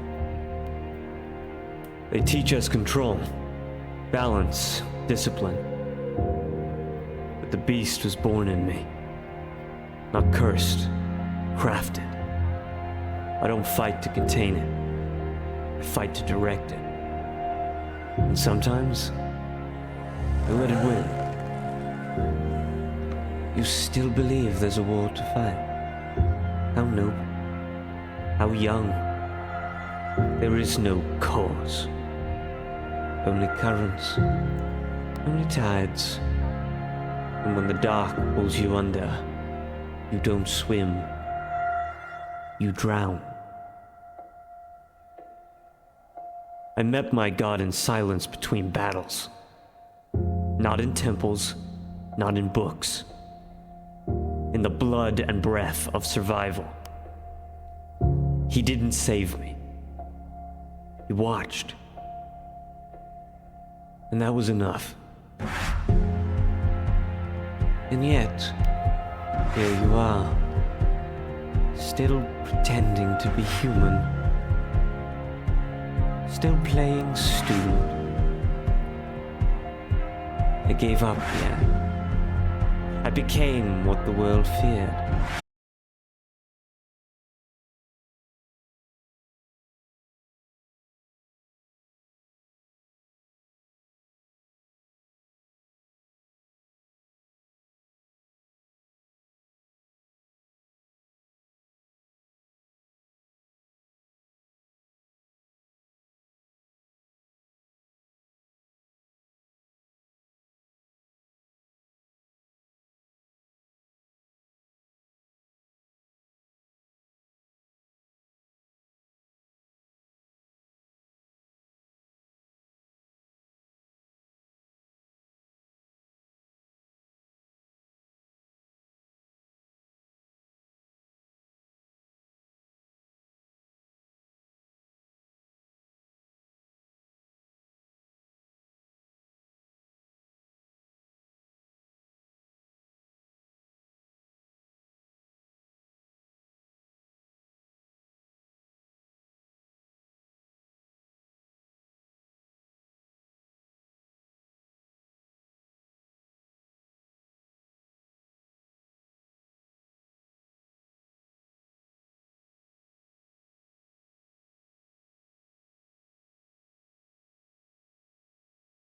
They teach us control, balance, discipline. But the beast was born in me. Not cursed, crafted. I don't fight to contain it. I fight to direct it. And sometimes, I let it win. You still believe there's a war to fight? How noble. How young. There is no cause. Only currents. Only tides. And when the dark pulls you under, you don't swim. You drown. I met my God in silence between battles. Not in temples, not in books. In the blood and breath of survival. He didn't save me. He watched. And that was enough. And yet, here you are, still pretending to be human. Still playing student. I gave up yet. I became what the world feared.